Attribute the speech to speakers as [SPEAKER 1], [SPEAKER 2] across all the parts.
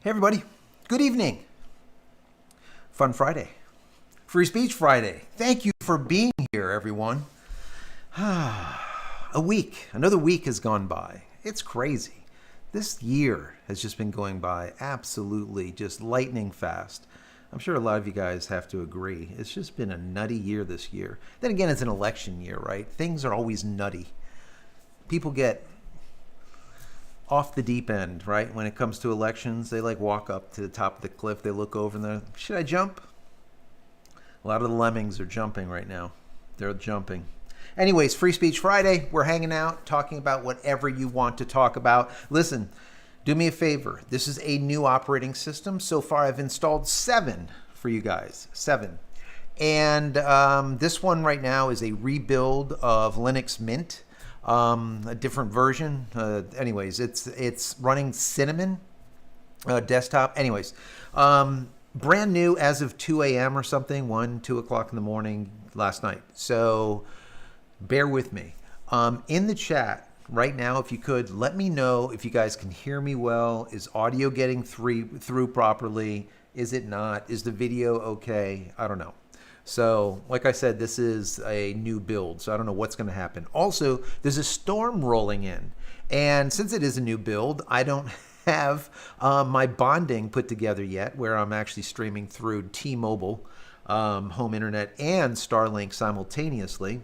[SPEAKER 1] Hey everybody, good evening. Fun Friday. Free Speech Friday. Thank you for being here, everyone. Another week has gone by. It's crazy. This year has just been going by absolutely just lightning fast. I'm sure a lot of you guys have to agree. It's just been a nutty year this year. Then again, it's an election year, right? Things are always nutty. People get off the deep end, right? When it comes to elections, they like walk up to the top of the cliff. They look over and they're, should I jump? A lot of the lemmings are jumping right now. They're jumping. Anyways, Free Speech Friday. We're hanging out, talking about whatever you want to talk about. Listen, do me a favor. This is a new operating system. So far, I've installed 7 for you guys. 7. And this one right now is a rebuild of Linux Mint. A different version. Anyways, it's running Cinnamon desktop. Anyways, brand new as of 2 a.m. or something, 2 o'clock in the morning last night. So bear with me. In the chat right now, if you could, let me know if you guys can hear me well. Is audio getting through properly? Is it not? Is the video okay? I don't know. So, like I said, this is a new build, so I don't know what's going to happen. Also, there's a storm rolling in, and since it is a new build, I don't have my bonding put together yet, where I'm actually streaming through T-Mobile, home internet, and Starlink simultaneously.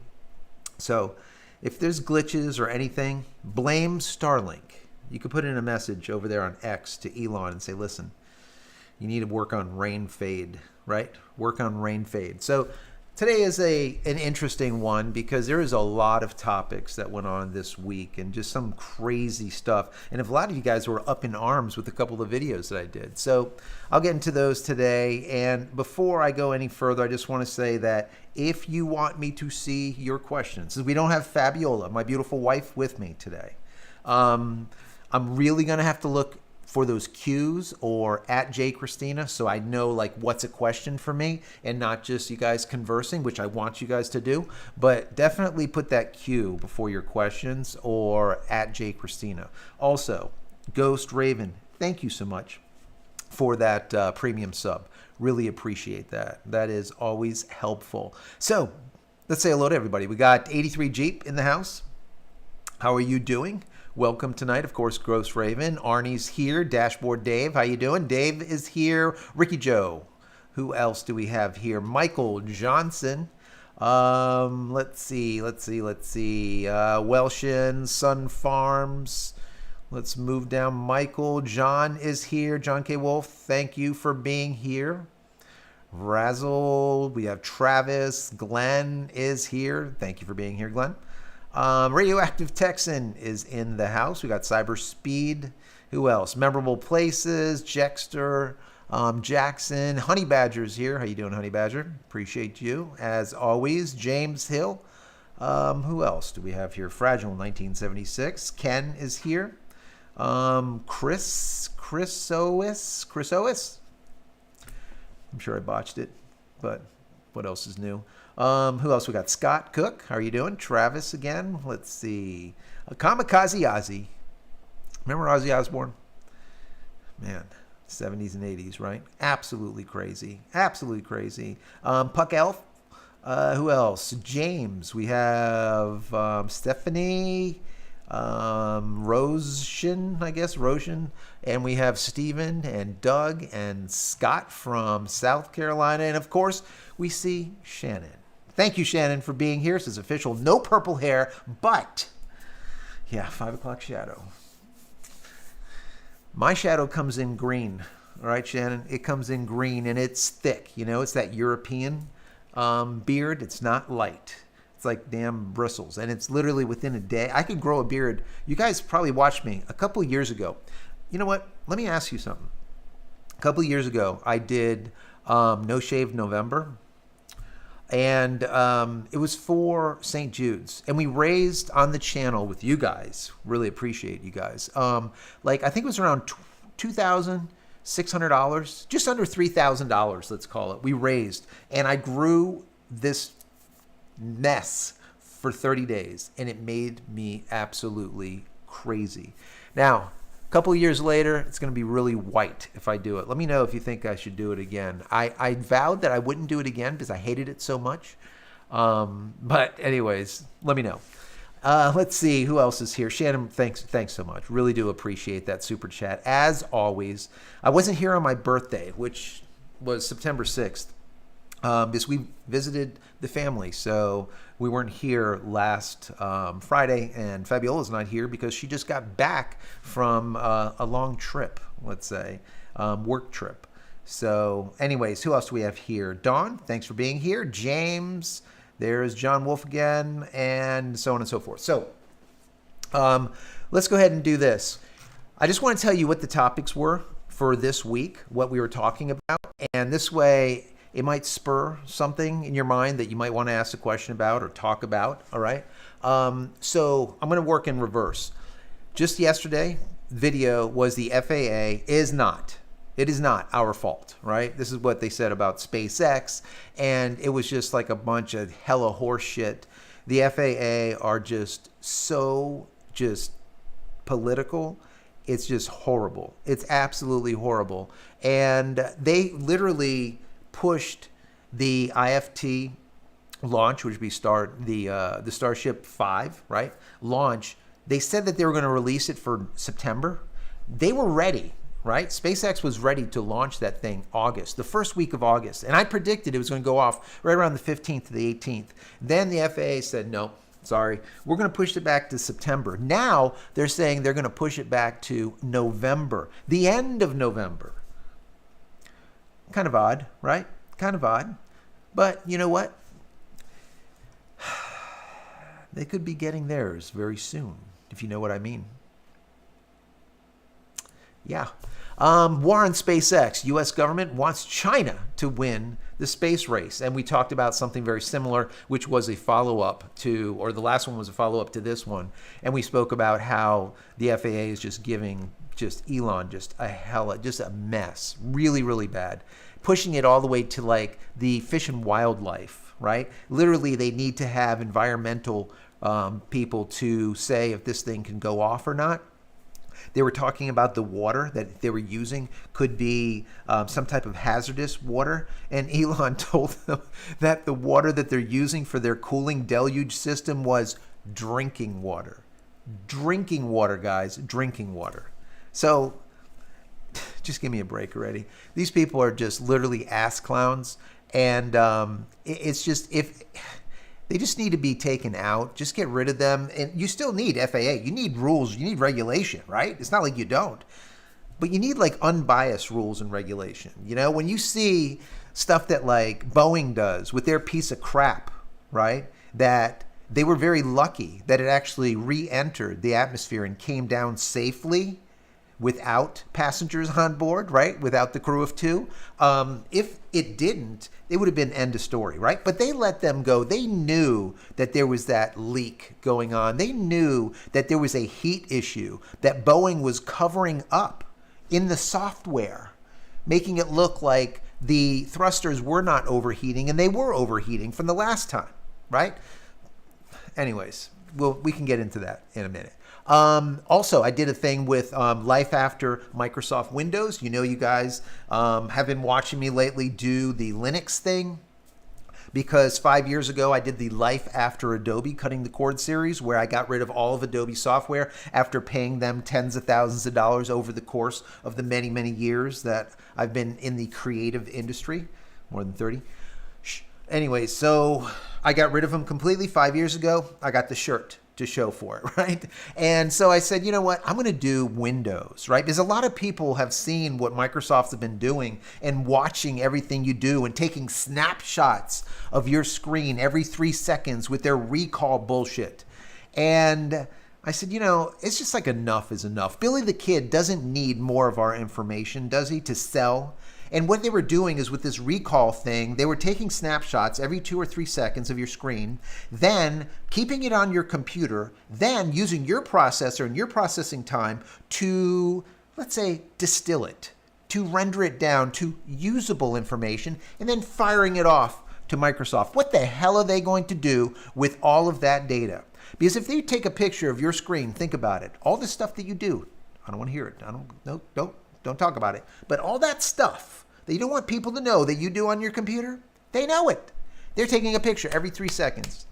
[SPEAKER 1] So, if there's glitches or anything, blame Starlink. You could put in a message over there on X to Elon and say, listen, you need to work on rain fade, right? Work on rain fade. So today is an interesting one because there is a lot of topics that went on this week and just some crazy stuff. And if a lot of you guys were up in arms with a couple of videos that I did. So I'll get into those today. And before I go any further, I just want to say that if you want me to see your questions, since we don't have Fabiola, my beautiful wife, with me today, I'm really going to have to look for those cues or at JCristina, so I know like what's a question for me and not just you guys conversing, which I want you guys to do, but definitely put that cue before your questions or at JCristina. Also, Ghost Raven, thank you so much for that premium sub. Really appreciate that. That is always helpful. So let's say hello to everybody. We got 83 Jeep in the house. How are you doing? Welcome tonight, of course, Gross Raven. Arnie's here. Dashboard Dave, how you doing? Dave is here. Ricky Joe. Who else do we have here? Michael Johnson. Let's see. Welshin, Sun Farms. Let's move down. Michael. John is here. John K. Wolf, thank you for being here. Razzle. We have Travis. Glenn is here. Thank you for being here, Glenn. Radioactive Texan is in the house. We got Cyber Speed. Who else? Memorable Places. Jexter. Jackson. Honey Badger's here. How you doing, Honey Badger? Appreciate you. As always, James Hill. Who else do we have here? Fragile 1976. Ken is here. Chris Ois. I'm sure I botched it, but what else is new? Who else we got? Scott Cook. How are you doing? Travis again. Let's see. Kamikaze Ozzy. Remember Ozzy Osbourne? Man, 70s and 80s, right? Absolutely crazy. Absolutely crazy. Puck Elf. Who else? James. We have Stephanie. Roshan. And we have Steven and Doug and Scott from South Carolina. And of course, we see Shannon. Thank you, Shannon, for being here. This is official. No purple hair, but yeah, 5 o'clock shadow. My shadow comes in green. All right, Shannon, it comes in green and it's thick. You know, it's that European beard. It's not light. It's like damn bristles. And it's literally within a day. I could grow a beard. You guys probably watched me a couple years ago. You know what? Let me ask you something. A couple years ago, I did No Shave November. And it was for St. Jude's. And we raised on the channel with you guys. Really appreciate you guys. I think it was around $2,600. Just under $3,000, let's call it. We raised. And I grew this mess for 30 days. And it made me absolutely crazy. Now, couple years later, it's going to be really white if I do it. Let me know if you think I should do it again. I vowed that I wouldn't do it again because I hated it so much. But anyways, let me know. Let's see who else is here. Shannon, thanks so much. Really do appreciate that super chat. As always, I wasn't here on my birthday, which was September 6th, because we visited the family. So we weren't here last Friday, and Fabiola's not here because she just got back from a long trip, let's say, work trip. So anyways, who else do we have here? Dawn, thanks for being here. James, there's John Wolf again, and so on and so forth. So let's go ahead and do this. I just want to tell you what the topics were for this week, what we were talking about, and this way it might spur something in your mind that you might want to ask a question about or talk about, all right? So I'm going to work in reverse. Just yesterday, video was the FAA it is not our fault, right? This is what they said about SpaceX, and it was just like a bunch of hella horse shit. The FAA are just so political. It's just horrible. It's absolutely horrible. And they literally pushed the IFT launch, which would be the Starship 5, right? Launch. They said that they were going to release it for September. They were ready, right? SpaceX was ready to launch that thing August, the first week of August. And I predicted it was going to go off right around the 15th to the 18th. Then the FAA said, no, sorry, we're going to push it back to September. Now they're saying they're going to push it back to November, the end of November. Kind of odd, right? Kind of odd. But you know what? They could be getting theirs very soon, if you know what I mean. Yeah. War on SpaceX. U.S. government wants China to win the space race. And we talked about something very similar, which was a follow-up to, or the last one was a follow-up to this one. And we spoke about how the FAA is just giving Elon just a mess. Really, really bad. Pushing it all the way to like the fish and wildlife, right? Literally, they need to have environmental people to say if this thing can go off or not. They were talking about the water that they were using could be some type of hazardous water. And Elon told them that the water that they're using for their cooling deluge system was drinking water. Drinking water, guys. Drinking water. So just give me a break already. These people are just literally ass clowns. And it's just, if they just need to be taken out, just get rid of them. And you still need FAA. You need rules. You need regulation, right? It's not like you don't. But you need like unbiased rules and regulation. You know, when you see stuff that like Boeing does with their piece of crap, right? That they were very lucky that it actually re-entered the atmosphere and came down safely without passengers on board, right? Without the crew of two. If it didn't, it would have been end of story, right? But they let them go. They knew that there was that leak going on. They knew that there was a heat issue that Boeing was covering up in the software, making it look like the thrusters were not overheating, and they were overheating from the last time, right? Anyways, we can get into that in a minute. Also, I did a thing with life after Microsoft Windows. You know, you guys have been watching me lately do the Linux thing, because 5 years ago I did the life after Adobe cutting the cord series, where I got rid of all of Adobe software after paying them tens of thousands of dollars over the course of the many, many years that I've been in the creative industry, more than 30. Anyway, so I got rid of them completely 5 years ago. I got the shirt to show for it, right? And so I said, you know what? I'm going to do Windows, right? Because a lot of people have seen what Microsoft have been doing and watching everything you do and taking snapshots of your screen every 3 seconds with their recall bullshit. And I said, you know, it's just like enough is enough. Billy the Kid doesn't need more of our information, does he, to sell? And what they were doing is with this recall thing, they were taking snapshots every 2 or 3 seconds of your screen, then keeping it on your computer, then using your processor and your processing time to, let's say, distill it, to render it down to usable information, and then firing it off to Microsoft. What the hell are they going to do with all of that data? Because if they take a picture of your screen, think about it, all the stuff that you do, I don't want to hear it. Don't talk about it. But all that stuff that you don't want people to know that you do on your computer, they know it. They're taking a picture every 3 seconds,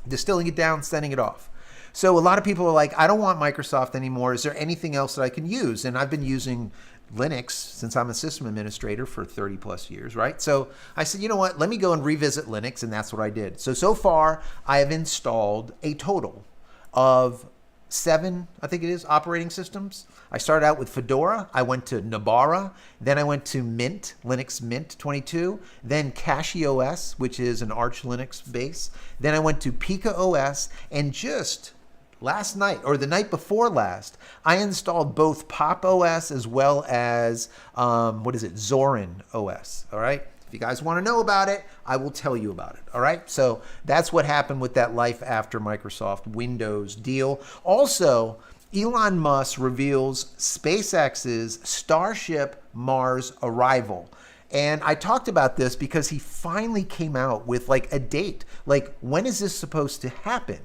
[SPEAKER 1] distilling it down, sending it off. So a lot of people are like, I don't want Microsoft anymore. Is there anything else that I can use? And I've been using Linux since I'm a system administrator for 30 plus years, right? So I said, you know what? Let me go and revisit Linux, and that's what I did. So far, I have installed a total of 7, I think it is, operating systems. I started out with Fedora. I went to Nabara. Then I went to Mint, Linux Mint 22. Then CachyOS, which is an Arch Linux base. Then I went to Pica OS, and just last night, or the night before last, I installed both Pop OS as well as, Zorin OS, all right? If you guys want to know about it, I will tell you about it, all right? So that's what happened with that life after Microsoft Windows deal. Also, Elon Musk reveals SpaceX's Starship Mars arrival. And I talked about this because he finally came out with like a date. Like, when is this supposed to happen?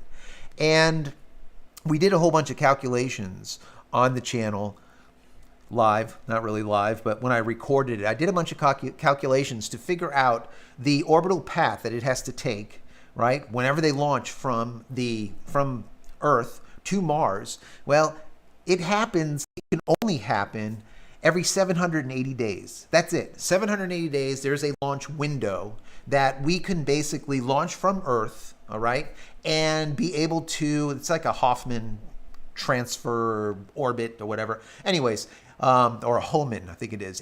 [SPEAKER 1] And we did a whole bunch of calculations on the channel live, not really live, but when I recorded it, I did a bunch of calculations to figure out the orbital path that it has to take, right? Whenever they launch from Earth to Mars. Well, it can only happen every 780 days. That's it. 780 days, there's a launch window that we can basically launch from Earth, all right, and be able to, it's like a Hoffman transfer orbit or whatever. Anyways, or a Hohmann, I think it is.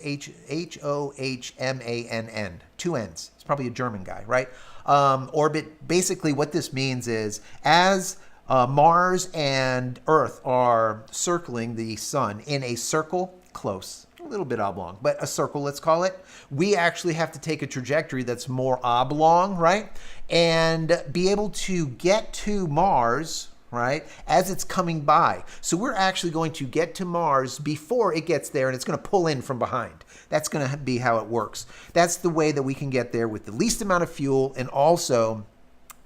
[SPEAKER 1] Hohmann, 2 N's. It's probably a German guy, right? Orbit, basically what this means is as Mars and Earth are circling the sun in a circle, close, a little bit oblong, but a circle, let's call it. We actually have to take a trajectory that's more oblong, right? And be able to get to Mars, right, as it's coming by. So we're actually going to get to Mars before it gets there, and it's going to pull in from behind. That's going to be how it works. That's the way that we can get there with the least amount of fuel and also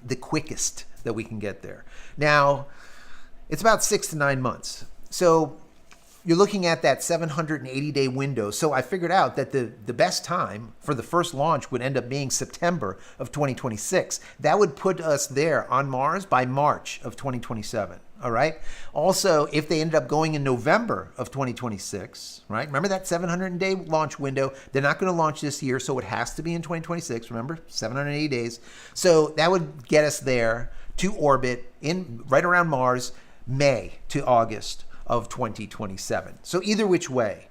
[SPEAKER 1] the quickest that we can get there. Now, it's about 6 to 9 months. So you're looking at that 780-day window. So I figured out that the best time for the first launch would end up being September of 2026. That would put us there on Mars by March of 2027. All right. Also, if they ended up going in November of 2026, right? Remember that 700-day launch window? They're not going to launch this year, so it has to be in 2026. Remember, 780 days. So that would get us there to orbit in right around Mars, May to August of 2027. So either which way,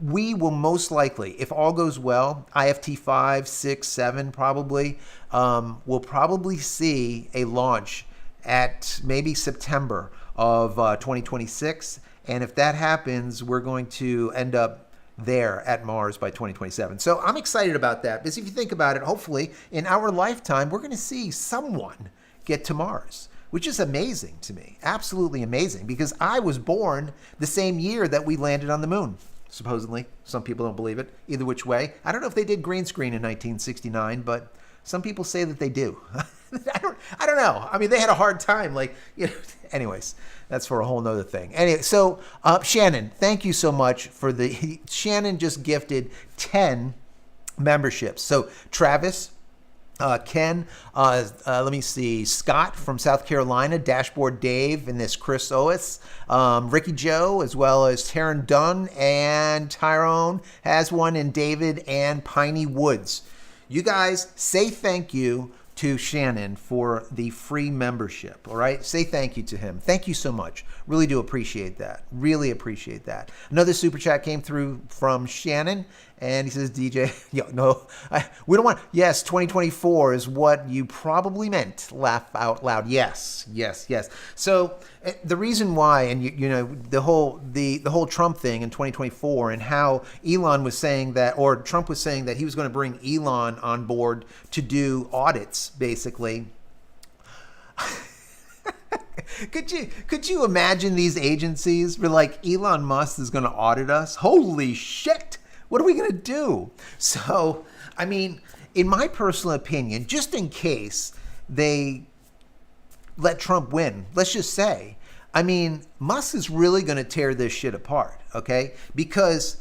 [SPEAKER 1] we will most likely, if all goes well, IFT 5, 6, 7 probably, we'll probably see a launch at maybe September of 2026. And if that happens, we're going to end up there at Mars by 2027. So I'm excited about that because if you think about it, hopefully in our lifetime, we're going to see someone get to Mars, which is amazing to me. Absolutely amazing, because I was born the same year that we landed on the moon, supposedly. Some people don't believe it. Either which way. I don't know if they did green screen in 1969, but some people say that they do. I don't know. I mean, they had a hard time. Anyways, that's for a whole nother thing. Anyway, so Shannon, thank you so much Shannon just gifted 10 memberships. So Travis, Ken, let me see, Scott from South Carolina, Dashboard Dave, and this Chris Ois, Ricky Joe, as well as Taryn Dunn, and Tyrone has one, and David and Piney Woods. You guys say thank you to Shannon for the free membership, all right? Say thank you to him. Thank you so much. Really do appreciate that. Really appreciate that. Another super chat came through from Shannon, and he says, DJ, we don't want, yes, 2024 is what you probably meant. Laugh out loud. Yes. So the reason why, and the whole Trump thing in 2024 and how Elon was saying that, or Trump was saying that he was going to bring Elon on board to do audits, basically. Could you imagine these agencies were like, Elon Musk is going to audit us? Holy shit! What are we going to do? So, I mean, in my personal opinion, just in case they let Trump win, let's just say, I mean, Musk is really going to tear this shit apart, okay? Because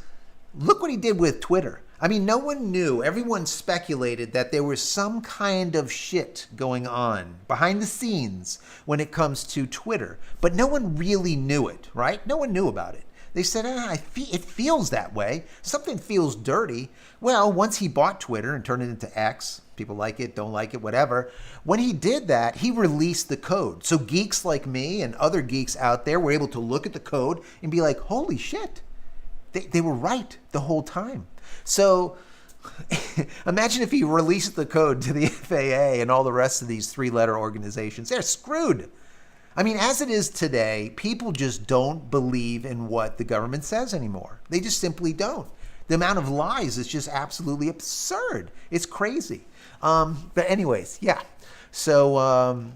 [SPEAKER 1] look what he did with Twitter. I mean, no one knew. Everyone speculated that there was some kind of shit going on behind the scenes when it comes to Twitter. But no one really knew it, right? No one knew about it. They said, it feels that way. Something feels dirty. Well, once he bought Twitter and turned it into X, people like it, don't like it, whatever. When he did that, he released the code. So geeks like me and other geeks out there were able to look at the code and be like, holy shit, they were right the whole time. So imagine if he released the code to the FAA and all the rest of these three-letter organizations. They're screwed. I mean, as it is today, people just don't believe in what the government says anymore. They just simply don't. The amount of lies is just absolutely absurd. It's crazy. But anyways, yeah. So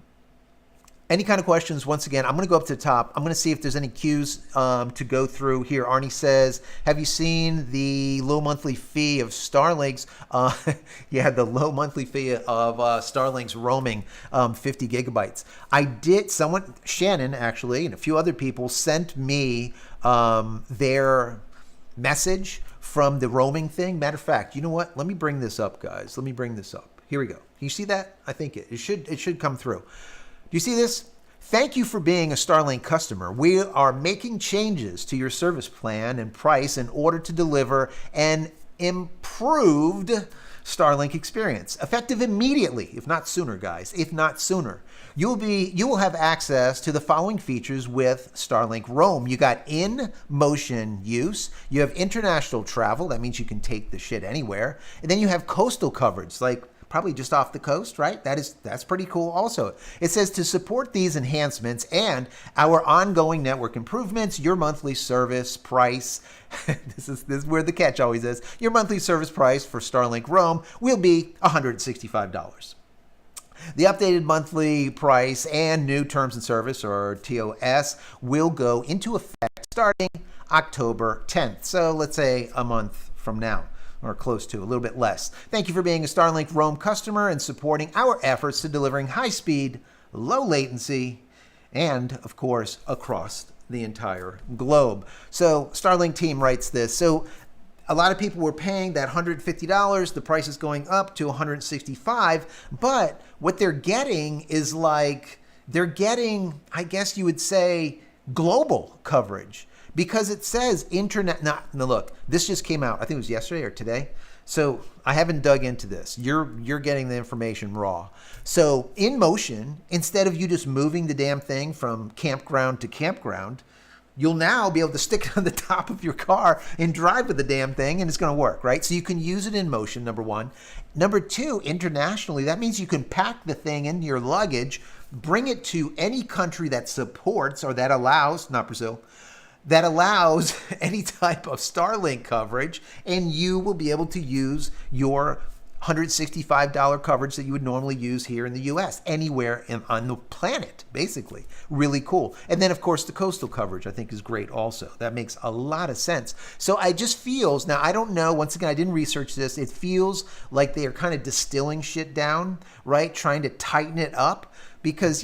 [SPEAKER 1] any kind of questions, once again, I'm going to go up to the top. I'm going to see if there's any cues to go through here. Arnie says, have you seen the low monthly fee of Starlink's? Yeah, the low monthly fee of Starlink's roaming, 50 gigabytes. I did, Shannon actually, and a few other people sent me their message from the roaming thing. Matter of fact, you know what? Let me bring this up, guys. Let me bring this up. Here we go. Can you see that? I think it should come through. Do you see this? Thank you for being a Starlink customer. We are making changes to your service plan and price in order to deliver an improved Starlink experience, effective immediately, if not sooner, guys, if not sooner. You will have access to the following features with Starlink Roam. You got in-motion use. You have international travel. That means you can take the shit anywhere. And then you have coastal coverage, like probably just off the coast, right? That's pretty cool also. It says to support these enhancements and our ongoing network improvements, your monthly service price, this is where the catch always is, your monthly service price for Starlink Roam will be $165. The updated monthly price and new terms and service, or TOS, will go into effect starting October 10th. So let's say a month from now, or close to, a little bit less. Thank you for being a Starlink Roam customer and supporting our efforts to delivering high speed, low latency, and of course, across the entire globe. So Starlink team writes this. So a lot of people were paying that $150. The price is going up to $165. But what they're getting is they're getting, I guess you would say, global coverage. Because it says internet. Now look, this just came out. I think it was yesterday or today. So I haven't dug into this. You're getting the information raw. So in motion, instead of you just moving the damn thing from campground to campground, you'll now be able to stick it on the top of your car and drive with the damn thing, and it's going to work, right? So you can use it in motion, number one. Number two, internationally, that means you can pack the thing in your luggage, bring it to any country that supports or that allows, not Brazil, that allows any type of Starlink coverage, and you will be able to use your $165 coverage that you would normally use here in the US, anywhere on the planet, basically. Really cool. And then, of course, the coastal coverage, I think, is great also. That makes a lot of sense. So I just feels, now I don't know, once again, I didn't research this, it feels like they are kind of distilling shit down, right? Trying to tighten it up because,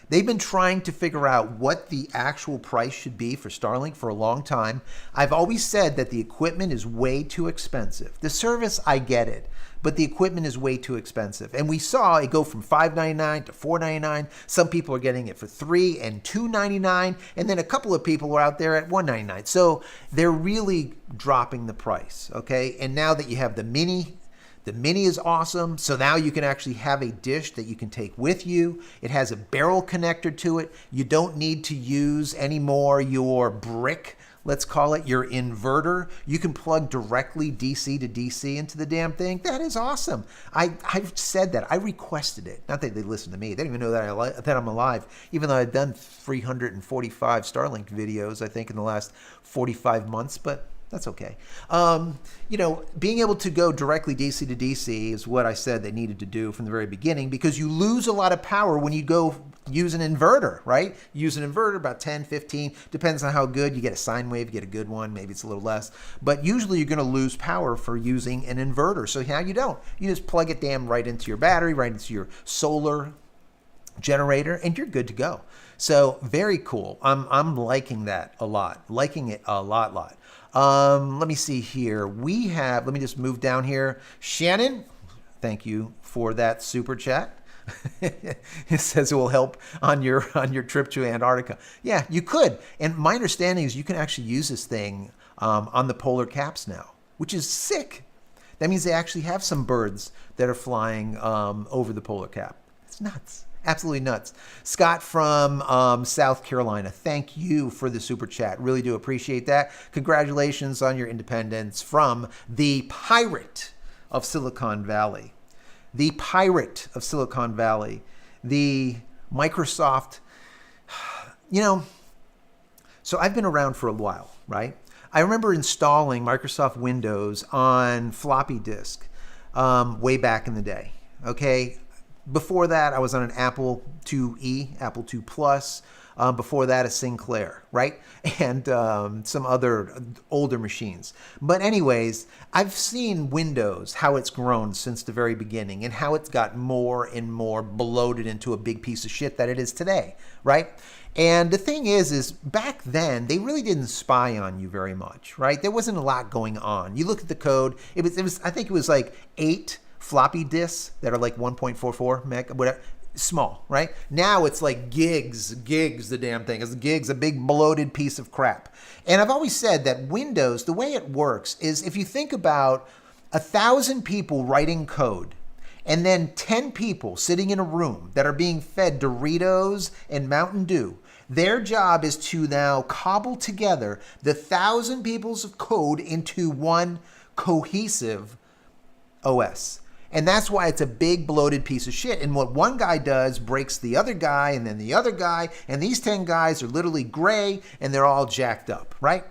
[SPEAKER 1] they've been trying to figure out what the actual price should be for Starlink for a long time. I've always said that the equipment is way too expensive. The service, I get it, but the equipment is way too expensive. And we saw it go from $5.99 to $4.99. Some people are getting it for $3 and $2.99, and then a couple of people are out there at $1.99. So they're really dropping the price, okay? And now that you have the Mini is awesome. So now you can actually have a dish that you can take with you. It has a barrel connector to it. You don't need to use anymore your brick, let's call it, your inverter. You can plug directly DC to DC into the damn thing. That is awesome. I've said that. I requested it. Not that they listen to me. They don't even know that I'm alive, even though I've done 345 Starlink videos, I think, in the last 45 months. But that's okay. Being able to go directly DC to DC is what I said they needed to do from the very beginning, because you lose a lot of power when you go use an inverter, right? Use an inverter about 10, 15, depends on how good. You get a sine wave, you get a good one, maybe it's a little less. But usually you're going to lose power for using an inverter. So now you don't. You just plug it right into your battery, right into your solar generator, and you're good to go. So very cool. I'm liking that a lot. Liking it a lot. Let me see here. Let me just move down here. Shannon, thank you for that super chat. It says it will help on your trip to Antarctica. Yeah, you could. And my understanding is you can actually use this thing on the polar caps now, which is sick. That means they actually have some birds that are flying over the polar cap. It's nuts. Absolutely nuts. Scott from South Carolina, thank you for the super chat. Really do appreciate that. Congratulations on your independence from the pirate of Silicon Valley. The pirate of Silicon Valley. The Microsoft. So I've been around for a while, right? I remember installing Microsoft Windows on floppy disk way back in the day, okay? Before that, I was on an Apple IIe, Apple II Plus. Before that, a Sinclair, right? And some other older machines. But anyways, I've seen Windows, how it's grown since the very beginning and how it's got more and more bloated into a big piece of shit that it is today, right? And the thing is back then, they really didn't spy on you very much, right? There wasn't a lot going on. You look at the code, it was I think it was like 8 floppy disks that are like 1.44 meg, whatever, small, right? Now it's like gigs, the damn thing. It's gigs, a big bloated piece of crap. And I've always said that Windows, the way it works is if you think about 1,000 people writing code and then 10 people sitting in a room that are being fed Doritos and Mountain Dew, their job is to now cobble together the 1,000 people's of code into one cohesive OS. And that's why it's a big bloated piece of shit. And what one guy does breaks the other guy and then the other guy. And these 10 guys are literally gray and they're all jacked up, right?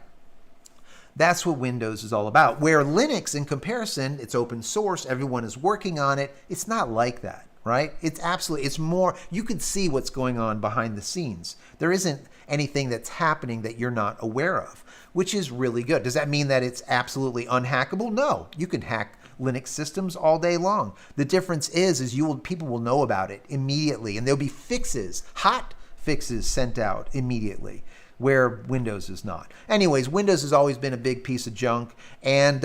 [SPEAKER 1] That's what Windows is all about. Where Linux, in comparison, it's open source. Everyone is working on it. It's not like that, right? It's more, you could see what's going on behind the scenes. There isn't anything that's happening that you're not aware of, which is really good. Does that mean that it's absolutely unhackable? No, you can hack Linux systems all day long. The difference is people will know about it immediately, and there'll be fixes, hot fixes sent out immediately, where Windows is not. Anyways, Windows has always been a big piece of junk, and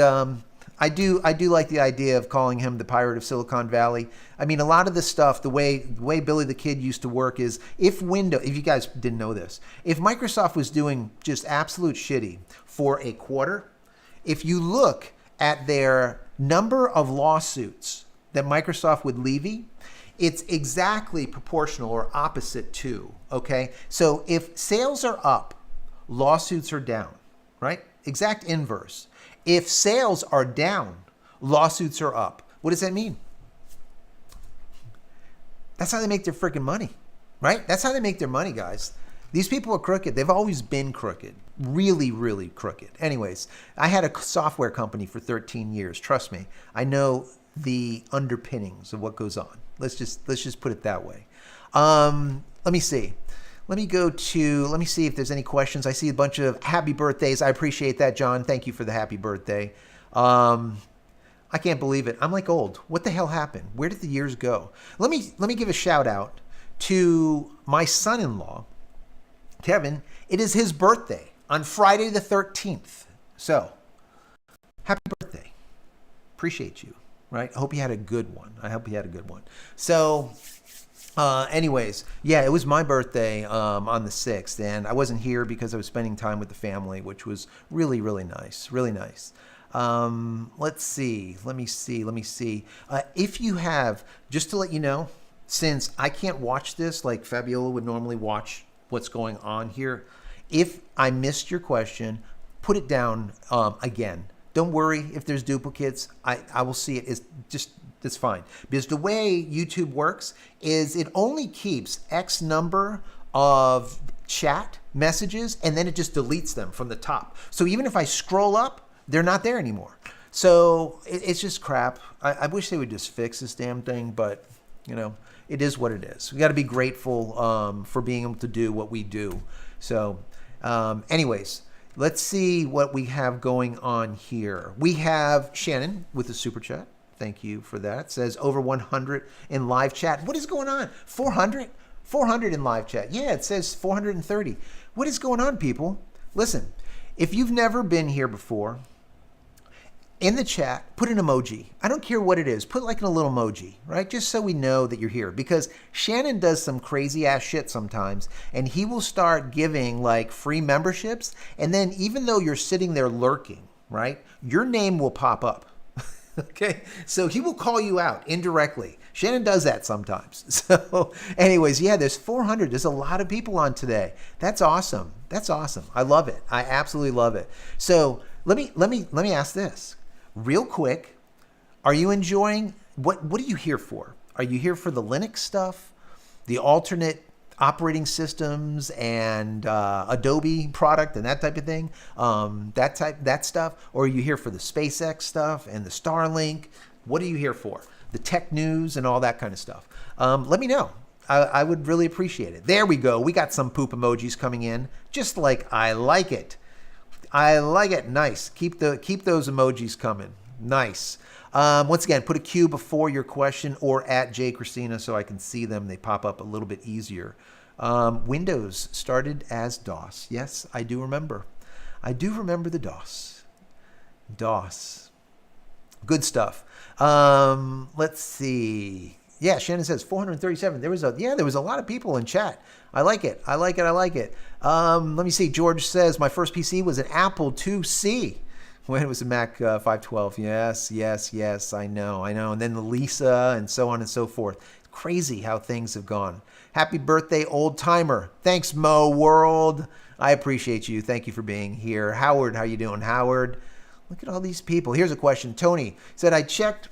[SPEAKER 1] I do like the idea of calling him the pirate of Silicon Valley. I mean, a lot of the stuff, the way Billy the Kid used to work is if you guys didn't know this, if Microsoft was doing just absolute shitty for a quarter, if you look at their number of lawsuits that Microsoft would levy, it's exactly proportional or opposite to, okay? So if sales are up, lawsuits are down, right? Exact inverse. If sales are down, lawsuits are up. What does that mean? That's how they make their freaking money, right? That's how they make their money, guys. These people are crooked. They've always been crooked. Really, really crooked. Anyways, I had a software company for 13 years. Trust me. I know the underpinnings of what goes on. Let's just put it that way. Let me see. Let me see if there's any questions. I see a bunch of happy birthdays. I appreciate that, John. Thank you for the happy birthday. I can't believe it. I'm like old. What the hell happened? Where did the years go? Let me give a shout out to my son-in-law, Kevin. It is his birthday on Friday the 13th. So, happy birthday. Appreciate you, right? I hope you had a good one. So, anyways, yeah, it was my birthday on the 6th, and I wasn't here because I was spending time with the family, which was really, really nice. Really nice. Let's see. Let me see. If you have, just to let you know, since I can't watch this like Fabiola would normally watch what's going on here, if I missed your question, put it down again. Don't worry if there's duplicates. I will see it. It's fine. Because the way YouTube works is it only keeps X number of chat messages and then it just deletes them from the top. So even if I scroll up, they're not there anymore. So it's just crap. I wish they would just fix this damn thing, but it is what it is. We got to be grateful for being able to do what we do. So anyways, let's see what we have going on here. We have Shannon with the super chat. Thank you for that. It says over 100 in live chat. What is going on? 400? 400 in live chat. Yeah, it says 430. What is going on, people? Listen, if you've never been here before, in the chat, put an emoji. I don't care what it is. Put like a little emoji, right? Just so we know that you're here. Because Shannon does some crazy ass shit sometimes, and he will start giving like free memberships. And then even though you're sitting there lurking, right, your name will pop up. Okay? So he will call you out indirectly. Shannon does that sometimes. So anyways, yeah, there's 400. There's a lot of people on today. That's awesome. That's awesome. I love it. I absolutely love it. So let me ask this. Real quick, are you enjoying, what are you here for? Are you here for the Linux stuff, the alternate operating systems and Adobe product and that type of thing, that stuff? Or are you here for the SpaceX stuff and the Starlink? What are you here for? The tech news and all that kind of stuff. Let me know. I would really appreciate it. There we go. We got some poop emojis coming in, just like I like it. I like it. Nice. Keep those emojis coming. Nice. Once again, put a Q before your question or at JCristina so I can see them. They pop up a little bit easier. Windows started as DOS. Yes, I do remember. I do remember the DOS. DOS. Good stuff. Let's see. Yeah, Shannon says 437. There was a lot of people in chat. I like it. I like it. Let me see. George says my first PC was an Apple IIc when it was a Mac 512. Yes. I know. And then the Lisa and so on and so forth. Crazy how things have gone. Happy birthday, old timer. Thanks, Mo World. I appreciate you. Thank you for being here. Howard, how you doing, Howard? Look at all these people. Here's a question. Tony said, I checked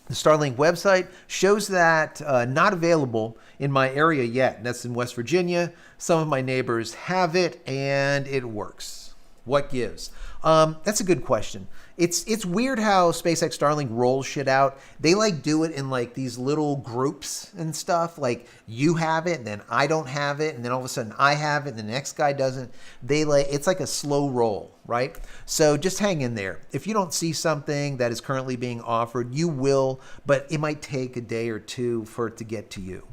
[SPEAKER 1] the Starlink website, shows that not available in my area yet. That's in West Virginia. Some of my neighbors have it, and it works. What gives? That's a good question. It's weird how SpaceX Starlink rolls shit out. They like do it in like these little groups and stuff. Like you have it, and then I don't have it, and then all of a sudden I have it, and the next guy doesn't. It's like a slow roll, right? So just hang in there. If you don't see something that is currently being offered, you will, but it might take a day or two for it to get to you.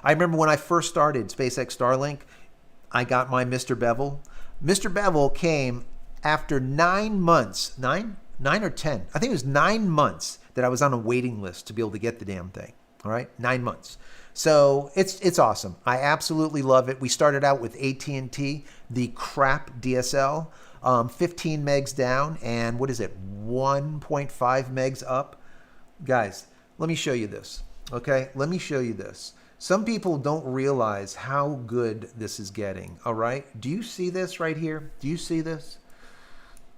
[SPEAKER 1] I remember when I first started SpaceX Starlink, I got my Mr. Bevel. Mr. Bevel came after 9 months, nine or 10. I think it was 9 months that I was on a waiting list to be able to get the damn thing. All right, 9 months. So it's awesome. I absolutely love it. We started out with AT&T, the crap DSL, 15 megs down, and what is it, 1.5 megs up? Guys, let me show you this, okay? Let me show you this. Some people don't realize how good this is getting, all right? Do you see this right here? Do you see this?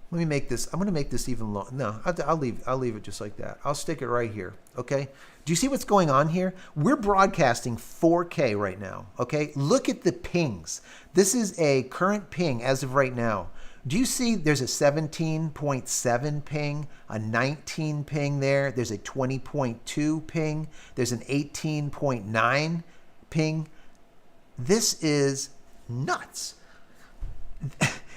[SPEAKER 1] Let me make this, I'm gonna make this even long. No, I'll leave it just like that. I'll stick it right here, okay? Do you see what's going on here? We're broadcasting 4K right now, okay? Look at the pings. This is a current ping as of right now. Do you see there's a 17.7 ping, a 19 ping there, there's a 20.2 ping, there's an 18.9 ping. This is nuts.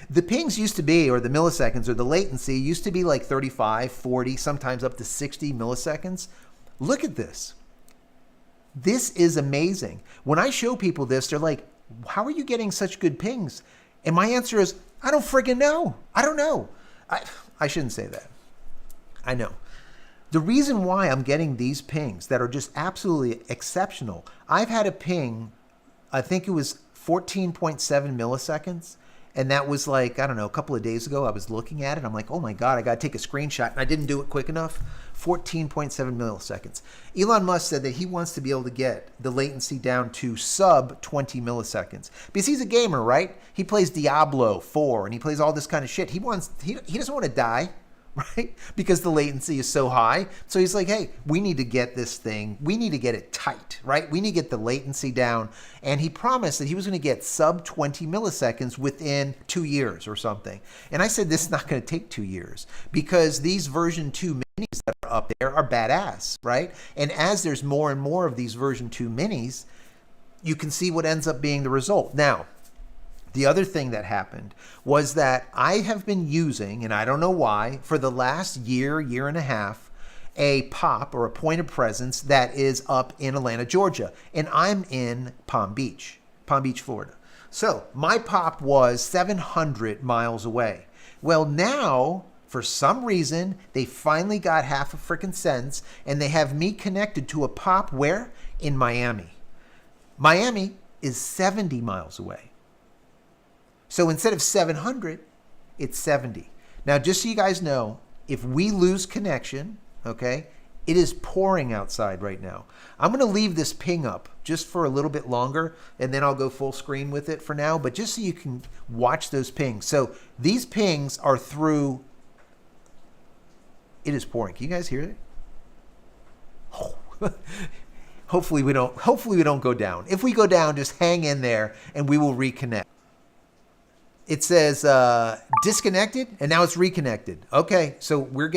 [SPEAKER 1] The pings used to be, or the milliseconds, or the latency used to be like 35, 40, sometimes up to 60 milliseconds. Look at this. This is amazing. When I show people this, they're like, how are you getting such good pings? And my answer is, I don't friggin' know. I don't know. I shouldn't say that. I know. The reason why I'm getting these pings that are just absolutely exceptional, I've had a ping, I think it was 14.7 milliseconds. And that was like, I don't know, a couple of days ago, I was looking at it. I'm like, oh my God, I got to take a screenshot. And I didn't do it quick enough. 14.7 milliseconds. Elon Musk said that he wants to be able to get the latency down to sub 20 milliseconds. Because he's a gamer, right? He plays Diablo 4 and he plays all this kind of shit. He doesn't want to die, right? Because the latency is so high. So he's like, hey, we need to get this thing. We need to get it tight, right? We need to get the latency down. And he promised that he was going to get sub 20 milliseconds within 2 years or something. And I said, this is not going to take 2 years because these version 2 minis that are up there are badass, right? And as there's more and more of these version 2 minis, you can see what ends up being the result. Now, the other thing that happened was that I have been using, and I don't know why, for the last year and a half, a POP or a point of presence that is up in Atlanta, Georgia, and I'm in Palm Beach, Florida. So my POP was 700 miles away. Well, now, for some reason, they finally got half a freaking sense, and they have me connected to a POP where? In Miami. Miami is 70 miles away. So instead of 700, it's 70. Now, just so you guys know, if we lose connection, okay, it is pouring outside right now. I'm going to leave this ping up just for a little bit longer, and then I'll go full screen with it for now, but just so you can watch those pings. So these pings are through, it is pouring. Can you guys hear it? Oh. Hopefully we don't go down. If we go down, just hang in there and we will reconnect. It says disconnected, and now it's reconnected. Okay, so we're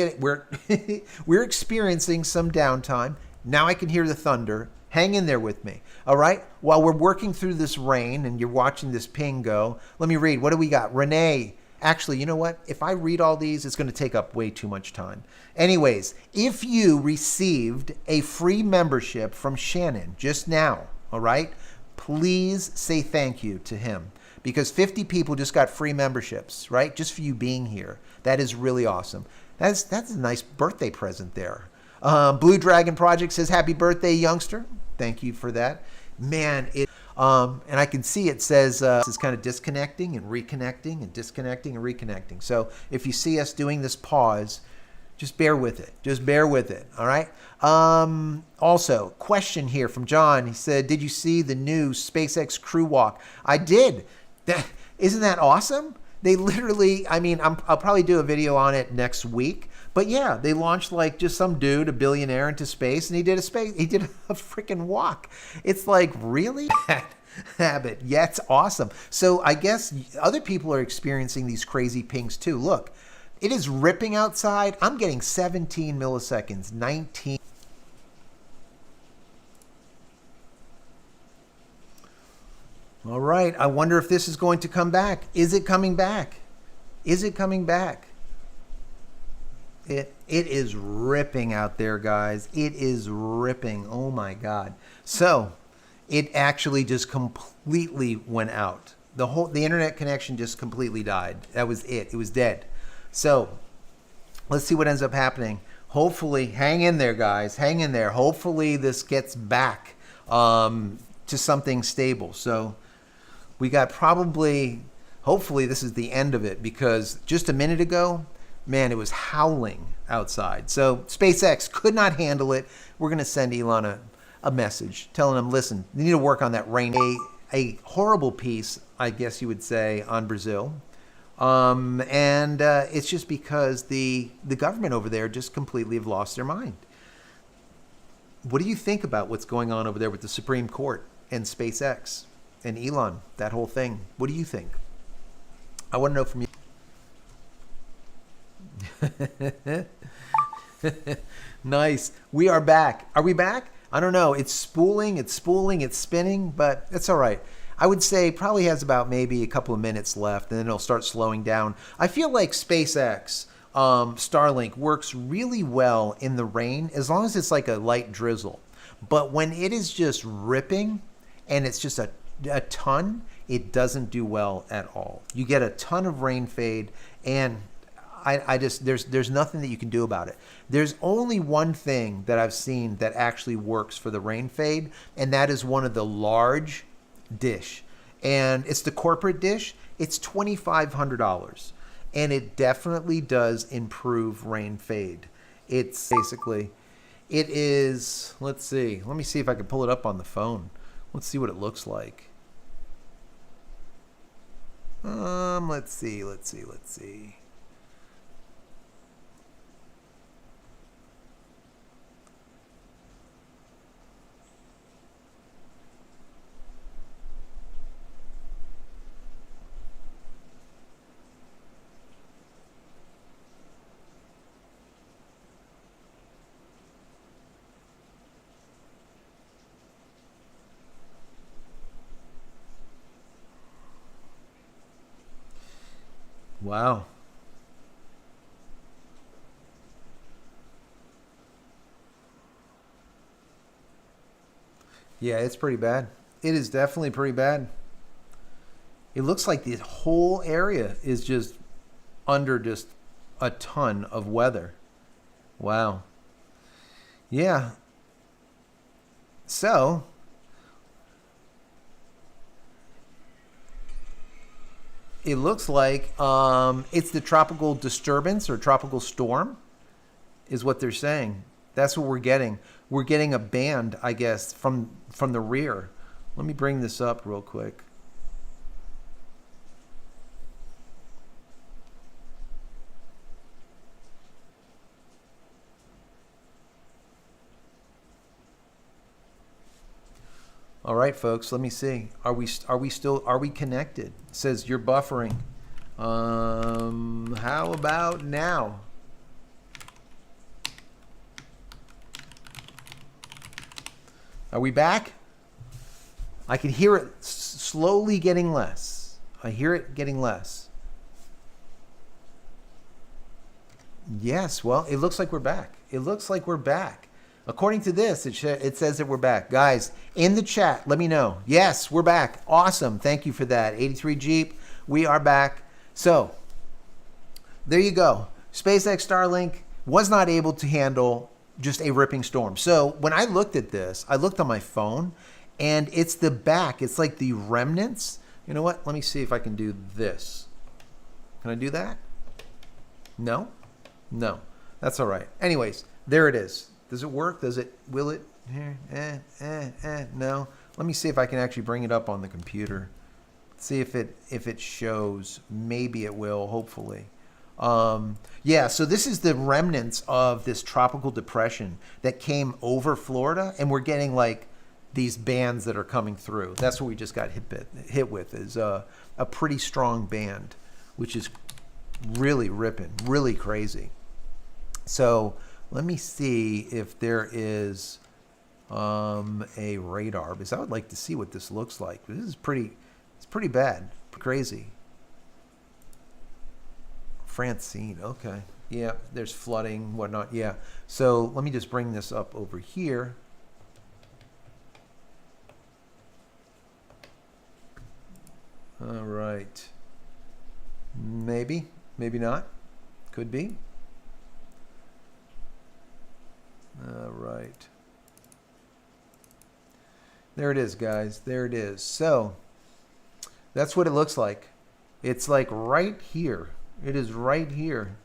[SPEAKER 1] we're experiencing some downtime. Now I can hear the thunder. Hang in there with me. All right? While we're working through this rain and you're watching this ping go, let me read. What do we got? Renee. Actually, you know what? If I read all these, it's going to take up way too much time. Anyways, if you received a free membership from Shannon just now, all right, please say thank you to him, because 50 people just got free memberships, right? Just for you being here. That is really awesome. That's a nice birthday present there. Blue Dragon Project says, happy birthday, youngster. Thank you for that. Man, and I can see it says it's kind of disconnecting and reconnecting and disconnecting and reconnecting. So if you see us doing this pause, just bear with it. Just bear with it. All right. Also, question here from John. He said, did you see the new SpaceX crew walk? I did. Isn't that awesome? They literally, I mean, I'll probably do a video on it next week. But yeah, they launched like just some dude, a billionaire, into space, and he did a freaking walk. It's like, really? Habit. Yeah, it's awesome. So I guess other people are experiencing these crazy pings too. Look, it is ripping outside. I'm getting 17 milliseconds, 19. All right. I wonder if this is going to come back. Is it coming back? Is it coming back? It is ripping out there, guys. It is ripping. Oh my God. So it actually just completely went out. The internet connection just completely died. That was it. It was dead. So let's see what ends up happening. Hopefully, hang in there, guys. Hang in there. Hopefully this gets back to something stable. So we got hopefully this is the end of it, because just a minute ago, man, it was howling outside. So SpaceX could not handle it. We're going to send Elon a message telling him, listen, you need to work on that rain. A horrible piece, I guess you would say, on Brazil. And it's just because the government over there just completely have lost their mind. What do you think about what's going on over there with the Supreme Court and SpaceX and Elon, that whole thing? What do you think? I want to know from you. Nice. We are back. Are we back? I don't know. It's spooling, it's spinning, but it's all right. I would say probably has about maybe a couple of minutes left, and then it'll start slowing down. I feel like SpaceX, Starlink works really well in the rain, as long as it's like a light drizzle. But when it is just ripping and it's just a ton, it doesn't do well at all. You get a ton of rain fade, and there's nothing that you can do about it. There's only one thing that I've seen that actually works for the rain fade, and that is one of the large dish, and it's the corporate dish. It's $2,500, and it definitely does improve rain fade. It's basically, it is, let's see, let me see if I can pull it up on the phone. Let's see what it looks like. Let's see. Wow. Yeah, it's pretty bad. It is definitely pretty bad. It looks like the whole area is just under just a ton of weather. Wow. Yeah. So, it looks like it's the tropical disturbance or tropical storm is what they're saying. That's what we're getting. We're getting a band, I guess, from the rear. Let me bring this up real quick. All right, folks, let me see. Are we connected? It says you're buffering. How about now? Are we back? I can hear it slowly getting less. I hear it getting less. Yes, well, it looks like we're back. It looks like we're back. According to this, it says that we're back. Guys, in the chat, let me know. Yes, we're back. Awesome. Thank you for that. 83 Jeep, we are back. So, there you go. SpaceX Starlink was not able to handle just a ripping storm. So, when I looked at this, I looked on my phone, and it's the back. It's like the remnants. You know what? Let me see if I can do this. Can I do that? No? No. That's all right. Anyways, there it is. Does it work? Will it? Here? No. Let me see if I can actually bring it up on the computer. See if it shows. Maybe it will, hopefully. Yeah, so this is the remnants of this tropical depression that came over Florida, and we're getting like these bands that are coming through. That's what we just got hit with, is a pretty strong band, which is really ripping, really crazy. So let me see if there is a radar, because I would like to see what this looks like. This is it's pretty bad, crazy. Francine, okay. Yeah, there's flooding, whatnot, yeah. So let me just bring this up over here. All right. Maybe, maybe not. Could be. All right. There it is, guys. There it is. So that's what it looks like. It's like right here. It is right here.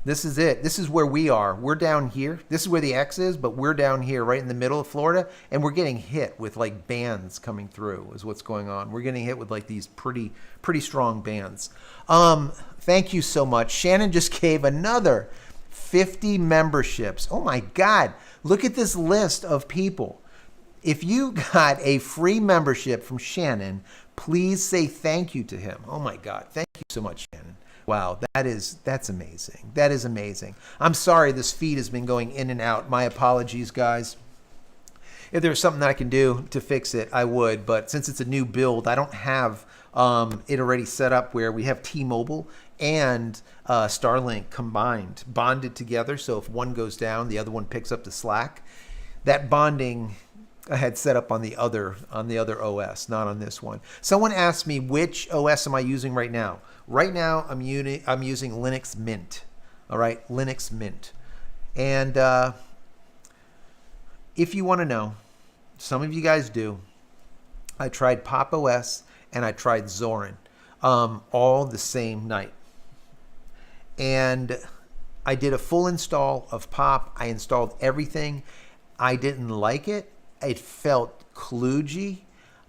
[SPEAKER 1] This is it. This is where we are. We're down here. This is where the X is, but we're down here right in the middle of Florida, and we're getting hit with like bands coming through is what's going on. We're getting hit with like these pretty strong bands. Thank you so much. Shannon just gave another 50 memberships. Oh my God. Look at this list of people. If you got a free membership from Shannon, please say thank you to him. Oh my God. Thank you so much, Shannon. Wow, that's amazing. That is amazing. I'm sorry this feed has been going in and out. My apologies, guys. If there's something that I can do to fix it, I would. But since it's a new build, I don't have it already set up where we have T-Mobile and Starlink combined, bonded together. So if one goes down, the other one picks up the slack. That bonding I had set up on the other OS, not on this one. Someone asked me, which OS am I using right now? Right now, I'm using Linux Mint. All right, Linux Mint. And if you want to know, some of you guys do, I tried Pop OS and I tried Zorin all the same night. And I did a full install of Pop. I installed everything. I didn't like it. It felt kludgy.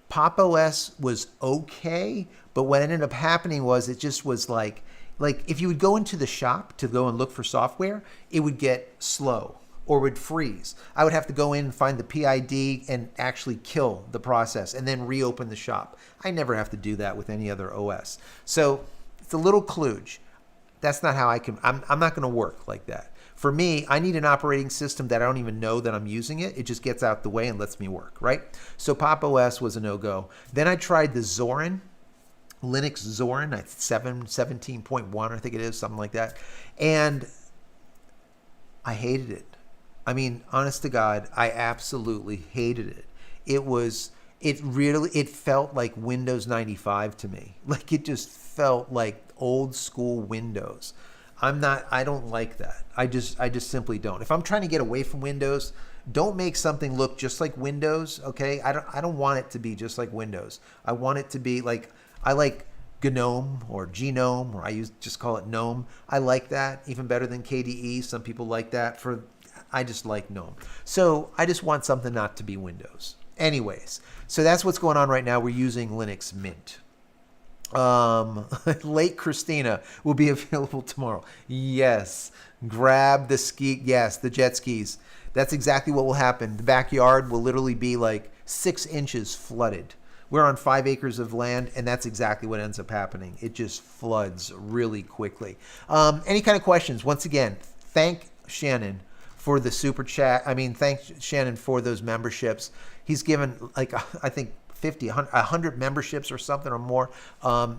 [SPEAKER 1] Pop OS was okay, but what ended up happening was it just was like if you would go into the shop to go and look for software, it would get slow or would freeze. I would have to go in and find the PID and actually kill the process and then reopen the shop. I never have to do that with any other OS. So it's a little kludge. That's not how I'm not going to work like that. For me, I need an operating system that I don't even know that I'm using it. It just gets out the way and lets me work, right? So Pop OS was a no-go. Then I tried the Zorin, Linux Zorin, 17.1, I think it is, something like that. And I hated it. I mean, honest to God, I absolutely hated it. it felt like Windows 95 to me. Like it just felt like old school Windows. I don't like that. I just simply don't. If I'm trying to get away from Windows, don't make something look just like Windows, okay? I don't want it to be just like Windows. I want it to be like, I like GNOME or Genome, or just call it GNOME. I like that even better than KDE. Some people like that. I just like GNOME. So I just want something not to be Windows. Anyways, so that's what's going on right now. We're using Linux Mint. Lake Christina will be available tomorrow. Yes. Grab the the jet skis. That's exactly what will happen. The backyard will literally be like 6 inches flooded. We're on 5 acres of land, and that's exactly what ends up happening. It just floods really quickly. Any kind of questions? Once again, thank Shannon for the super chat. Thank Shannon for those memberships. He's given, like, I think 50, 100 memberships or something or more.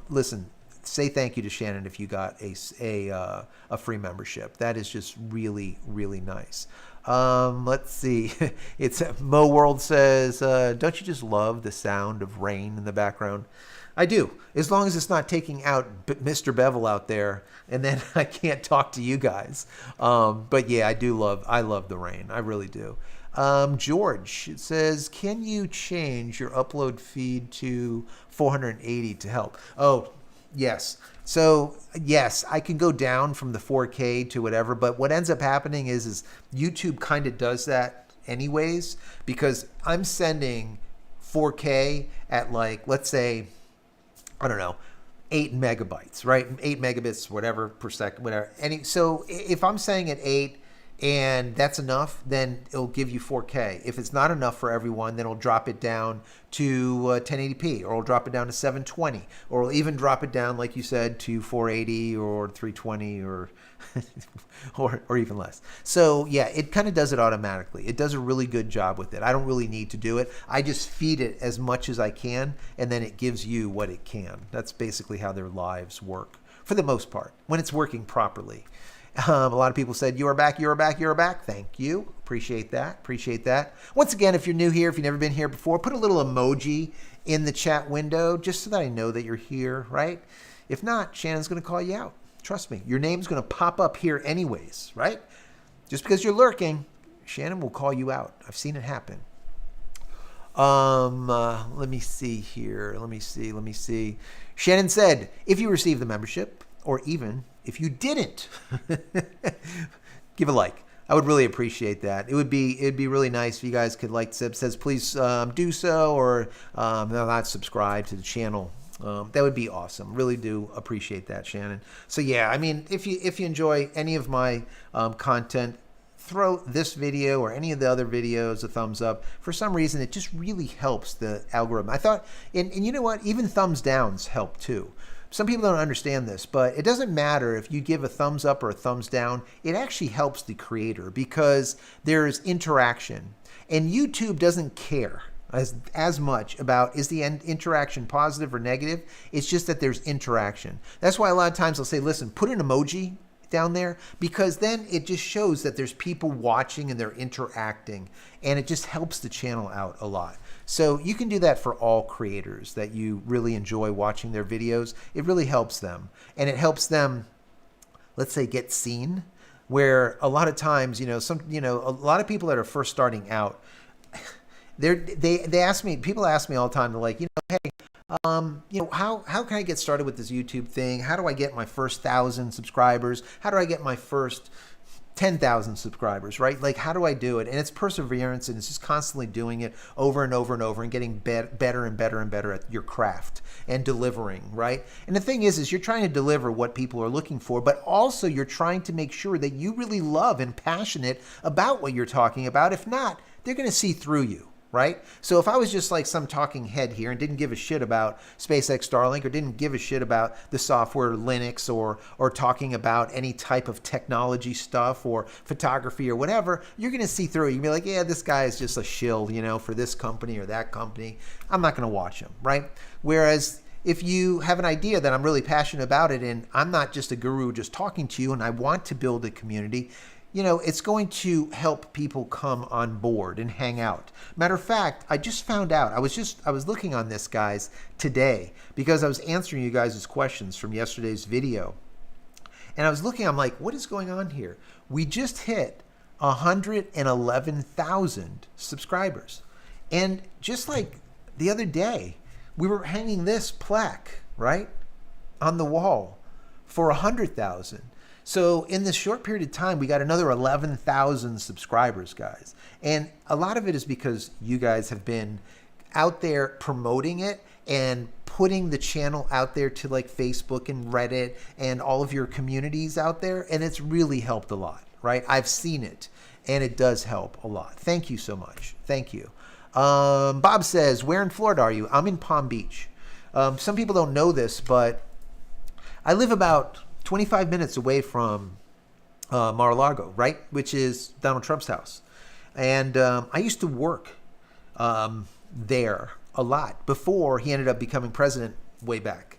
[SPEAKER 1] Listen, say thank you to Shannon if you got a free membership. That is just really, really nice. Let's see. It's Mo World says, don't you just love the sound of rain in the background? I do, as long as it's not taking out Mr. Bevel out there, and then I can't talk to you guys. But yeah, I love the rain. I really do. George, it says, can you change your upload feed to 480 to help? Oh, yes. So yes, I can go down from the 4K to whatever, but what ends up happening is YouTube kind of does that anyways, because I'm sending 4K at, like, let's say, I don't know, 8 megabytes, right? 8 megabits, whatever per second, whatever. So if I'm saying at 8 and that's enough, then it'll give you 4K. If it's not enough for everyone, then it'll drop it down to 1080p, or it'll drop it down to 720, or it'll even drop it down, like you said, to 480 or 320 or or even less. So yeah, it kind of does it automatically. It does a really good job with it. I don't really need to do it. I just feed it as much as I can, and then it gives you what it can. That's basically how their lives work, for the most part, when it's working properly. A lot of people said, you are back, you are back, you are back. Thank you. Appreciate that. Appreciate that. Once again, if you're new here, if you've never been here before, put a little emoji in the chat window just so that I know that you're here, right? If not, Shannon's going to call you out. Trust me. Your name's going to pop up here anyways, right? Just because you're lurking, Shannon will call you out. I've seen it happen. Let me see here. Let me see. Shannon said, if you receive the membership, or even if you didn't, give a like. I would really appreciate that. It'd be really nice if you guys could, like Seb says, please do so, or not subscribe to the channel. That would be awesome. Really do appreciate that, Shannon. So yeah, if you enjoy any of my content, throw this video or any of the other videos a thumbs up. For some reason, it just really helps the algorithm. I thought, and you know what? Even thumbs downs help too. Some people don't understand this, but it doesn't matter if you give a thumbs up or a thumbs down. It actually helps the creator because there's interaction. And YouTube doesn't care as much about is the interaction positive or negative. It's just that there's interaction. That's why a lot of times I'll say, listen, put an emoji down there, because then it just shows that there's people watching and they're interacting, and it just helps the channel out a lot. So you can do that for all creators that you really enjoy watching their videos. It really helps them, and it helps them, let's say, get seen, where a lot of times, a lot of people that are first starting out, people ask me all the time, they're like, hey, how can I get started with this YouTube thing? How do I get my first 1,000 subscribers? How do I get my first 10,000 subscribers, right? Like, how do I do it? And it's perseverance, and it's just constantly doing it over and over and over and getting better and better and better at your craft and delivering, right? And the thing is you're trying to deliver what people are looking for, but also you're trying to make sure that you really love and passionate about what you're talking about. If not, they're going to see through you. Right? So if I was just like some talking head here and didn't give a shit about SpaceX, Starlink, or didn't give a shit about the software Linux, or talking about any type of technology stuff or photography or whatever, you're going to see through it. You'll be like, yeah, this guy is just a shill, for this company or that company. I'm not going to watch him, right? Whereas if you have an idea that I'm really passionate about it, and I'm not just a guru just talking to you, and I want to build a community, you know, it's going to help people come on board and hang out. Matter of fact, I just found out, I was looking on this, guys, today, because I was answering you guys' questions from yesterday's video. And I was looking, I'm like, what is going on here? We just hit 111,000 subscribers. And just like the other day, we were hanging this plaque, right, on the wall for 100,000. So in this short period of time, we got another 11,000 subscribers, guys. And a lot of it is because you guys have been out there promoting it and putting the channel out there to like Facebook and Reddit and all of your communities out there. And it's really helped a lot, right? I've seen it and it does help a lot. Thank you so much. Thank you. Bob says, where in Florida are you? I'm in Palm Beach. Some people don't know this, but I live about 25 minutes away from Mar-a-Lago, right? Which is Donald Trump's house. And I used to work there a lot before he ended up becoming president way back.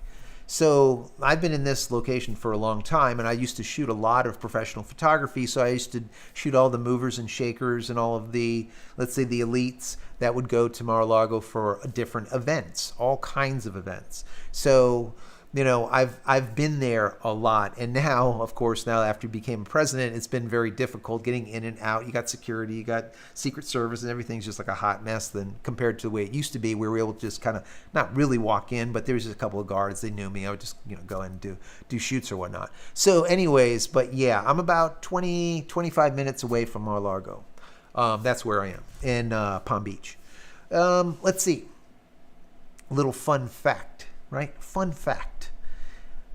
[SPEAKER 1] So I've been in this location for a long time, and I used to shoot a lot of professional photography. So I used to shoot all the movers and shakers and all of the, let's say, the elites that would go to Mar-a-Lago for different events, all kinds of events. So, you know, I've been there a lot. And now, of course, now after he became president, it's been very difficult getting in and out. You got security, you got Secret Service, and everything's just like a hot mess than compared to the way it used to be, where we were able to just kind of not really walk in, but there was just a couple of guards. They knew me. I would just, you know, go in and do shoots or whatnot. So anyways, but yeah, I'm about 25 minutes away from Mar-a-Lago. That's where I am, in Palm Beach. Let's see. A little fun fact, right? Fun fact.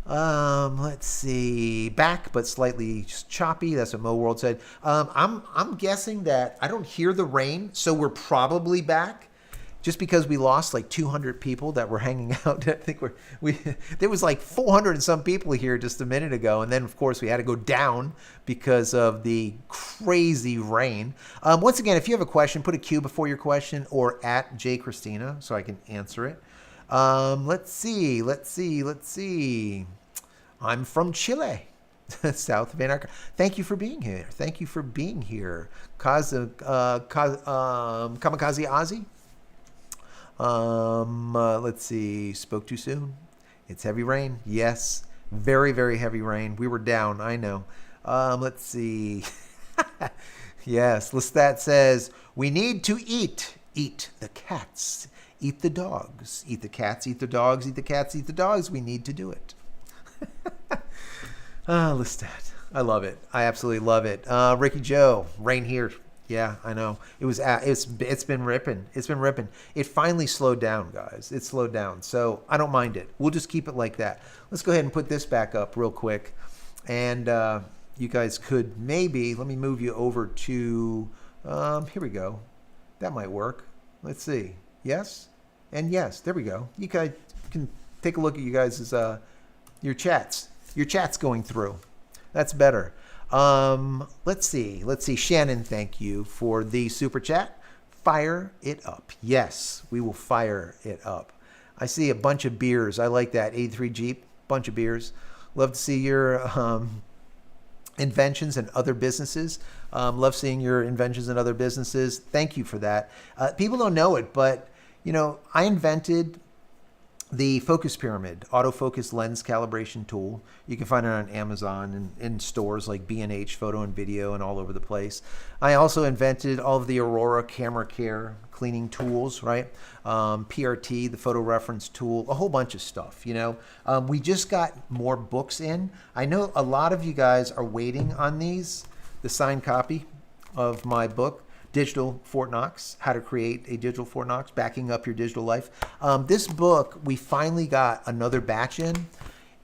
[SPEAKER 1] Let's see. Back, but slightly just choppy. That's what Mo World said. I'm guessing that I don't hear the rain, so we're probably back. Just because we lost like 200 people that were hanging out. I think there was like 400 and some people here just a minute ago, and then of course we had to go down because of the crazy rain. Once again, if you have a question, put a Q before your question or at JCristina so I can answer it. Let's see. I'm from Chile, south of Antarctica. Thank you for being here. Kamikaze Ozzy. Let's see. Spoke too soon. It's heavy rain. Yes. Very, very heavy rain. We were down. I know. Let's see. Yes. Lestat says, we need to eat the cats. Eat the dogs. Eat the cats, eat the dogs, eat the cats, eat the dogs. We need to do it. Lestat. I love it. I absolutely love it. Ricky Joe, rain here. Yeah, I know. It's been ripping. It's been ripping. It finally slowed down, guys. It slowed down. So I don't mind it. We'll just keep it like that. Let's go ahead and put this back up real quick. And you guys could maybe, let me move you over to, here we go. That might work. Let's see. Yes, and yes, there we go. You guys can take a look at you guys' your chats going through. That's better. Let's see. Shannon, thank you for the super chat. Fire it up. Yes, we will fire it up. I see a bunch of beers. I like that. 83 Jeep, bunch of beers. Love to see your inventions and other businesses. Love seeing your inventions and other businesses. Thank you for that. People don't know it, but you know, I invented the focus pyramid, autofocus lens calibration tool. You can find it on Amazon and in stores like B&H Photo and Video and all over the place. I also invented all of the Aurora camera care cleaning tools, right? PRT, the photo reference tool, a whole bunch of stuff, you know. We just got more books in. I know a lot of you guys are waiting on these, the signed copy of my book, Digital Fort Knox, How to Create a Digital Fort Knox, Backing Up Your Digital Life. This book, we finally got another batch in,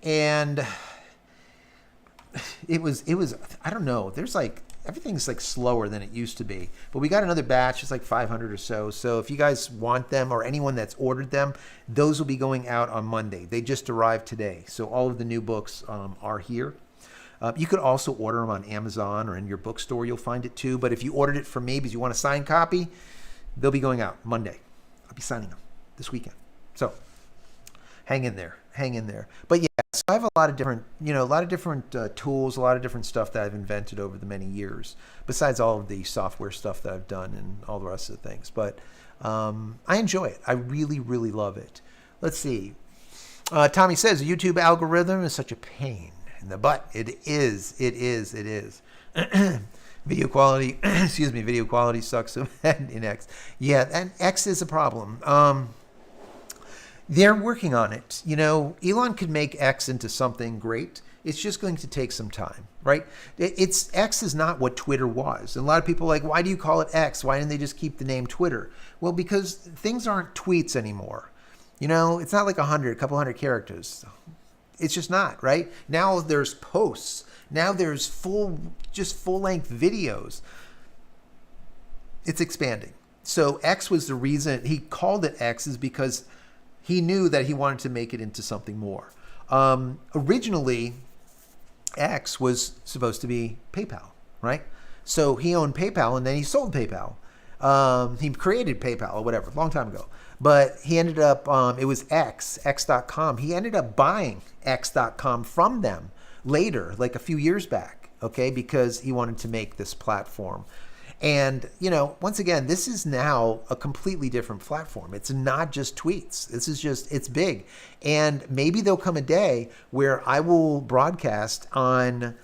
[SPEAKER 1] and it was I don't know, there's like, everything's like slower than it used to be, but we got another batch. It's like 500 or so. So if you guys want them, or anyone that's ordered them, those will be going out on Monday. They just arrived today. So all of the new books are here. You could also order them on Amazon or in your bookstore. You'll find it too. But if you ordered it from me because you want a signed copy, they'll be going out Monday. I'll be signing them this weekend. So hang in there. But yeah, So I have a lot of different, a lot of different tools, a lot of different stuff that I've invented over the many years, besides all of the software stuff that I've done and all the rest of the things. But I enjoy it. I really, really love it. Let's see. Tommy says the YouTube algorithm is such a pain in the butt. It is. It is. It is. Video quality, video quality sucks in X. Yeah, and X is a problem. They're working on it. Elon could make X into something great. It's just going to take some time, right? X is not what Twitter was. And a lot of people are like, why do you call it X? Why didn't they just keep the name Twitter? Well, because things aren't tweets anymore. It's not like a couple hundred characters. It's just not, right? Now there's posts. Now there's full-length videos. It's expanding. So X was the reason he called it X, is because he knew that he wanted to make it into something more. Originally, X was supposed to be PayPal, right? So he owned PayPal, and then he sold PayPal. He created PayPal or whatever, a long time ago. But he ended up, it was X.com. He ended up buying X.com from them later, like a few years back, okay, because he wanted to make this platform. And, once again, this is now a completely different platform. It's not just tweets. It's big. And maybe there'll come a day where I will broadcast on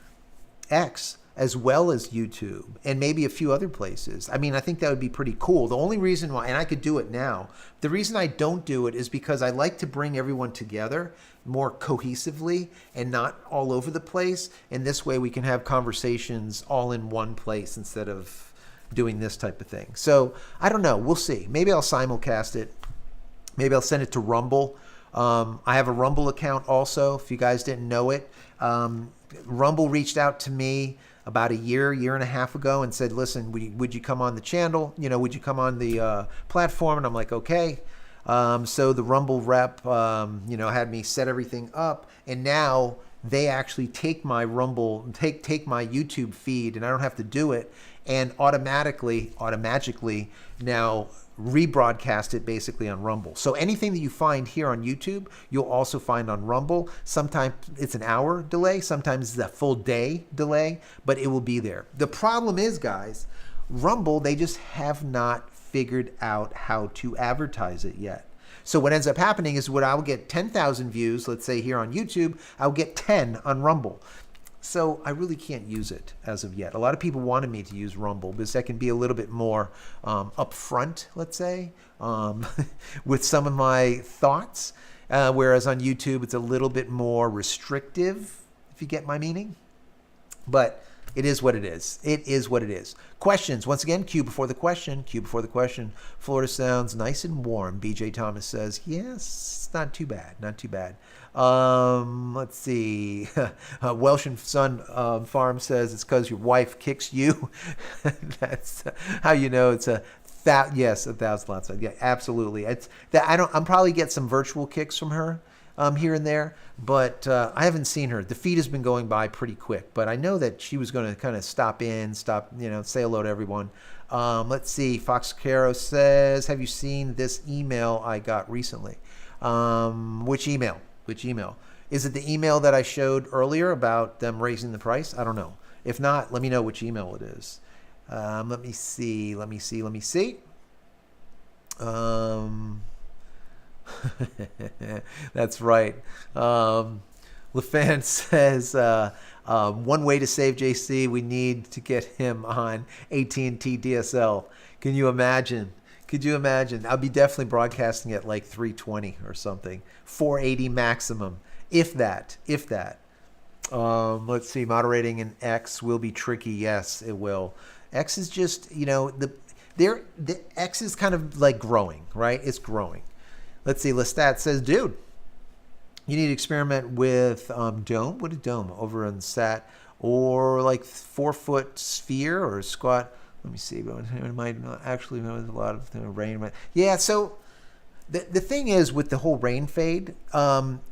[SPEAKER 1] X as well as YouTube and maybe a few other places. I mean, I think that would be pretty cool. The only reason why, and I could do it now, the reason I don't do it is because I like to bring everyone together more cohesively and not all over the place. And this way we can have conversations all in one place instead of doing this type of thing. So I don't know. We'll see. Maybe I'll simulcast it. Maybe I'll send it to Rumble. I have a Rumble account also, if you guys didn't know it. Rumble reached out to me about a year and a half ago and said, listen, would you come on the channel? Would you come on the platform? And I'm like, okay. So the Rumble rep, had me set everything up, and now they actually take my take my YouTube feed, and I don't have to do it, and automatically now rebroadcast it basically on Rumble. So anything that you find here on YouTube, you'll also find on Rumble. Sometimes it's an hour delay, sometimes it's a full day delay, but it will be there. The problem is, guys, Rumble, they just have not figured out how to advertise it yet. So what ends up happening is when I will get 10,000 views, let's say here on YouTube, I'll get 10 on Rumble. So I really can't use it as of yet. A lot of people wanted me to use Rumble because that can be a little bit more upfront, let's say, with some of my thoughts. Whereas on YouTube, it's a little bit more restrictive, if you get my meaning. But it is what it is. It is what it is. Questions. Once again, Q before the question. Q before the question. Florida sounds nice and warm. BJ Thomas says, yes, not too bad. Not too bad. Let's see. Welsh and Son Farm says it's because your wife kicks you. That's how you know it's yes, 1,000 lots. Yeah, absolutely. It's that I'm probably get some virtual kicks from her. Here and there, but I haven't seen her. The feed has been going by pretty quick, but I know that she was going to kind of stop, say hello to everyone. Let's see. Fox Caro says, have you seen this email I got recently? Which email? Which email? Is it the email that I showed earlier about them raising the price? I don't know. If not, let me know which email it is. Let me see. That's right. LaFan says, one way to save JC, we need to get him on AT&T DSL. Can you imagine? Could you imagine? I'll be definitely broadcasting at like 320 or something. 480 maximum, if that. Let's see. Moderating in X will be tricky. Yes, it will. X is just, the X is kind of like growing, right? It's growing. Let's see. Lestat says, dude, you need to experiment with dome. What is dome? Over on SAT, or like 4-foot sphere or squat. Let me see. But it might not actually a lot of rain. Yeah. So the thing is with the whole rain fade,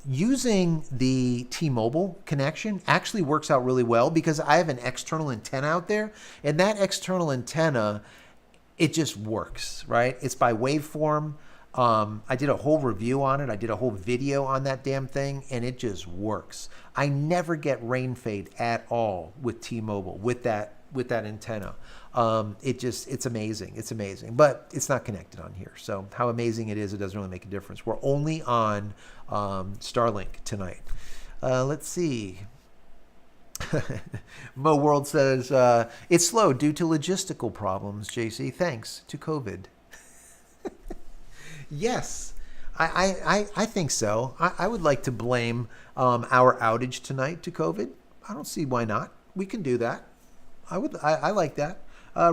[SPEAKER 1] using the T-Mobile connection actually works out really well because I have an external antenna out there, and that external antenna, it just works, right? It's by waveform. I did a whole review on it. I did a whole video on that damn thing, and it just works. I never get rain fade at all with T-Mobile with that antenna. It's amazing. It's amazing, but it's not connected on here. So how amazing it is, it doesn't really make a difference. We're only on Starlink tonight. Let's see. Mo World says it's slow due to logistical problems. JC, thanks to COVID. Yes, I think so. I would like to blame our outage tonight to COVID. I don't see why not. We can do that. I like that.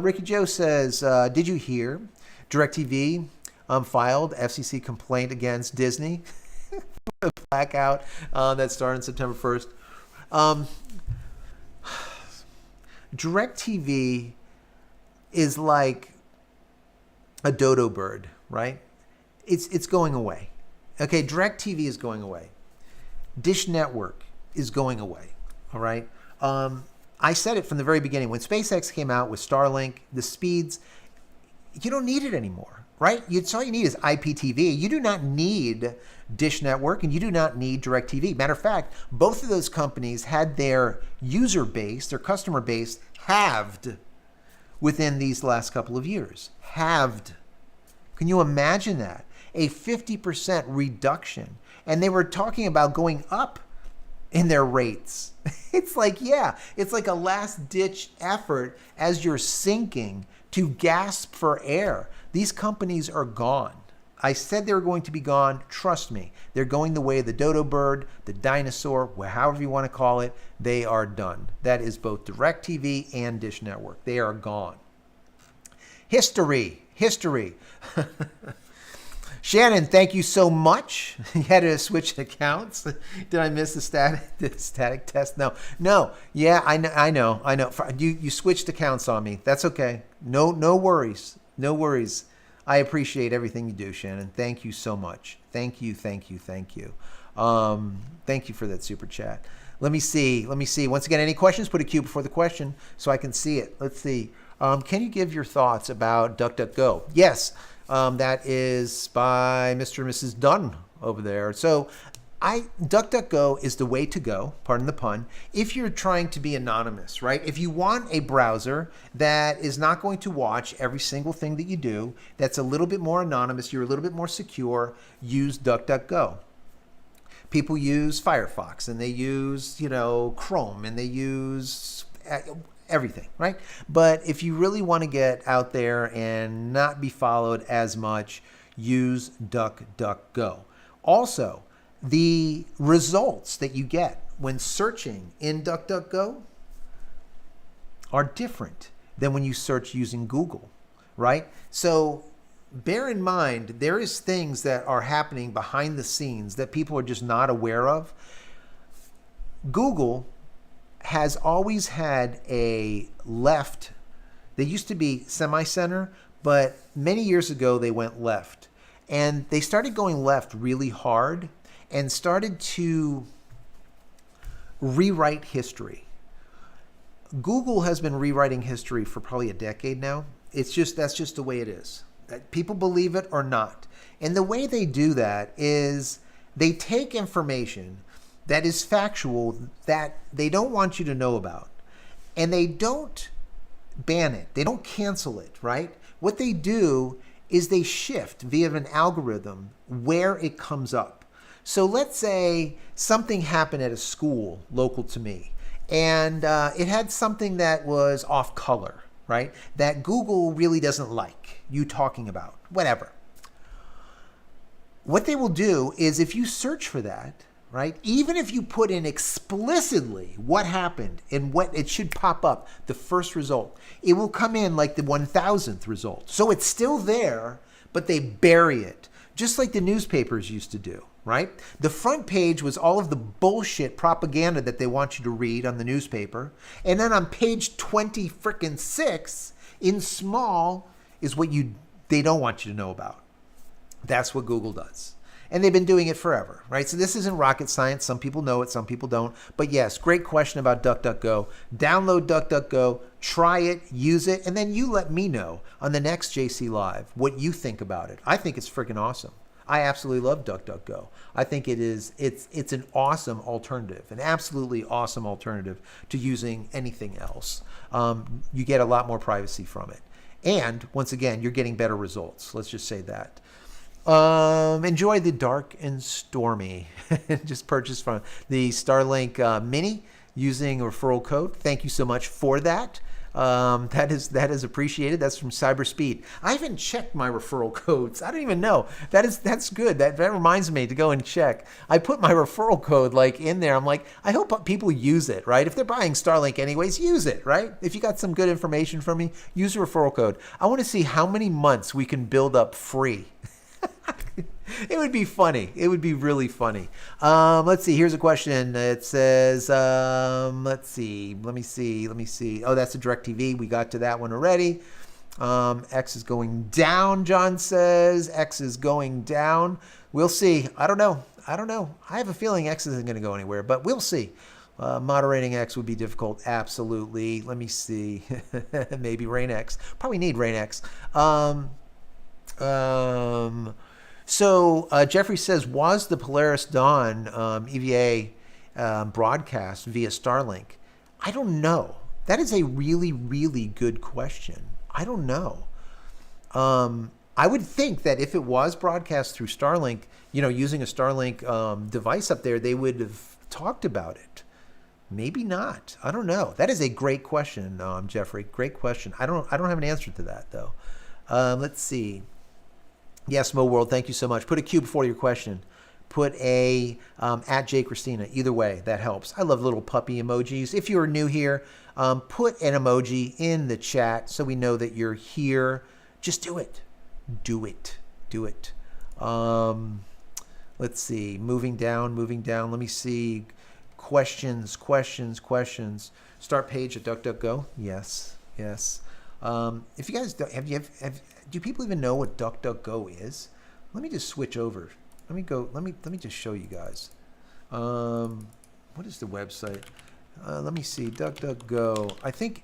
[SPEAKER 1] Ricky Joe says, did you hear DirecTV filed FCC complaint against Disney? A blackout that started on September 1st. DirecTV is like a dodo bird, right? It's going away. Okay, DirecTV is going away. Dish Network is going away. All right. I said it from the very beginning. When SpaceX came out with Starlink, the speeds, you don't need it anymore, right? All you need is IPTV. You do not need Dish Network, and you do not need DirecTV. Matter of fact, both of those companies had their user base, their customer base, halved within these last couple of years. Halved. Can you imagine that? A 50% reduction. And they were talking about going up in their rates. It's like, yeah, it's like a last ditch effort as you're sinking to gasp for air. These companies are gone. I said they were going to be gone. Trust me, they're going the way of the dodo bird, the dinosaur, however you want to call it. They are done. That is both DirecTV and Dish Network. They are gone. History. Shannon, thank you so much. You had to switch accounts. Did I miss the static test? No. Yeah, I know. You switched accounts on me. That's okay. No worries. I appreciate everything you do, Shannon. Thank you so much. Thank you. Thank you for that super chat. Let me see. Once again, any questions? Put a Q before the question so I can see it. Let's see. Can you give your thoughts about DuckDuckGo? Yes. That is by Mr. and Mrs. Dunn over there. So DuckDuckGo is the way to go, pardon the pun, if you're trying to be anonymous, right? If you want a browser that is not going to watch every single thing that you do, that's a little bit more anonymous, you're a little bit more secure, use DuckDuckGo. People use Firefox, and they use, Chrome, and they use everything, right? But if you really want to get out there and not be followed as much, use DuckDuckGo. Also, the results that you get when searching in DuckDuckGo are different than when you search using Google, right? So bear in mind, there is things that are happening behind the scenes that people are just not aware of. Google has always had a left. They used to be semi-center, but many years ago they went left. And they started going left really hard and started to rewrite history. Google has been rewriting history for probably a decade now. That's just the way it is. People believe it or not. And the way they do that is they take information that is factual that they don't want you to know about, and they don't ban it. They don't cancel it, right? What they do is they shift via an algorithm where it comes up. So let's say something happened at a school local to me, and it had something that was off color, right? That Google really doesn't like you talking about, whatever. What they will do is if you search for that, right? Even if you put in explicitly what happened and what it should pop up, the first result, it will come in like the 1000th result. So it's still there, but they bury it, just like the newspapers used to do, right? The front page was all of the bullshit propaganda that they want you to read on the newspaper. And then on page 26 in small is what they don't want you to know about. That's what Google does. And they've been doing it forever, right? So this isn't rocket science. Some people know it, some people don't. But yes, great question about DuckDuckGo. Download DuckDuckGo, try it, use it, and then you let me know on the next JC Live what you think about it. I think it's freaking awesome. I absolutely love DuckDuckGo. I think it's an awesome alternative, an absolutely awesome alternative to using anything else. You get a lot more privacy from it. And once again, you're getting better results. Let's just say that. Enjoy the dark and stormy. Just purchased from the Starlink Mini using a referral code. Thank you so much for that. That is appreciated. That's from CyberSpeed. I haven't checked my referral codes. I don't even know. That's good. That reminds me to go and check. I put my referral code like in there. I'm like, I hope people use it, right? If they're buying Starlink anyways, use it, right? If you got some good information from me, use a referral code. I want to see how many months we can build up free. It would be funny. It would be really funny. Let's see. Here's a question. It says, let's see. Let me see. Oh, that's a DirecTV. We got to that one already. X is going down, John says. X is going down. We'll see. I don't know. I have a feeling X isn't going to go anywhere, but we'll see. Moderating X would be difficult. Absolutely. Let me see. Maybe Rain X. Probably need Rain X. So Jeffrey says, was the Polaris Dawn EVA broadcast via Starlink? I don't know. That is a really, really good question. I don't know. I would think that if it was broadcast through Starlink, using a Starlink device up there, they would have talked about it. Maybe not. I don't know. That is a great question, Jeffrey. Great question. I don't have an answer to that though. Let's see. Yes, Mo World, thank you so much. Put a Q before your question. Put a at JCristina. Either way, that helps. I love little puppy emojis. If you're new here, put an emoji in the chat so we know that you're here. Just do it. Do it. Do it. Let's see. Moving down. Let me see. Questions. Start page at DuckDuckGo. Yes. If you guys don't, do people even know what DuckDuckGo is? Let me just switch over. Let me just show you guys. What is the website? Let me see. DuckDuckGo. I think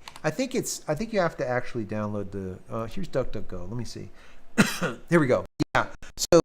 [SPEAKER 1] you have to actually download the. Here's DuckDuckGo. Let me see. Here we go. Yeah. So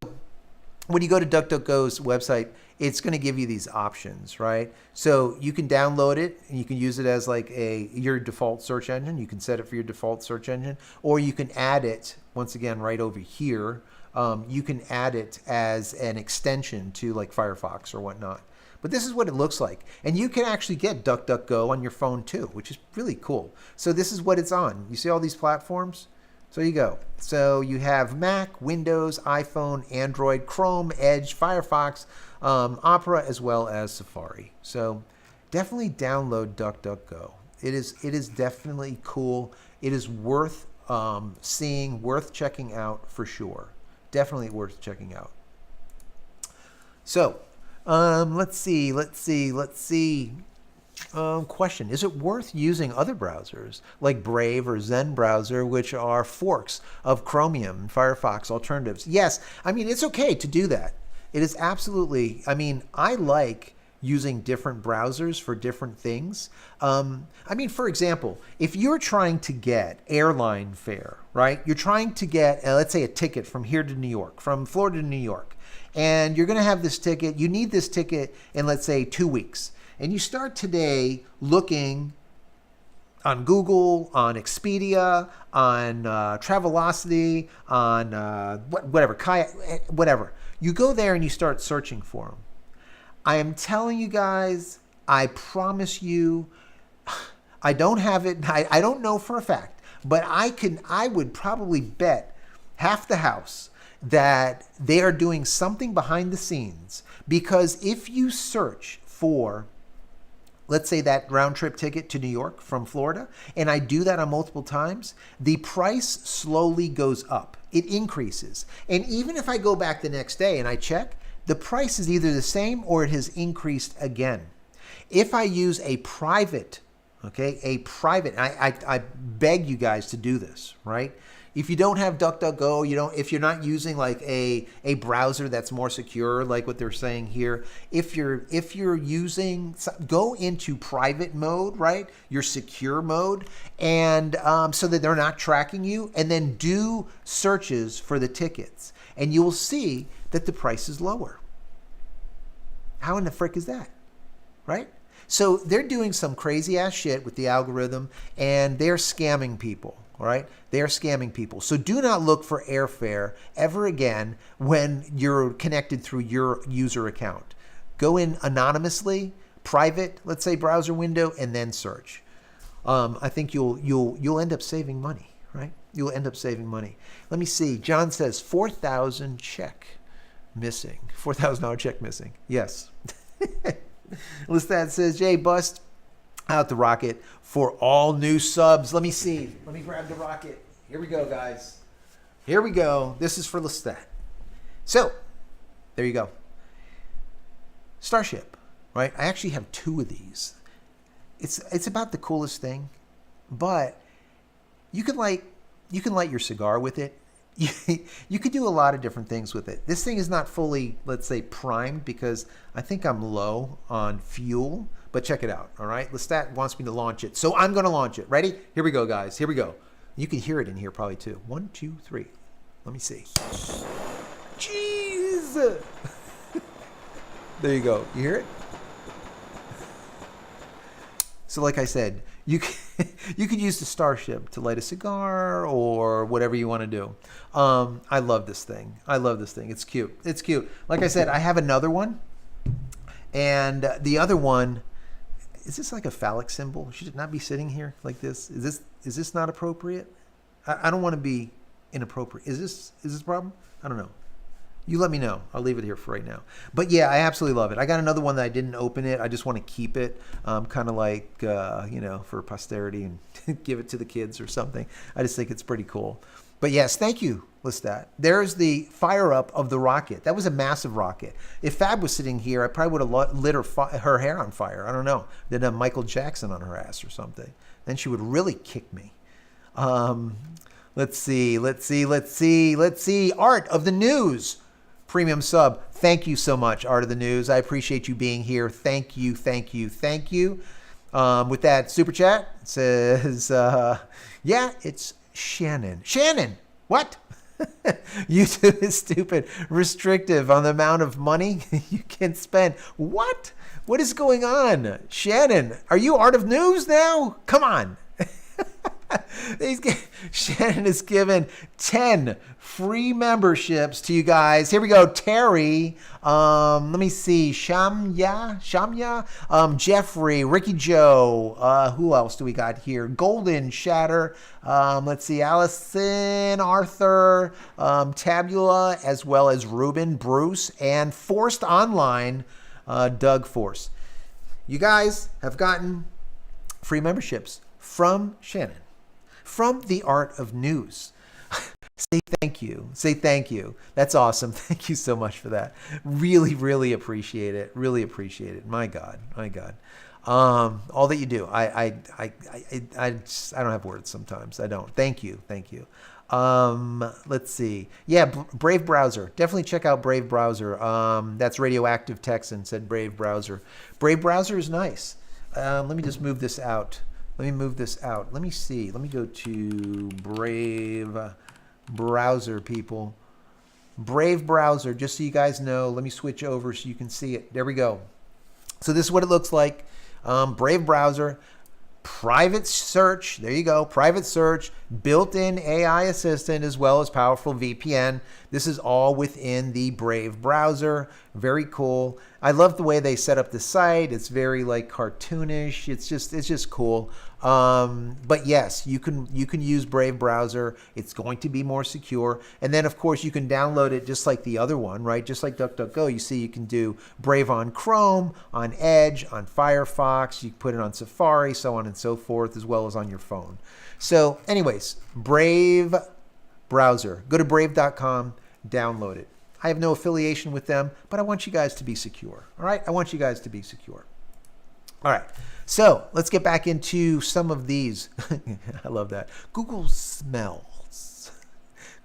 [SPEAKER 1] when you go to DuckDuckGo's website, it's going to give you these options, right? So you can download it and you can use it as like your default search engine. You can set it for your default search engine, or you can add it once again right over here. You can add it as an extension to like Firefox or whatnot. But this is what it looks like. And you can actually get DuckDuckGo on your phone too, which is really cool. So this is what it's on. You see all these platforms? So you go. So you have Mac, Windows, iPhone, Android, Chrome, Edge, Firefox, Opera, as well as Safari. So definitely download DuckDuckGo. It is definitely cool. It is worth seeing, worth checking out for sure. Definitely worth checking out. So let's see. Question: is it worth using other browsers like Brave or Zen browser, which are forks of Chromium and Firefox alternatives? Yes, I mean, it's okay to do that. It is absolutely, I mean, I like using different browsers for different things. I mean, for example, if you're trying to get airline fare, right? You're trying to get, let's say, a ticket from here to New York, from Florida to New York, and you're going to have this ticket. You need this ticket in, let's say, 2 weeks. And you start today looking on Google, on Expedia, on Travelocity, on whatever, Kayak, whatever. You go there and you start searching for them. I am telling you guys, I promise you, I don't have it. I don't know for a fact, but I would probably bet half the house that they are doing something behind the scenes, because if you search for, let's say, that round trip ticket to New York from Florida, and I do that on multiple times, the price slowly goes up. It increases. And even if I go back the next day and I check, the price is either the same or it has increased again. If I use a private, okay, I beg you guys to do this, right? If you don't have DuckDuckGo, if you're not using like a browser that's more secure, like what they're saying here, if you're using, go into private mode, right? Your secure mode, and so that they're not tracking you, and then do searches for the tickets, and you will see that the price is lower. How in the frick is that, right? So they're doing some crazy ass shit with the algorithm, and they're scamming people. All right, they are scamming people. So do not look for airfare ever again when you're connected through your user account. Go in anonymously, private, let's say browser window, and then search. I think you'll end up saving money, right? You'll end up saving money. Let me see. John says $4,000 check missing. $4,000 check missing. Yes. Lestat says, Jay, bust out the rocket for all new subs. Let me see. Let me grab the rocket. Here we go, guys. Here we go. This is for Lestat. So, there you go. Starship, right? I actually have 2 of these. It's about the coolest thing, but you can light your cigar with it. You could do a lot of different things with it. This thing is not fully, let's say, primed because I think I'm low on fuel. But check it out, all right? Lestat wants me to launch it, so I'm going to launch it. Ready? Here we go, guys. Here we go. You can hear it in here probably too. 1, 2, 3. Let me see. Jeez. There you go. You hear it? So like I said, you could use the Starship to light a cigar or whatever you want to do. I love this thing. I love this thing. It's cute. It's cute. Like I said, I have another one, and the other one. Is this like a phallic symbol? Should it not be sitting here like this? Is this not appropriate? I don't want to be inappropriate. Is this a problem? I don't know. You let me know. I'll leave it here for right now. But yeah, I absolutely love it. I got another one that I didn't open it. I just want to keep it, kind of like for posterity and give it to the kids or something. I just think it's pretty cool. But yes, thank you, Lestat. There's the fire up of the rocket. That was a massive rocket. If Fab was sitting here, I probably would have lit her hair on fire. I don't know. Then a Michael Jackson on her ass or something. Then she would really kick me. Let's see. Art of the News. Premium sub. Thank you so much, Art of the News. I appreciate you being here. Thank you. With that super chat, it says, yeah, it's Shannon. Shannon, what? YouTube is stupid, restrictive on the amount of money you can spend. What? What is going on? Shannon, are you Art of News now? Come on. Shannon has given 10 free memberships to you guys. Here we go. Terry, let me see. Shamya, Jeffrey, Ricky Joe. Who else do we got here? Golden Shatter. Let's see. Allison, Arthur, Tabula, as well as Ruben, Bruce, and Forced Online, Doug Force. You guys have gotten free memberships from Shannon. From the Art of News. Say thank you. Say thank you. That's awesome. Thank you so much for that. Really, really appreciate it. Really appreciate it. My God. All that you do. I don't have words sometimes. I don't. Thank you. Let's see. Yeah, Brave Browser. Definitely check out Brave Browser. That's Radioactive Texan said Brave Browser. Brave Browser is nice. Let me just move this out. Let me see. Let me go to Brave Browser, people. Brave Browser, just so you guys know. Let me switch over so you can see it. There we go. So this is what it looks like. Brave Browser. Private search. There you go. Private search. Built-in AI assistant as well as powerful VPN. This is all within the Brave Browser. Very cool. I love the way they set up the site. It's very like cartoonish. It's just cool. But yes, you can use Brave Browser. It's going to be more secure. And then of course you can download it just like the other one, right? Just like DuckDuckGo. You see you can do Brave on Chrome, on Edge, on Firefox. You can put it on Safari, so on and so forth, as well as on your phone. So anyways, Brave Browser. Go to brave.com, download it. I have no affiliation with them, but I want you guys to be secure. All right? I want you guys to be secure. All right. So let's get back into some of these. I love that. Google Smells.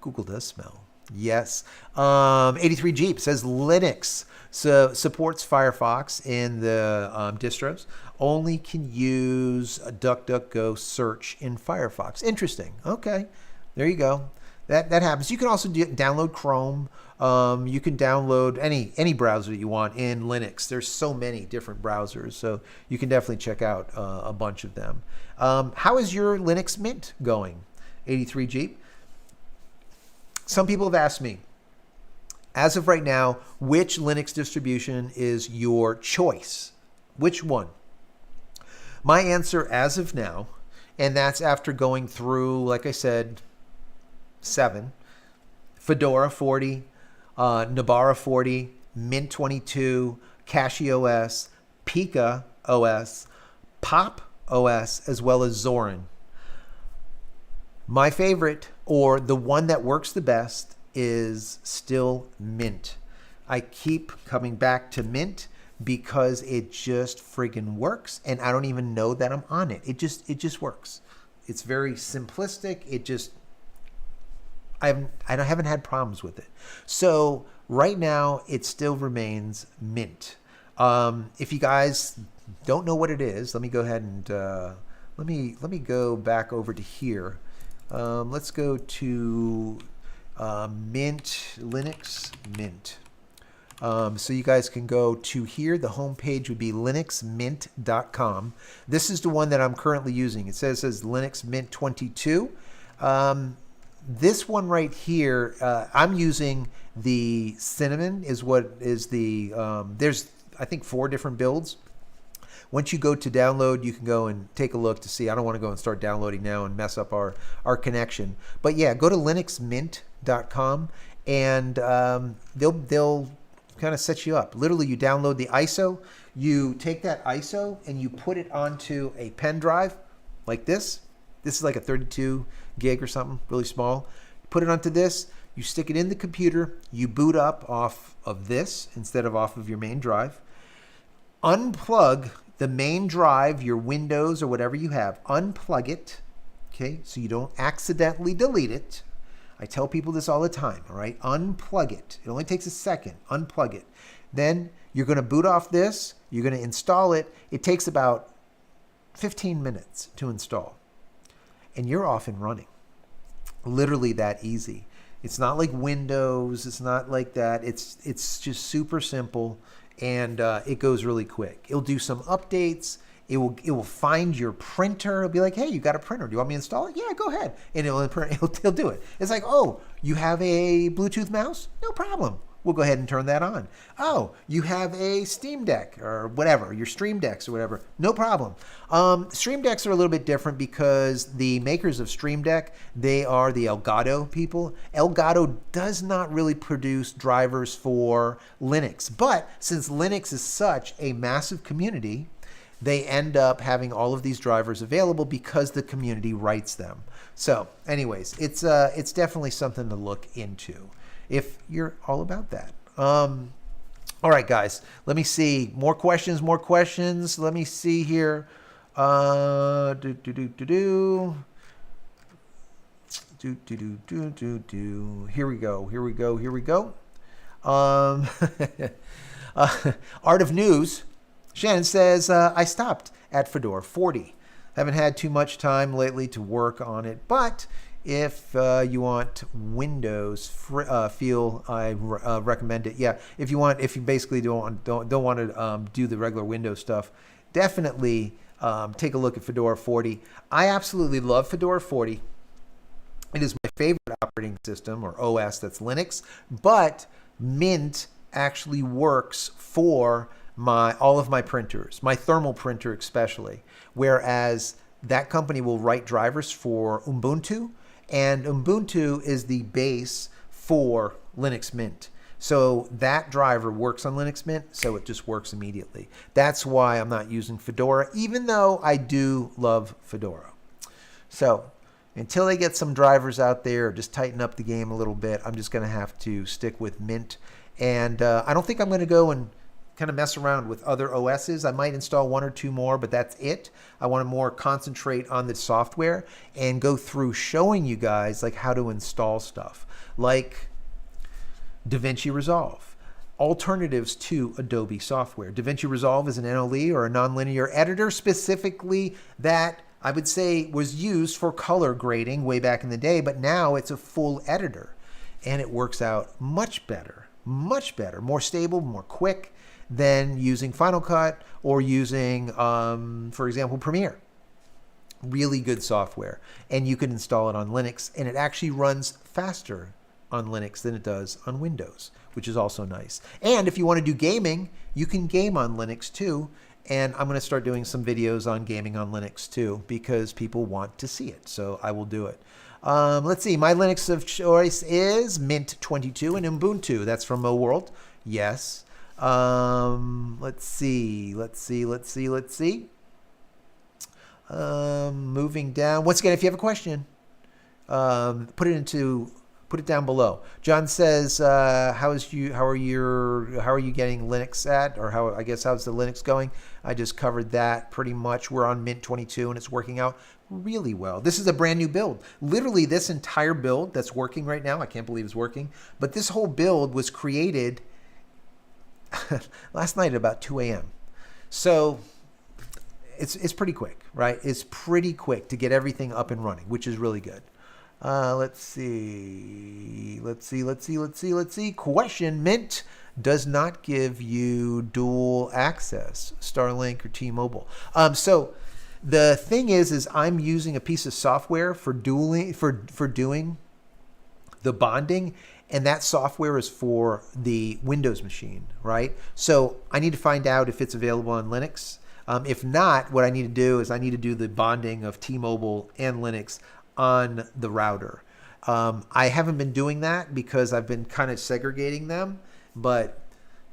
[SPEAKER 1] Google does smell. Yes. 83 Jeep says Linux supports Firefox in the distros. Only can use a DuckDuckGo search in Firefox. Interesting. Okay. There you go. That happens. You can also download Chrome. You can download any browser that you want in Linux. There's so many different browsers, so you can definitely check out a bunch of them. How is your Linux Mint going? 83 Jeep. Some people have asked me, as of right now, which Linux distribution is your choice? Which one? My answer as of now, and that's after going through, like I said, 7, Fedora 40, Nabara 40, Mint 22, CachyOS, Pika OS, Pop OS, as well as Zorin. My favorite, or the one that works the best, is still Mint. I keep coming back to Mint because it just friggin' works, and I don't even know that I'm on it. It just works. It's very simplistic. I haven't had problems with it. So right now, it still remains Mint. If you guys don't know what it is, let me go ahead and let me go back over to here. Let's go to Mint, Linux Mint. So you guys can go to here. The homepage would be linuxmint.com. This is the one that I'm currently using. It says Linux Mint 22. This one right here, I'm using the Cinnamon is what is the, there's I think 4 different builds. Once you go to download, you can go and take a look to see. I don't want to go and start downloading now and mess up our connection. But yeah, go to linuxmint.com and they'll kind of set you up. Literally, you download the ISO. You take that ISO and you put it onto a pen drive like this. This is like a 32 gig or something, really small. Put it onto this. You stick it in the computer. You boot up off of this instead of off of your main drive. Unplug the main drive, your Windows or whatever you have. Unplug it, okay, so you don't accidentally delete it. I tell people this all the time, all right? Unplug it. It only takes a second. Unplug it. Then you're going to boot off this. You're going to install it. It takes about 15 minutes to install. And you're off and running. Literally that easy. It's not like Windows. It's not like that. It's just super simple, and it goes really quick. It'll do some updates. It will find your printer. It'll be like, hey, you got a printer. Do you want me to install it? Yeah, go ahead. And it'll do it. It's like, oh, you have a Bluetooth mouse? No problem. We'll go ahead and turn that on. Oh, you have a Steam Deck or whatever, your Stream Decks or whatever. No problem. Stream Decks are a little bit different because the makers of Stream Deck, they are the Elgato people. Elgato does not really produce drivers for Linux. But since Linux is such a massive community, they end up having all of these drivers available because the community writes them. So anyways, it's definitely something to look into if you're all about that. All right, guys, let me see. More questions. Let me see here. Here we go. Art of News. Shannon says, I stopped at Fedora 40. Haven't had too much time lately to work on it, but if you want Windows feel, I recommend it. Yeah, if you basically don't want to do the regular Windows stuff, definitely take a look at Fedora 40. I absolutely love Fedora 40. It is my favorite operating system or OS that's Linux, but Mint actually works for all of my printers, my thermal printer especially, whereas that company will write drivers for Ubuntu, and Ubuntu is the base for Linux Mint. So that driver works on Linux Mint, so it just works immediately. That's why I'm not using Fedora, even though I do love Fedora. So until they get some drivers out there, just tighten up the game a little bit, I'm just going to have to stick with Mint. And I don't think I'm going to go and kind of mess around with other OSs. I might install 1 or 2 more, but that's it. I want to more concentrate on the software and go through showing you guys like how to install stuff like DaVinci Resolve. Alternatives to Adobe software. DaVinci Resolve is an NLE or a nonlinear editor specifically that I would say was used for color grading way back in the day, but now it's a full editor and it works out much better, more stable, more quick than using Final Cut or using, for example, Premiere. Really good software, and you can install it on Linux, and it actually runs faster on Linux than it does on Windows, which is also nice. And if you want to do gaming, you can game on Linux too. And I'm going to start doing some videos on gaming on Linux too, because people want to see it. So I will do it. Let's see. My Linux of choice is Mint 22 and Ubuntu. That's from MoWorld. Yes. Let's see. Moving down. Once again, if you have a question, put it down below. John says, how are you getting Linux at, or how's the Linux going? I just covered that pretty much. We're on Mint 22 and it's working out really well. This is a brand new build. Literally this entire build that's working right now, I can't believe it's working, but this whole build was created last night at about 2 a.m. So it's pretty quick, right? It's pretty quick to get everything up and running, which is really good. Let's see. Question: Mint does not give you dual access, Starlink or T-Mobile. So the thing is I'm using a piece of software for doing the bonding, and that software is for the Windows machine, right? So I need to find out if it's available on Linux. If not, what I need to do is I need to do the bonding of T-Mobile and Linux on the router. I haven't been doing that because I've been kind of segregating them. But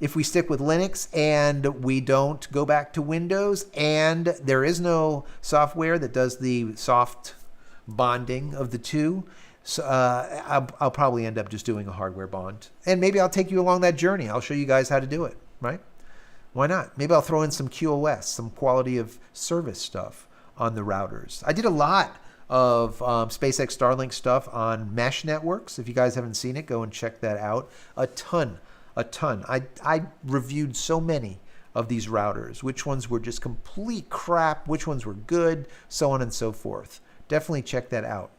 [SPEAKER 1] if we stick with Linux and we don't go back to Windows, and there is no software that does the soft bonding of the two, so I'll probably end up just doing a hardware bond. And maybe I'll take you along that journey. I'll show you guys how to do it, right? Why not? Maybe I'll throw in some QoS, some quality of service stuff on the routers. I did a lot of SpaceX Starlink stuff on mesh networks. If you guys haven't seen it, go and check that out. A ton. I reviewed so many of these routers, which ones were just complete crap, which ones were good, so on and so forth. Definitely check that out.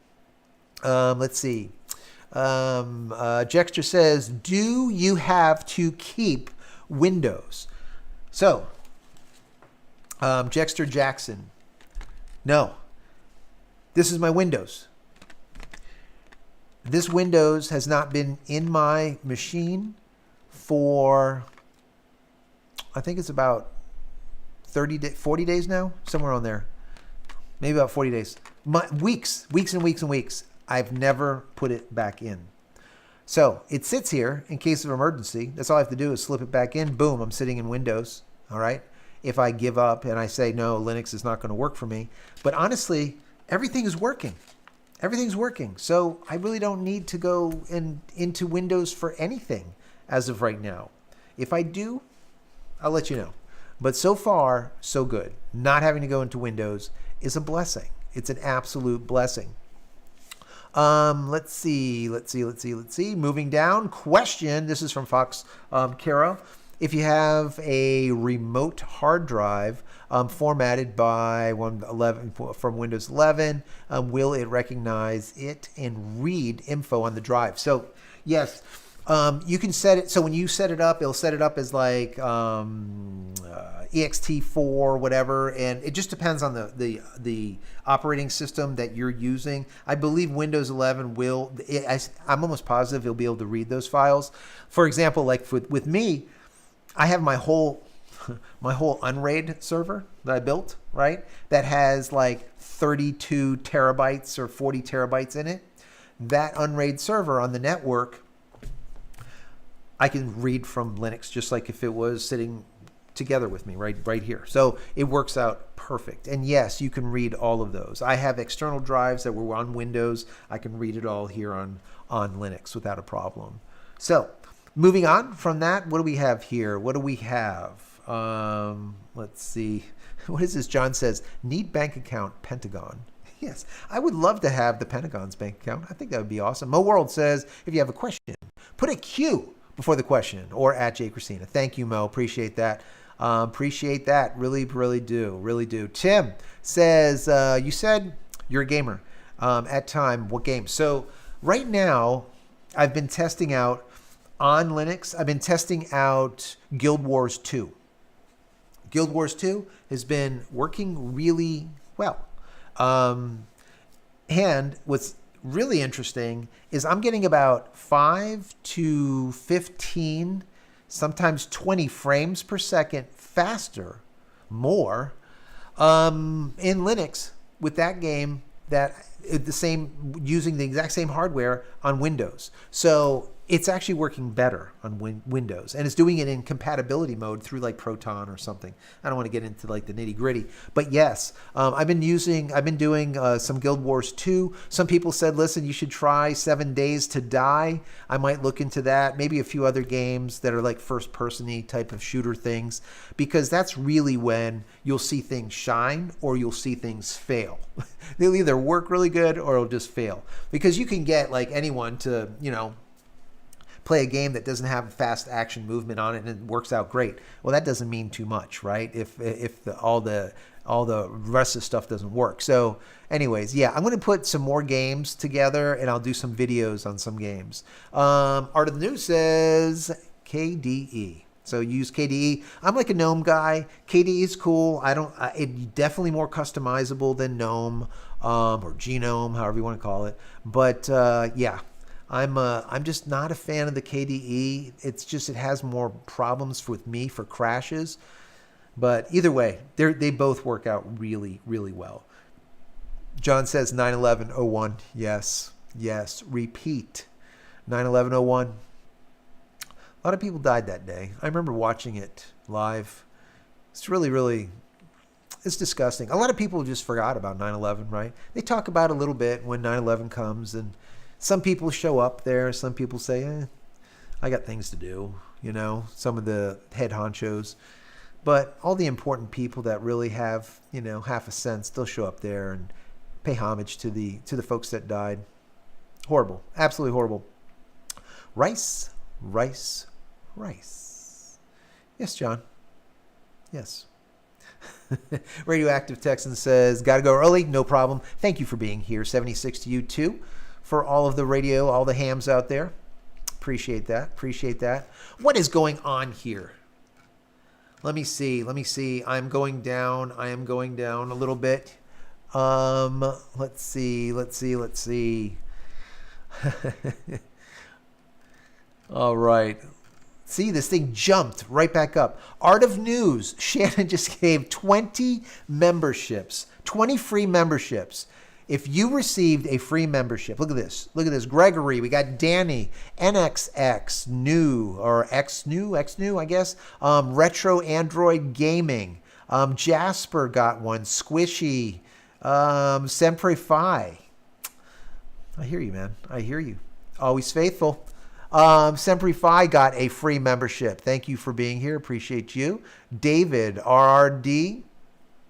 [SPEAKER 1] Let's see. Jexter says, do you have to keep Windows? So, Jexter Jackson, no. This is my Windows. This Windows has not been in my machine for, I think it's about 40 days now, somewhere on there. Maybe about 40 days. Weeks and weeks. I've never put it back in. So it sits here in case of emergency. That's all I have to do is slip it back in. Boom, I'm sitting in Windows. All right. If I give up and I say, no, Linux is not going to work for me. But honestly, everything is working. Everything's working. So I really don't need to go into Windows for anything as of right now. If I do, I'll let you know. But so far, so good. Not having to go into Windows is a blessing. It's an absolute blessing. Let's see. Moving down. Question. This is from Fox Caro. If you have a remote hard drive formatted by from Windows 11, will it recognize it and read info on the drive? So yes, you can set it. So when you set it up, it'll set it up as like ext4, whatever, and it just depends on the operating system that you're using. I believe Windows 11 will. I'm almost positive it'll be able to read those files. For example, like with me, I have my whole Unraid server that I built, right? That has like 32 terabytes or 40 terabytes in it. That Unraid server on the network, I can read from Linux just like if it was sitting together with me right here. So it works out perfect. And yes, you can read all of those. I have external drives that were on Windows. I can read it all here on Linux without a problem. So moving on from that, what do we have here? What do we have? Let's see. What is this? John says, need bank account, Pentagon. Yes, I would love to have the Pentagon's bank account. I think that would be awesome. Mo World says, if you have a question, put a Q before the question or at JCristina. Thank you, Mo. Appreciate that. Appreciate that. Really, really do. Really do. Tim says, you said you're a gamer. At time, what game? So right now, I've been testing out on Linux. I've been testing out Guild Wars 2. Guild Wars 2 has been working really well. And what's really interesting is I'm getting about 5 to 15, sometimes 20 frames per second faster, more, in Linux with that game using the exact same hardware on Windows. So it's actually working better on Windows, and it's doing it in compatibility mode through like Proton or something. I don't want to get into like the nitty gritty, but yes, I've been doing some Guild Wars 2. Some people said, listen, you should try 7 Days to Die. I might look into that. Maybe a few other games that are like first-person-y type of shooter things, because that's really when you'll see things shine or you'll see things fail. They'll either work really good or it'll just fail, because you can get like anyone to, play a game that doesn't have fast action movement on it and it works out great. Well, that doesn't mean too much, right? If all the rest of the stuff doesn't work. So anyways, yeah, I'm going to put some more games together and I'll do some videos on some games. Art of the News says KDE. So use KDE. I'm like a GNOME guy. KDE is cool. It's definitely more customizable than GNOME or GNOME, however you want to call it. But yeah. I'm just not a fan of the KDE. It's just, it has more problems with me for crashes. But either way, they both work out really, really well. John says 9/11/01. Yes. Repeat. 9/11/01. A lot of people died that day. I remember watching it live. It's really, really, it's disgusting. A lot of people just forgot about 9/11, right? They talk about it a little bit when 9/11 comes, and some people show up there. Some people say, I got things to do, some of the head honchos. But all the important people that really have, half a sense, they'll show up there and pay homage to the folks that died. Horrible. Absolutely horrible. Rice. Yes, John. Yes. Radioactive Texan says, gotta go early. No problem. Thank you for being here. 76 to you too. For all of the radio, all the hams out there. Appreciate that. What is going on here? Let me see. I am going down a little bit. Let's see. All right. See, this thing jumped right back up. Art of News. Shannon just gave 20 memberships, 20 free memberships. If you received a free membership, look at this. Gregory, we got Danny, NXX, new, or X new, I guess. Retro Android Gaming. Jasper got one. Squishy. Sempre Fi. I hear you, man. I hear you. Always faithful. Sempre Fi got a free membership. Thank you for being here. Appreciate you. David, RRD.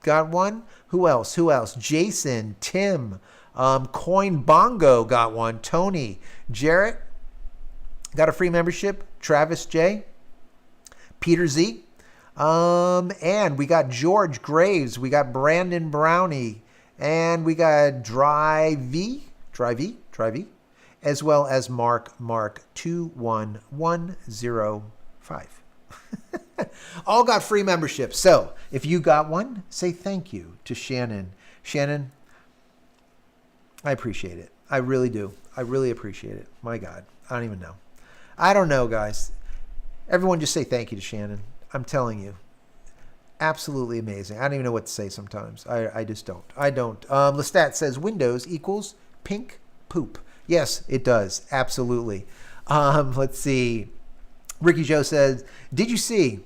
[SPEAKER 1] Got one. Who else? Jason, Tim, Coin Bongo got one. Tony, Jarrett got a free membership. Travis J, Peter Z, and we got George Graves. We got Brandon Brownie, and we got Dry V, as well as Mark 21105. All got free memberships. So if you got one, say thank you to Shannon. Shannon, I appreciate it. I really do. I really appreciate it. My God, I don't even know. I don't know, guys. Everyone just say thank you to Shannon. I'm telling you. Absolutely amazing. I don't even know what to say sometimes. I just don't. Lestat says Windows equals pink poop. Yes, it does. Absolutely. Let's see. Ricky Joe says, did you see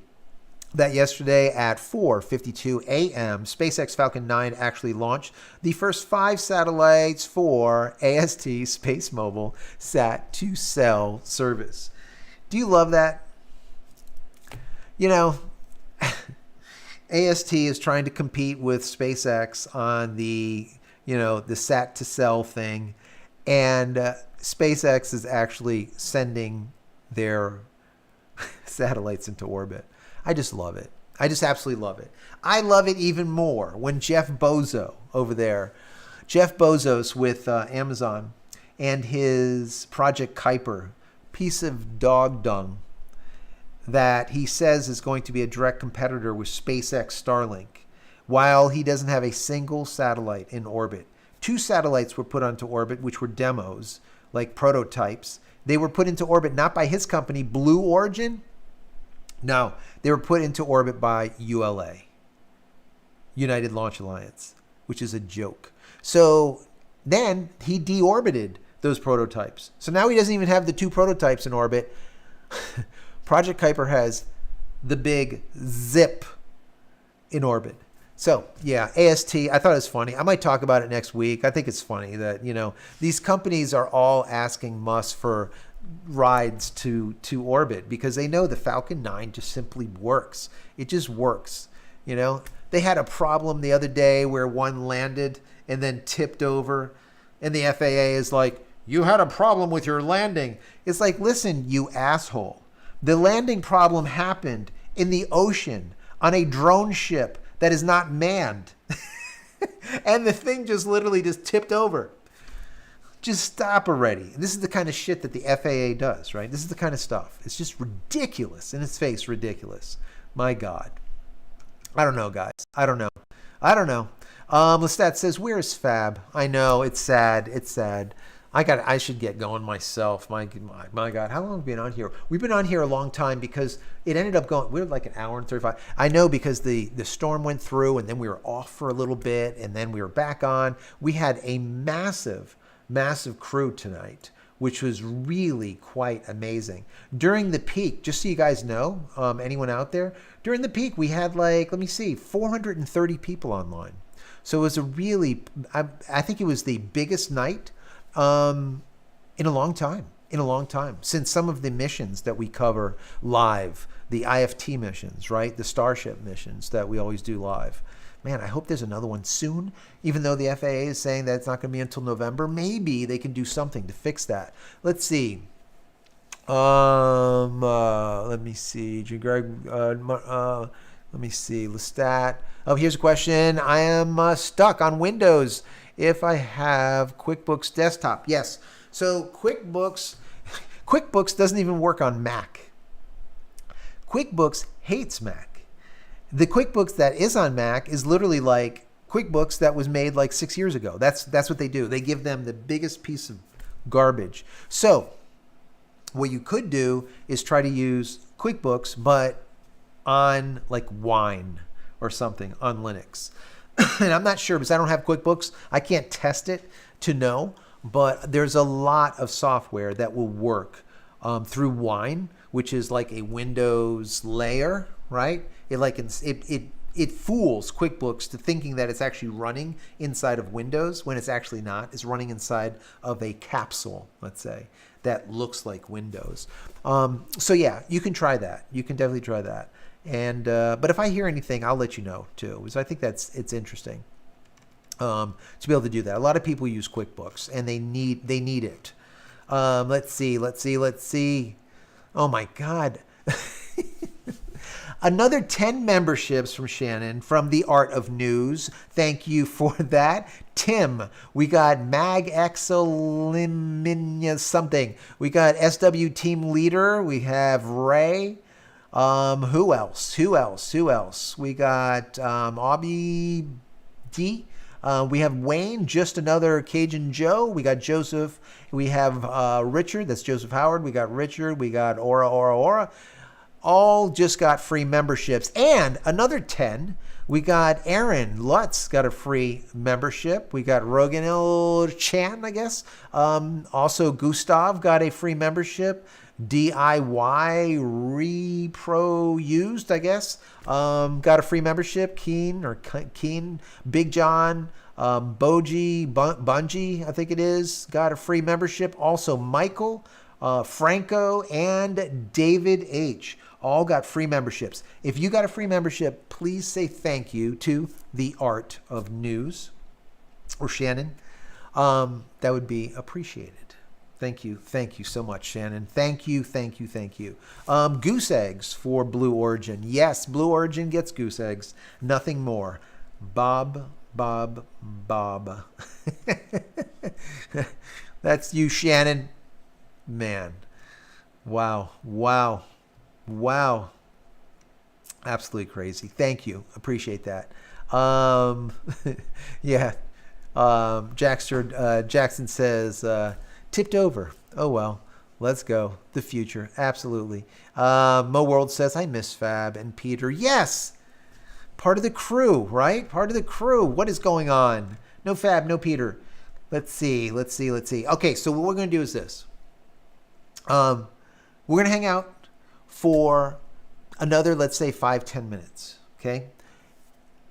[SPEAKER 1] that yesterday at 4:52 a.m., SpaceX Falcon 9 actually launched the first 5 satellites for AST Space Mobile Sat to Cell service? Do you love that? You know, AST is trying to compete with SpaceX on the sat to cell thing. And SpaceX is actually sending their satellites into orbit. I just love it. I just absolutely love it. I love it even more when Jeff Bezos over there, Jeff Bezos with Amazon and his Project Kuiper, piece of dog dung that he says is going to be a direct competitor with SpaceX Starlink, while he doesn't have a single satellite in orbit. 2 satellites were put onto orbit, which were demos, like prototypes. They were put into orbit not by his company, Blue Origin. No, they were put into orbit by ULA, United Launch Alliance, which is a joke. So then he deorbited those prototypes. So now he doesn't even have the 2 prototypes in orbit. Project Kuiper has the big zip in orbit. So, yeah, AST, I thought it was funny. I might talk about it next week. I think it's funny that, these companies are all asking Musk for rides to orbit because they know the Falcon 9 just simply works. It just works. They had a problem the other day where one landed and then tipped over, and the FAA is like, you had a problem with your landing. It's like, listen, you asshole. The landing problem happened in the ocean on a drone ship that is not manned. And the thing just literally just tipped over. Just stop already. This is the kind of shit that the FAA does, right? This is the kind of stuff. It's just ridiculous. In its face, ridiculous. My God. I don't know, guys. I don't know. Lestat says, where's Fab? I know, it's sad. I should get going myself. My God, how long have we been on here? We've been on here a long time because it ended up going, we were like an hour and 35. I know, because the storm went through and then we were off for a little bit and then we were back on. We had a massive crew tonight, which was really quite amazing. During the peak, just so you guys know, anyone out there, during the peak, we had 430 people online. So it was I think it was the biggest night in a long time, since some of the missions that we cover live, the IFT missions, right? The Starship missions that we always do live. Man, I hope there's another one soon, even though the FAA is saying that it's not going to be until November. Maybe they can do something to fix that. Let's see. Let me see. Let me see. Lestat. Oh, here's a question. I am stuck on Windows if I have QuickBooks Desktop. Yes. So QuickBooks doesn't even work on Mac. QuickBooks hates Mac. The QuickBooks that is on Mac is literally like QuickBooks that was made like 6 years ago. That's what they do. They give them the biggest piece of garbage. So what you could do is try to use QuickBooks, but on like Wine or something on Linux. And I'm not sure because I don't have QuickBooks. I can't test it to know, but there's a lot of software that will work through Wine, which is like a Windows layer, right? It fools QuickBooks to thinking that it's actually running inside of Windows when it's actually not. It's running inside of a capsule, let's say, that looks like Windows. So yeah, you can try that. You can definitely try that. And but if I hear anything, I'll let you know too, because I think it's interesting to be able to do that. A lot of people use QuickBooks and they need it. Let's see. Oh my God. Another 10 memberships from Shannon from The Art of News. Thank you for that. Tim, we got Mag Exoliminia something. We got SW Team Leader. We have Ray. Who else? We got Obby D. We have Wayne, just another Cajun Joe. We got Joseph. We have Richard. That's Joseph Howard. We got Richard. We got Aura. All just got free memberships. And another 10, we got Aaron Lutz got a free membership. We got Rogan L. Chan, I guess. Also, Gustav got a free membership. DIY Repro Used, I guess, got a free membership. Keen, Big John, Bungie, I think it is, got a free membership. Also, Michael, Franco and David H. all got free memberships. If you got a free membership, please say thank you to The Art of News or Shannon. That would be appreciated. Thank you. Thank you so much, Shannon. Thank you. Thank you. Thank you. Goose eggs for Blue Origin. Yes, Blue Origin gets goose eggs. Nothing more. Bob. That's you, Shannon. Man. Wow. Absolutely crazy. Thank you. Appreciate that. Yeah. Jackson says, tipped over. Oh, well, let's go. The future. Absolutely. Mo World says, I miss Fab and Peter. Yes. Part of the crew, right? Part of the crew. What is going on? No Fab, no Peter. Let's see. Okay, so what we're going to do is this. We're going to hang out for another, let's say, 5-10 minutes. Okay?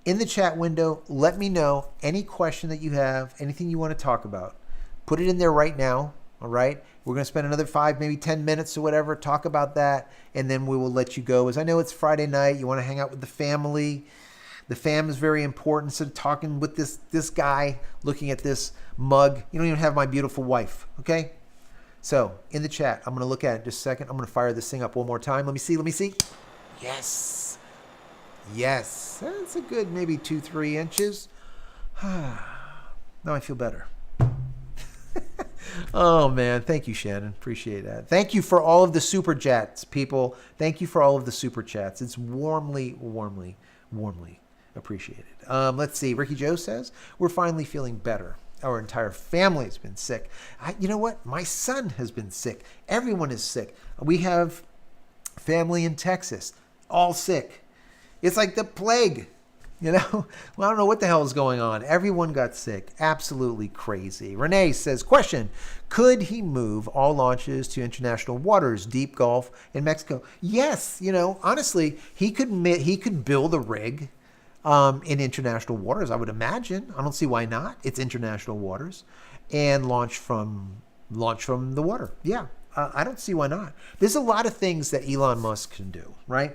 [SPEAKER 1] In the chat window, let me know any question that you have, anything you want to talk about. Put it in there right now, all right? We're going to spend another 5, maybe 10 minutes or whatever, talk about that, and then we will let you go. As I know it's Friday night, you want to hang out with the family. The fam is very important. So talking with this guy, looking at this mug, you don't even have my beautiful wife, okay? So in the chat, I'm going to look at it in just a second. I'm going to fire this thing up one more time. Let me see. Yes. That's a good maybe 2-3 inches. Now I feel better. Oh, man. Thank you, Shannon. Appreciate that. Thank you for all of the super chats, people. Thank you for all of the super chats. It's warmly appreciated. Let's see. Ricky Joe says, we're finally feeling better. Our entire family has been sick. You know what? My son has been sick. Everyone is sick. We have family in Texas, all sick. It's like the plague. You know, well, I don't know what the hell is going on. Everyone got sick. Absolutely crazy. Renee says, question, could he move all launches to international waters, deep Gulf in Mexico? Yes. You know, honestly, he could build a rig in international waters, I would imagine. I don't see why not. It's international waters and launch from the water. Yeah. I don't see why not. There's a lot of things that Elon Musk can do, right?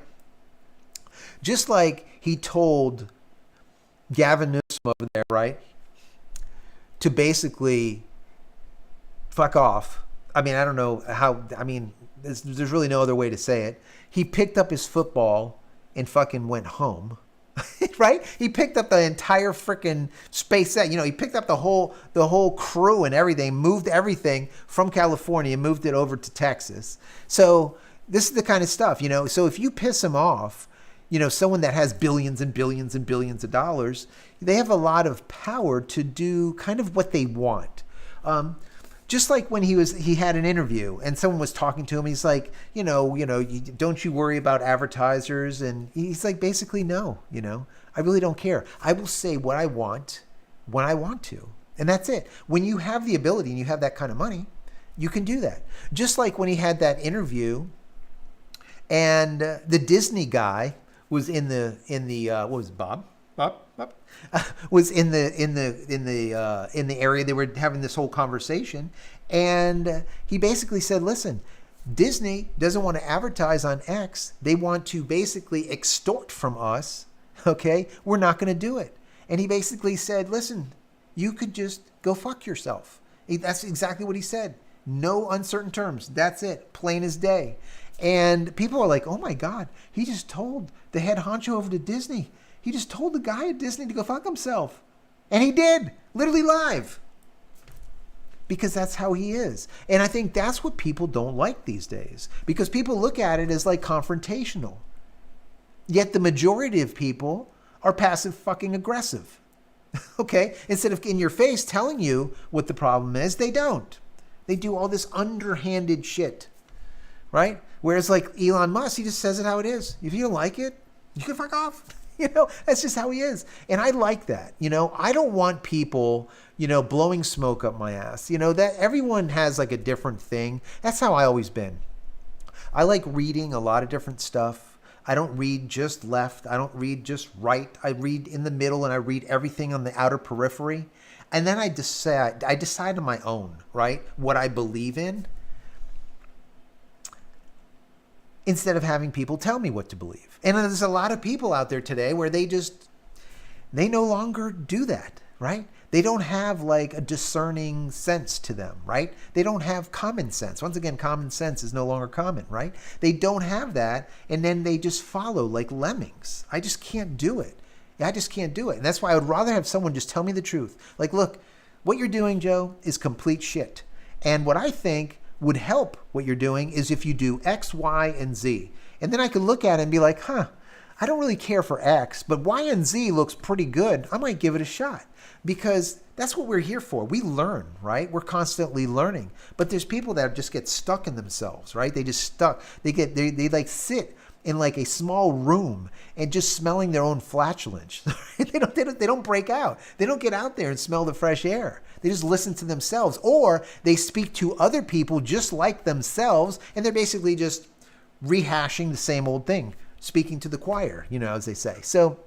[SPEAKER 1] Just like he told Gavin Newsom over there, right, to basically fuck off. I mean, I don't know how, I mean, there's really no other way to say it. He picked up his football and fucking went home, right? He picked up the entire freaking SpaceX, you know, he picked up the whole crew and everything, moved everything from California, moved it over to Texas. So this is the kind of stuff, you know, so if you piss him off, you know, someone that has billions and billions and billions of dollars, they have a lot of power to do kind of what they want. Just like when he had an interview and someone was talking to him, he's like, don't you worry about advertisers? And he's like, basically, no, I really don't care. I will say what I want when I want to. And that's it. When you have the ability and you have that kind of money, you can do that. Just like when he had that interview and the Disney guy was in the what was it, Bob was in the area. They were having this whole conversation, and he basically said, listen, Disney doesn't want to advertise on X. They want to basically extort from us. Okay, we're not going to do it. And he basically said, listen, you could just go fuck yourself. That's exactly what he said. No uncertain terms. That's it. Plain as day. And people are like, oh my God, he just told the head honcho over to Disney. He just told the guy at Disney to go fuck himself. And he did, literally live. Because that's how he is. And I think that's what people don't like these days. Because people look at it as like confrontational. Yet the majority of people are passive fucking aggressive. Okay? Instead of in your face telling you what the problem is, they don't. They do all this underhanded shit. Right? Whereas like Elon Musk, he just says it how it is. If you don't like it, you can fuck off. That's just how he is. And I like that. I don't want people, blowing smoke up my ass. That everyone has like a different thing. That's how I always been. I like reading a lot of different stuff. I don't read just left. I don't read just right. I read in the middle and I read everything on the outer periphery. And then I decide on my own, right? What I believe in. instead of having people tell me what to believe. And there's a lot of people out there today where they no longer do that, right? They don't have like a discerning sense to them, right? They don't have common sense. Once again, common sense is no longer common, right? They don't have that, and then they just follow like lemmings. I just can't do it. I just can't do it. And that's why I would rather have someone just tell me the truth. Like, look, what you're doing, Joe, is complete shit. And what I think would help what you're doing is if you do X, Y, and Z. And then I could look at it and be like, I don't really care for X, but Y and Z looks pretty good. I might give it a shot, because that's what we're here for. We learn, right? We're constantly learning. But there's people that just get stuck in themselves, right? They just stuck. They like sit in like a small room and just smelling their own flatulence. They don't break out. They don't get out there and smell the fresh air. They just listen to themselves, or they speak to other people just like themselves, and they're basically just rehashing the same old thing, speaking to the choir, as they say. So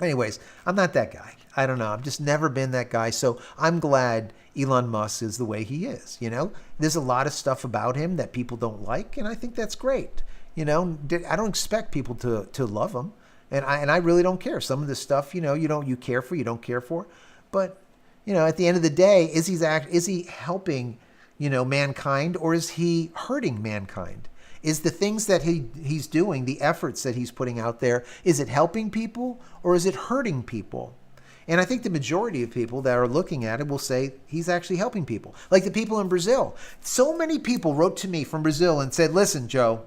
[SPEAKER 1] anyways, I'm not that guy. I don't know. I've just never been that guy. So I'm glad Elon Musk is the way he is. There's a lot of stuff about him that people don't like, and I think that's great. I don't expect people to love him, and I really don't care. Some of the stuff, you care for, you don't care for, but at the end of the day, is he helping, mankind, or is he hurting mankind? Is the things that he's doing, the efforts that he's putting out there, is it helping people or is it hurting people? And I think the majority of people that are looking at it will say he's actually helping people. Like the people in Brazil. So many people wrote to me from Brazil and said, listen, Joe,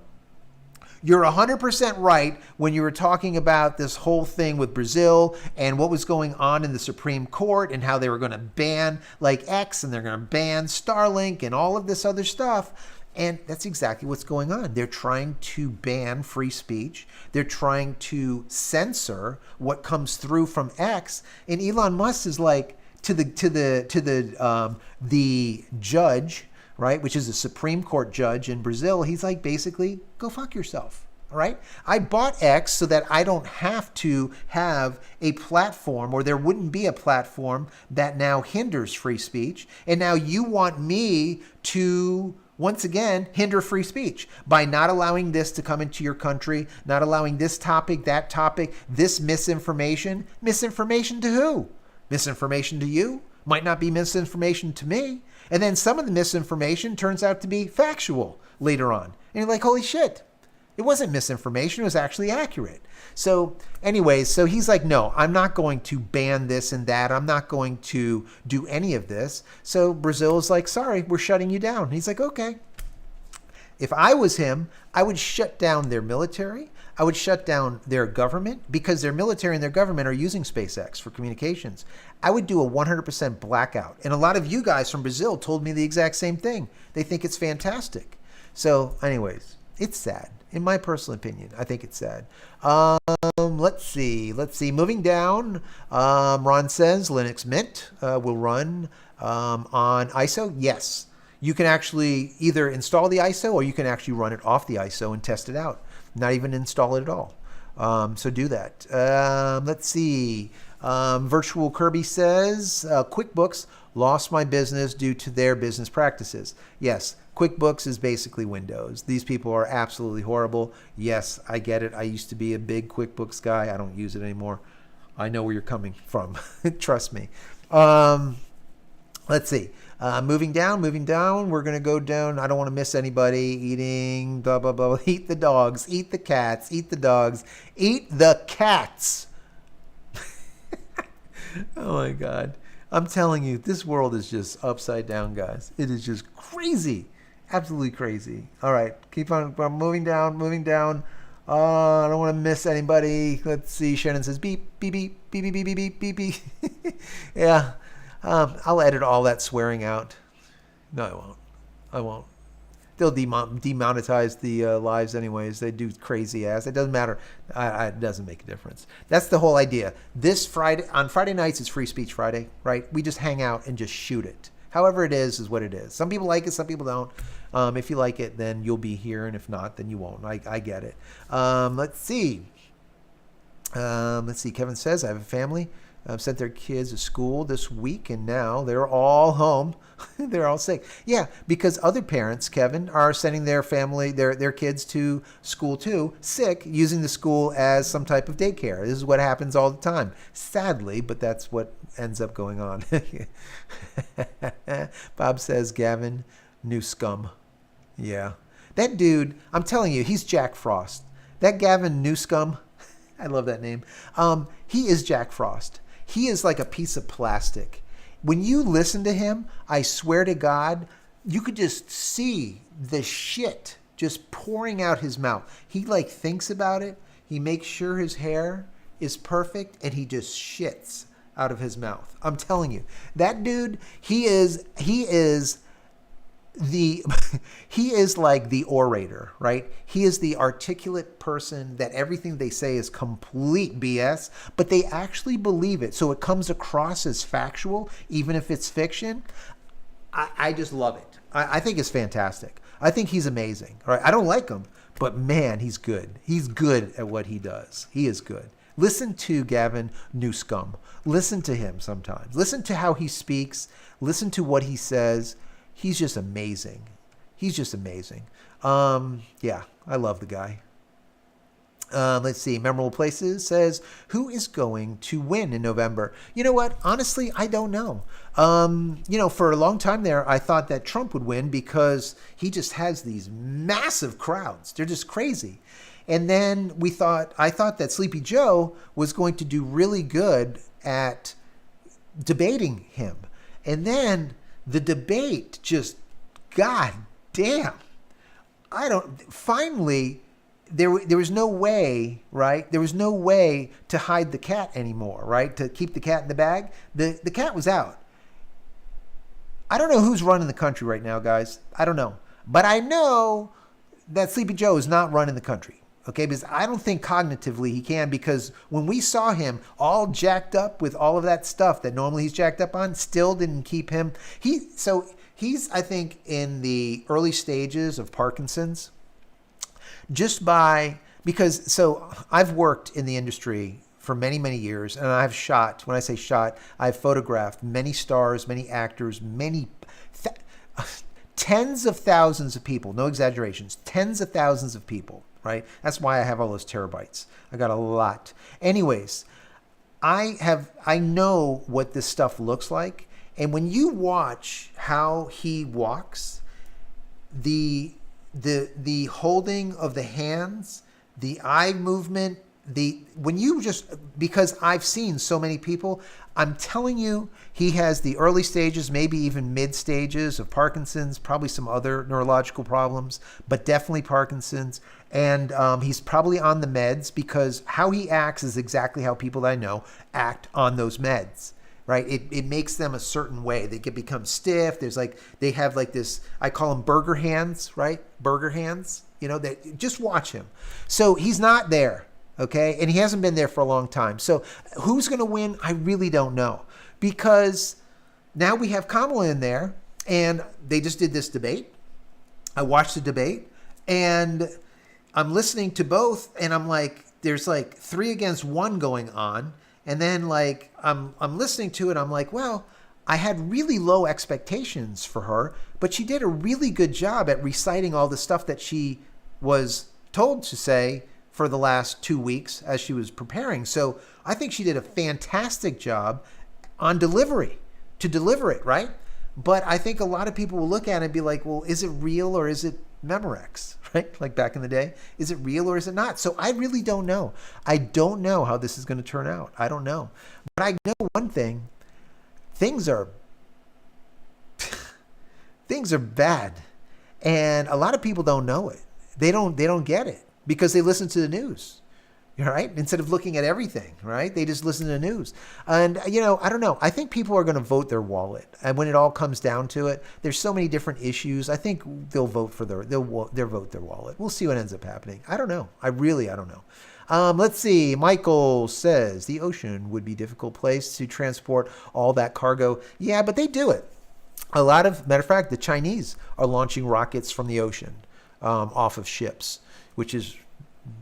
[SPEAKER 1] you're 100% right when you were talking about this whole thing with Brazil and what was going on in the Supreme Court and how they were going to ban like X and they're going to ban Starlink and all of this other stuff. And that's exactly what's going on. They're trying to ban free speech. They're trying to censor what comes through from X. And Elon Musk is like to the judge, right, which is a Supreme Court judge in Brazil. He's like, basically, go fuck yourself. All right. I bought X so that I don't have to have a platform, or there wouldn't be a platform that now hinders free speech. And now you want me to, once again, hinder free speech by not allowing this to come into your country, not allowing this topic, that topic, this misinformation. Misinformation to who? Misinformation to you? Might not be misinformation to me. And then some of the misinformation turns out to be factual later on. And you're like, holy shit. It wasn't misinformation. It was actually accurate. So anyways, so he's like, no, I'm not going to ban this and that. I'm not going to do any of this. So Brazil is like, sorry, we're shutting you down. And he's like, okay. If I was him, I would shut down their military. I would shut down their government, because their military and their government are using SpaceX for communications. I would do a 100% blackout. And a lot of you guys from Brazil told me the exact same thing. They think it's fantastic. So anyways, it's sad. In my personal opinion, I think it's sad. Let's see. Moving down, Ron says Linux Mint will run on ISO. Yes. You can actually either install the ISO or you can actually run it off the ISO and test it out. Not even install it at all. So do that. Let's see. Virtual Kirby says, QuickBooks lost my business due to their business practices. Yes, QuickBooks is basically Windows. These people are absolutely horrible. Yes, I get it. I used to be a big QuickBooks guy. I don't use it anymore. I know where you're coming from. Trust me. Let's see. Moving down. We're going to go down. I don't want to miss anybody. Eating, blah, blah, blah. Eat the dogs. Eat the cats. Eat the dogs. Eat the cats. Oh, my God. I'm telling you, this world is just upside down, guys. It is just crazy. Absolutely crazy. All right. Keep on moving down. I don't want to miss anybody. Let's see. Shannon says beep, beep, beep, beep, beep, beep, beep, beep, beep. Yeah. I'll edit all that swearing out. No, I won't. They'll demonetize the lives anyways. They do crazy ass. It doesn't matter. It doesn't make a difference. That's the whole idea. This Friday, on Friday nights, it's Free Speech Friday, right? We just hang out and just shoot it. However it is what it is. Some people like it, some people don't. If you like it, then you'll be here, and if not, then you won't. I get it. Let's see. Kevin says, I have a family. sent their kids to school this week, and now they're all home. They're all sick. Yeah, because other parents, Kevin, are sending their family, their kids to school too, sick, using the school as some type of daycare. This is what happens all the time, sadly, but that's what ends up going on. Bob says, Gavin, new scum. Yeah. That dude, I'm telling you, he's Jack Frost. That Gavin Newscum, I love that name. He is Jack Frost. He is like a piece of plastic. When you listen to him, I swear to God, you could just see the shit just pouring out his mouth. He like thinks about it. He makes sure his hair is perfect, and he just shits out of his mouth. I'm telling you, that dude, he is like the orator, right? He is the articulate person that everything they say is complete BS, but they actually believe it. So it comes across as factual, even if it's fiction. I just love it. I think it's fantastic. I think he's amazing. All right? I don't like him, but man, he's good. He's good at what he does. He is good. Listen to Gavin Newscum. Listen to him sometimes. Listen to how he speaks. Listen to what he says. He's just amazing. He's just amazing. Yeah, I love the guy. Let's see. Memorable Places says, who is going to win in November? You know what? Honestly, I don't know. For a long time there, I thought that Trump would win because he just has these massive crowds. They're just crazy. And then I thought that Sleepy Joe was going to do really good at debating him. And then the debate just, God damn. Finally, there was no way, right? There was no way to hide the cat anymore, right? To keep the cat in the bag. The cat was out. I don't know who's running the country right now, guys. I don't know. But I know that Sleepy Joe is not running the country. Okay, because I don't think cognitively he can, because when we saw him all jacked up with all of that stuff that normally he's jacked up on, still didn't keep him. He's, I think, in the early stages of Parkinson's, because I've worked in the industry for many, many years, and I've shot, when I say shot, I've photographed many stars, many actors, tens of thousands of people, no exaggerations, tens of thousands of people. Right? That's why I have all those terabytes. I got a lot. Anyways, I know what this stuff looks like. And when you watch how he walks, the holding of the hands, the eye movement, because I've seen so many people, I'm telling you, he has the early stages, maybe even mid stages of Parkinson's, probably some other neurological problems, but definitely Parkinson's. And he's probably on the meds, because how he acts is exactly how people that I know act on those meds, right? It makes them a certain way. They can become stiff. They have like this, I call them burger hands, right? Burger hands, just watch him. So he's not there. Okay. And he hasn't been there for a long time. So who's going to win? I really don't know, because now we have Kamala in there, and they just did this debate. I watched the debate, and I'm listening to both, and I'm like, there's like 3 against 1 going on. And then like, I'm listening to it. I'm like, well, I had really low expectations for her, but she did a really good job at reciting all the stuff that she was told to say for the last 2 weeks as she was preparing. So I think she did a fantastic job on to deliver it, right? But I think a lot of people will look at it and be like, well, is it real or is it Memorex, right? Like back in the day, is it real or is it not? So I really don't know. I don't know how this is going to turn out. I don't know. But I know one thing, things are bad. And a lot of people don't know it. They don't get it, because they listen to the news, right? Instead of looking at everything, right? They just listen to the news. And, I don't know. I think people are going to vote their wallet. And when it all comes down to it, there's so many different issues. I think they'll vote their wallet. We'll see what ends up happening. I don't know. I don't know. Let's see. Michael says the ocean would be a difficult place to transport all that cargo. Yeah, but they do it. Matter of fact, the Chinese are launching rockets from the ocean, off of ships, which is,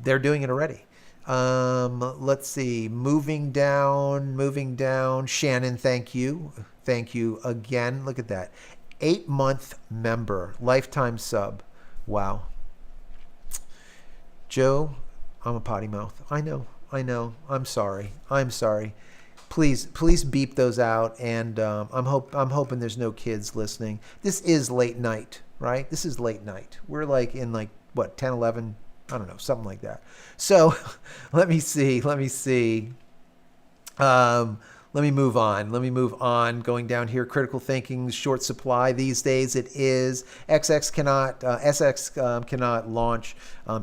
[SPEAKER 1] they're doing it already. Let's see. Moving down. Shannon, thank you. Thank you again. Look at that. 8-month member, lifetime sub. Wow. Joe, I'm a potty mouth. I know. I'm sorry. Please beep those out. And I'm hoping there's no kids listening. This is late night, right? This is late night. We're like in like what, 10, 11, I don't know, something like that. So let me see. Let me move on. Going down here, critical thinking, short supply these days. It is SX cannot launch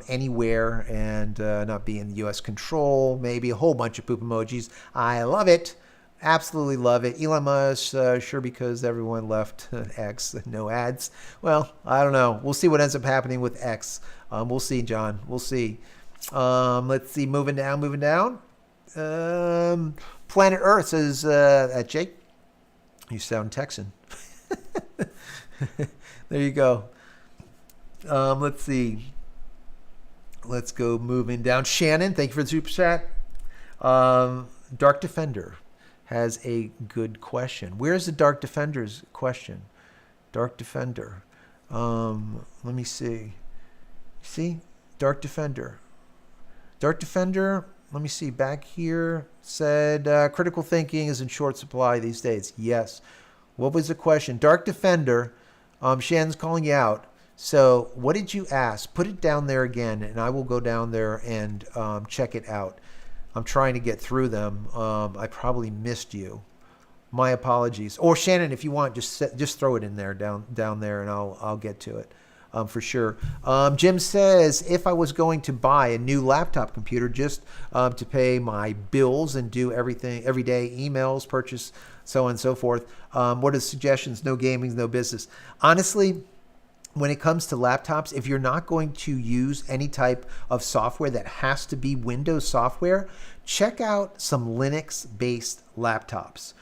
[SPEAKER 1] anywhere and not be in U.S. control. Maybe a whole bunch of poop emojis. I love it. Absolutely love it. Elon Musk, sure, because everyone left X, no ads. Well, I don't know. We'll see what ends up happening with X. We'll see, John. We'll see. Let's see. Moving down. Planet Earth says, Jake, you sound Texan. There you go. Let's see. Let's go moving down. Shannon, thank you for the super chat. Dark Defender has a good question. Where's the Dark Defender's question? Dark Defender. Let me see. See? Dark Defender. Let me see. Back here said critical thinking is in short supply these days. Yes. What was the question? Dark Defender. Shannon's calling you out. So what did you ask? Put it down there again, and I will go down there and check it out. I'm trying to get through them. I probably missed you. My apologies. Or Shannon, if you want, just throw it in there down there, and I'll get to it for sure. Jim says, if I was going to buy a new laptop computer just to pay my bills and do everything every day, emails, purchase, so on and so forth, what are the suggestions? No gaming, no business. Honestly, when it comes to laptops, if you're not going to use any type of software that has to be Windows software, check out some Linux-based laptops.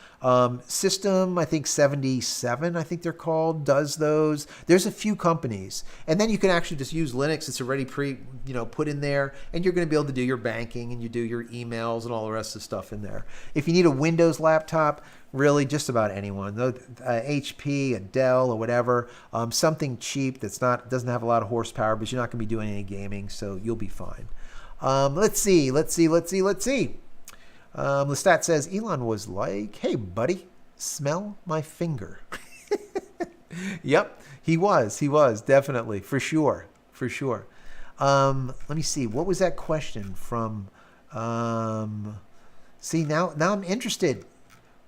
[SPEAKER 1] System, I think 77, I think they're called, does those. There's a few companies. And then you can actually just use Linux. It's already put in there, and you're going to be able to do your banking and you do your emails and all the rest of the stuff in there. If you need a Windows laptop, really just about anyone, HP, a Dell, or whatever, something cheap doesn't have a lot of horsepower, but you're not going to be doing any gaming, so you'll be fine. Let's see. Lestat says, Elon was like, hey, buddy, smell my finger. Yep, he was definitely, for sure. Let me see. What was that question from? See, now I'm interested.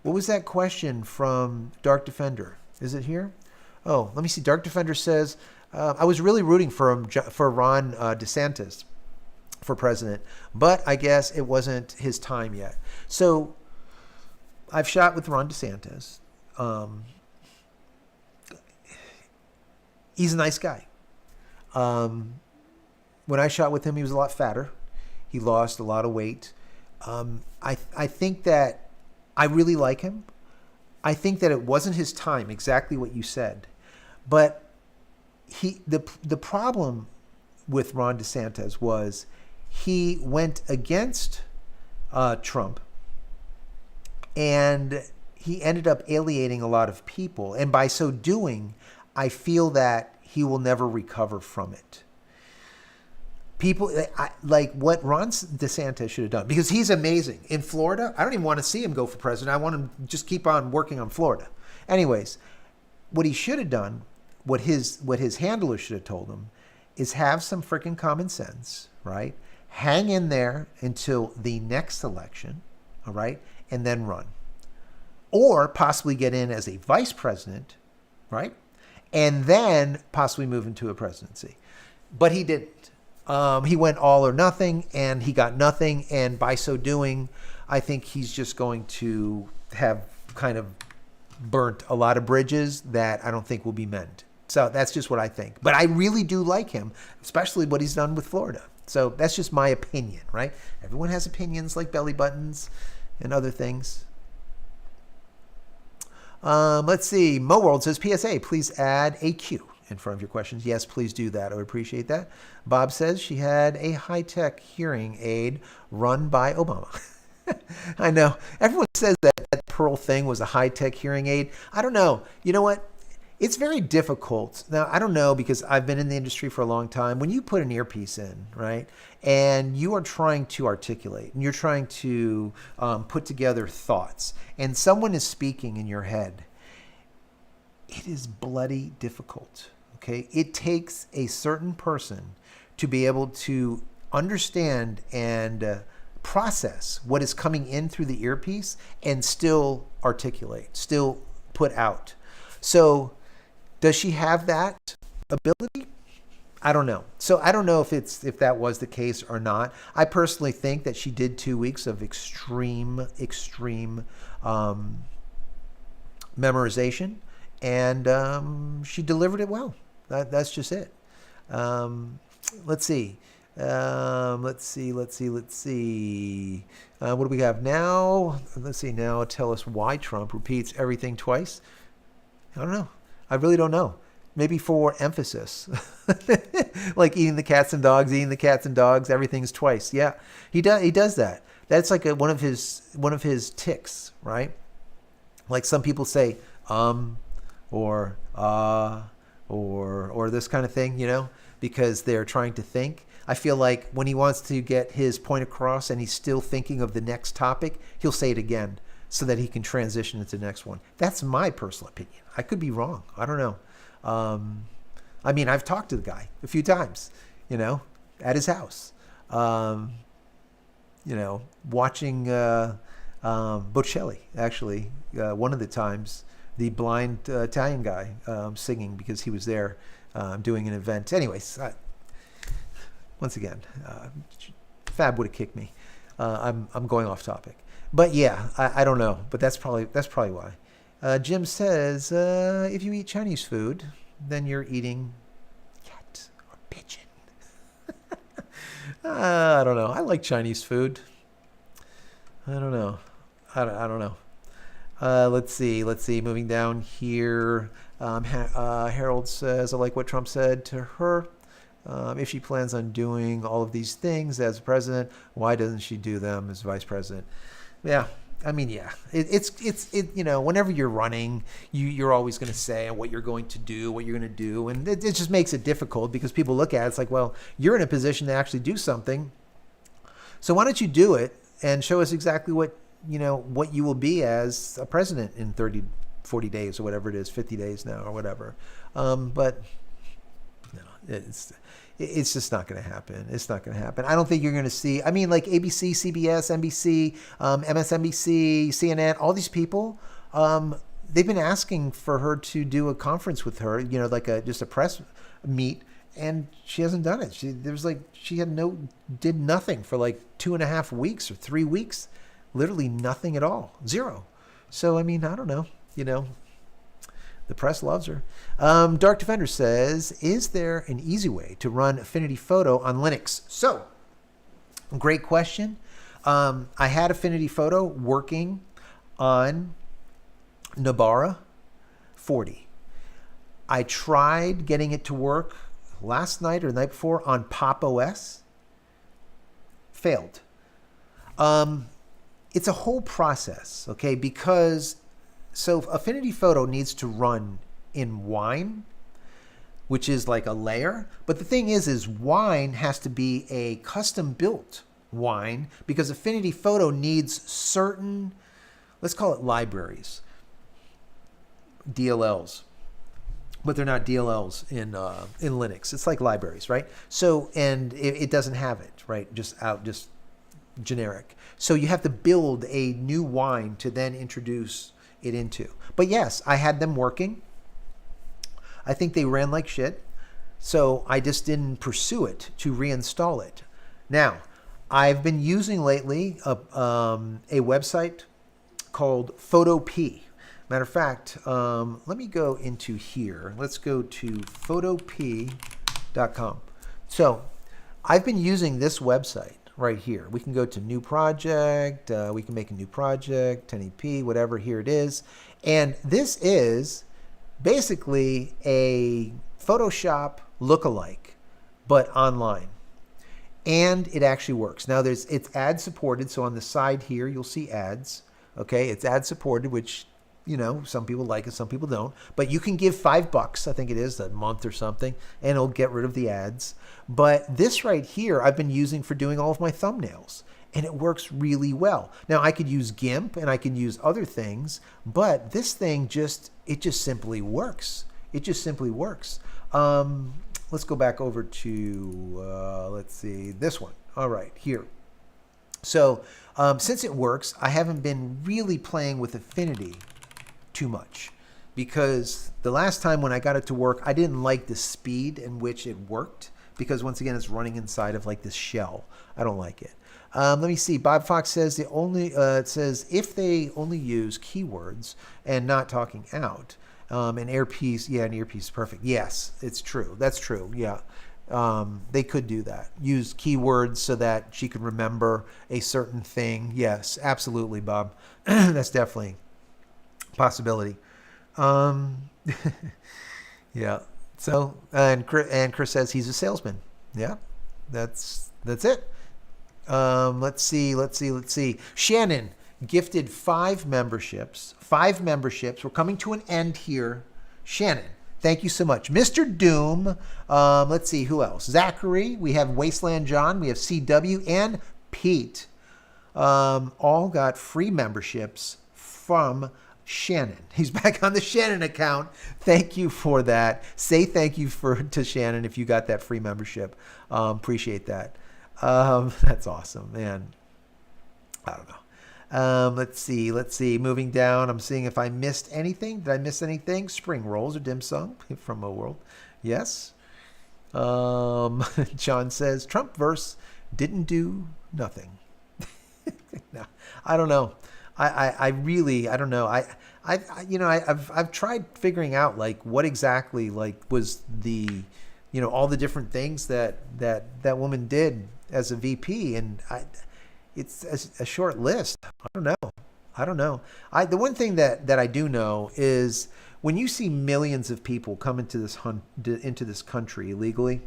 [SPEAKER 1] What was that question from Dark Defender? Is it here? Oh, let me see. Dark Defender says, I was really rooting for Ron DeSantis for president, but I guess it wasn't his time yet. So I've shot with Ron DeSantis. He's a nice guy. When I shot with him, he was a lot fatter. He lost a lot of weight. I think that I really like him. I think that it wasn't his time, exactly what you said. But the problem with Ron DeSantis was he went against Trump, and he ended up alienating a lot of people. And by so doing, I feel that he will never recover from it. People like what Ron DeSantis should have done, because he's amazing in Florida. I don't even want to see him go for president. I want him to just keep on working on Florida. Anyways, what he should have done, what his handler should have told him, is have some freaking common sense, right? Hang in there until the next election, all right, and then run, or possibly get in as a vice president, right, and then possibly move into a presidency. But he didn't. He went all or nothing, and he got nothing. And by so doing, I think he's just going to have kind of burnt a lot of bridges that I don't think will be mended. So that's just what I think. But I really do like him, especially what he's done with Florida. So that's just my opinion, right? Everyone has opinions like belly buttons and other things. Let's see. Mo World says, PSA, please add a Q in front of your questions, yes, please do that. I would appreciate that. Bob says she had a high-tech hearing aid run by Obama. I know. Everyone says that Pearl thing was a high-tech hearing aid. I don't know. You know what? It's very difficult. Now, I don't know because I've been in the industry for a long time. When you put an earpiece in, right, and you are trying to articulate and you're trying to put together thoughts and someone is speaking in your head, it is bloody difficult, okay? It takes a certain person to be able to understand and process what is coming in through the earpiece and still articulate, still put out. So does she have that ability? I don't know. So I don't know if that was the case or not. I personally think that she did 2 weeks of extreme memorization, and she delivered it well. That's just it. Let's see. Let's see. What do we have now? Let's see now. Tell us why Trump repeats everything twice. I don't know. I really don't know. Maybe for emphasis. Like eating the cats and dogs, everything's twice. Yeah, he does that. That's like one of his tics, right? Like some people say or or this kind of thing, you know, because they're trying to think. I feel like when he wants to get his point across and he's still thinking of the next topic, he'll say it again so that he can transition into the next one. That's my personal opinion. I could be wrong. I don't know. I mean, I've talked to the guy a few times, you know, at his house, you know, watching Bocelli, actually, one of the times, the blind Italian guy singing because he was there doing an event. Anyways, once again, Fab would have kicked me. I'm going off topic. But yeah, I don't know. But that's probably why. Jim says, if you eat Chinese food, then you're eating cat or pigeon. I don't know. I like Chinese food. I don't know. I don't know. Let's see. Moving down here. Harold says, I like what Trump said to her. If she plans on doing all of these things as president, why doesn't she do them as vice president? Yeah, I mean, yeah, it's you know, whenever you're running, you're always going to say what you're going to do, and it just makes it difficult because people look at it, it's like, well, you're in a position to actually do something, so why don't you do it and show us exactly what you will be as a president in 30, 40 days or whatever it is, 50 days now or whatever. But no, it's just not going to happen. It's not going to happen. I don't think you're going to see, I mean, like ABC, CBS, NBC, MSNBC, CNN, all these people, they've been asking for her to do a conference with her, you know, like just a press meet, and she hasn't done it. She did nothing for like 2.5 weeks or 3 weeks, literally nothing at all, zero. So, I mean, I don't know, you know. The press loves her. Dark Defender says, is there an easy way to run Affinity Photo on Linux? So, great question. I had Affinity Photo working on Nabara 40. I tried getting it to work last night or the night before on Pop OS. Failed. It's a whole process, okay, because so Affinity Photo needs to run in Wine, which is like a layer. But the thing is Wine has to be a custom built Wine because Affinity Photo needs certain, let's call it libraries, DLLs. But they're not DLLs in Linux. It's like libraries, right? So, and it doesn't have it, right? Just generic. So you have to build a new Wine to then introduce it into. But yes, I had them working. I think they ran like shit. So I just didn't pursue it to reinstall it. Now, I've been using lately a website called PhotoP. Matter of fact, let me go into here. Let's go to photop.com. So I've been using this website right here. We can go to new project. We can make a new project, 1080p, whatever. Here it is. And this is basically a Photoshop lookalike, but online. And it actually works. Now it's ad supported, so on the side here you'll see ads. Okay, it's ad supported, which some people like it, some people don't. But you can give $5, I think it is, a month or something, and it'll get rid of the ads. But this right here I've been using for doing all of my thumbnails, and it works really well. Now I could use GIMP and I could use other things, but this thing just simply works. It just simply works. Let's go back over to, let's see, this one. All right, here. So since it works, I haven't been really playing with Affinity too much, because the last time when I got it to work, I didn't like the speed in which it worked, because once again, it's running inside of like this shell. I don't like it. Let me see. Bob Fox says it says if they only use keywords and not talking out. An earpiece, yeah, an earpiece is perfect. Yes, it's true. That's true. Yeah. They could do that. Use keywords so that she could remember a certain thing. Yes, absolutely, Bob. That's definitely a possibility. Yeah. So, and Chris says he's a salesman. Yeah, that's it. Let's see. Shannon gifted 5 memberships. 5 memberships. We're coming to an end here. Shannon, thank you so much. Mr. Doom. Let's see, who else? Zachary. We have Wasteland John. We have CW and Pete. All got free memberships from Shannon. He's back on the Shannon account. Thank you for that. Say thank you to Shannon if you got that free membership. Appreciate that. That's awesome, man. I don't know. Let's see. Moving down, I'm seeing if I missed anything. Did I miss anything? Spring rolls or dim sum from Mo World. Yes. John says Trump verse didn't do nothing. No, I don't know. I really don't know. I've tried figuring out like what exactly like was the all the different things that woman did as a VP, and it's a short list. I don't know. The one thing that I do know is when you see millions of people come into this country illegally,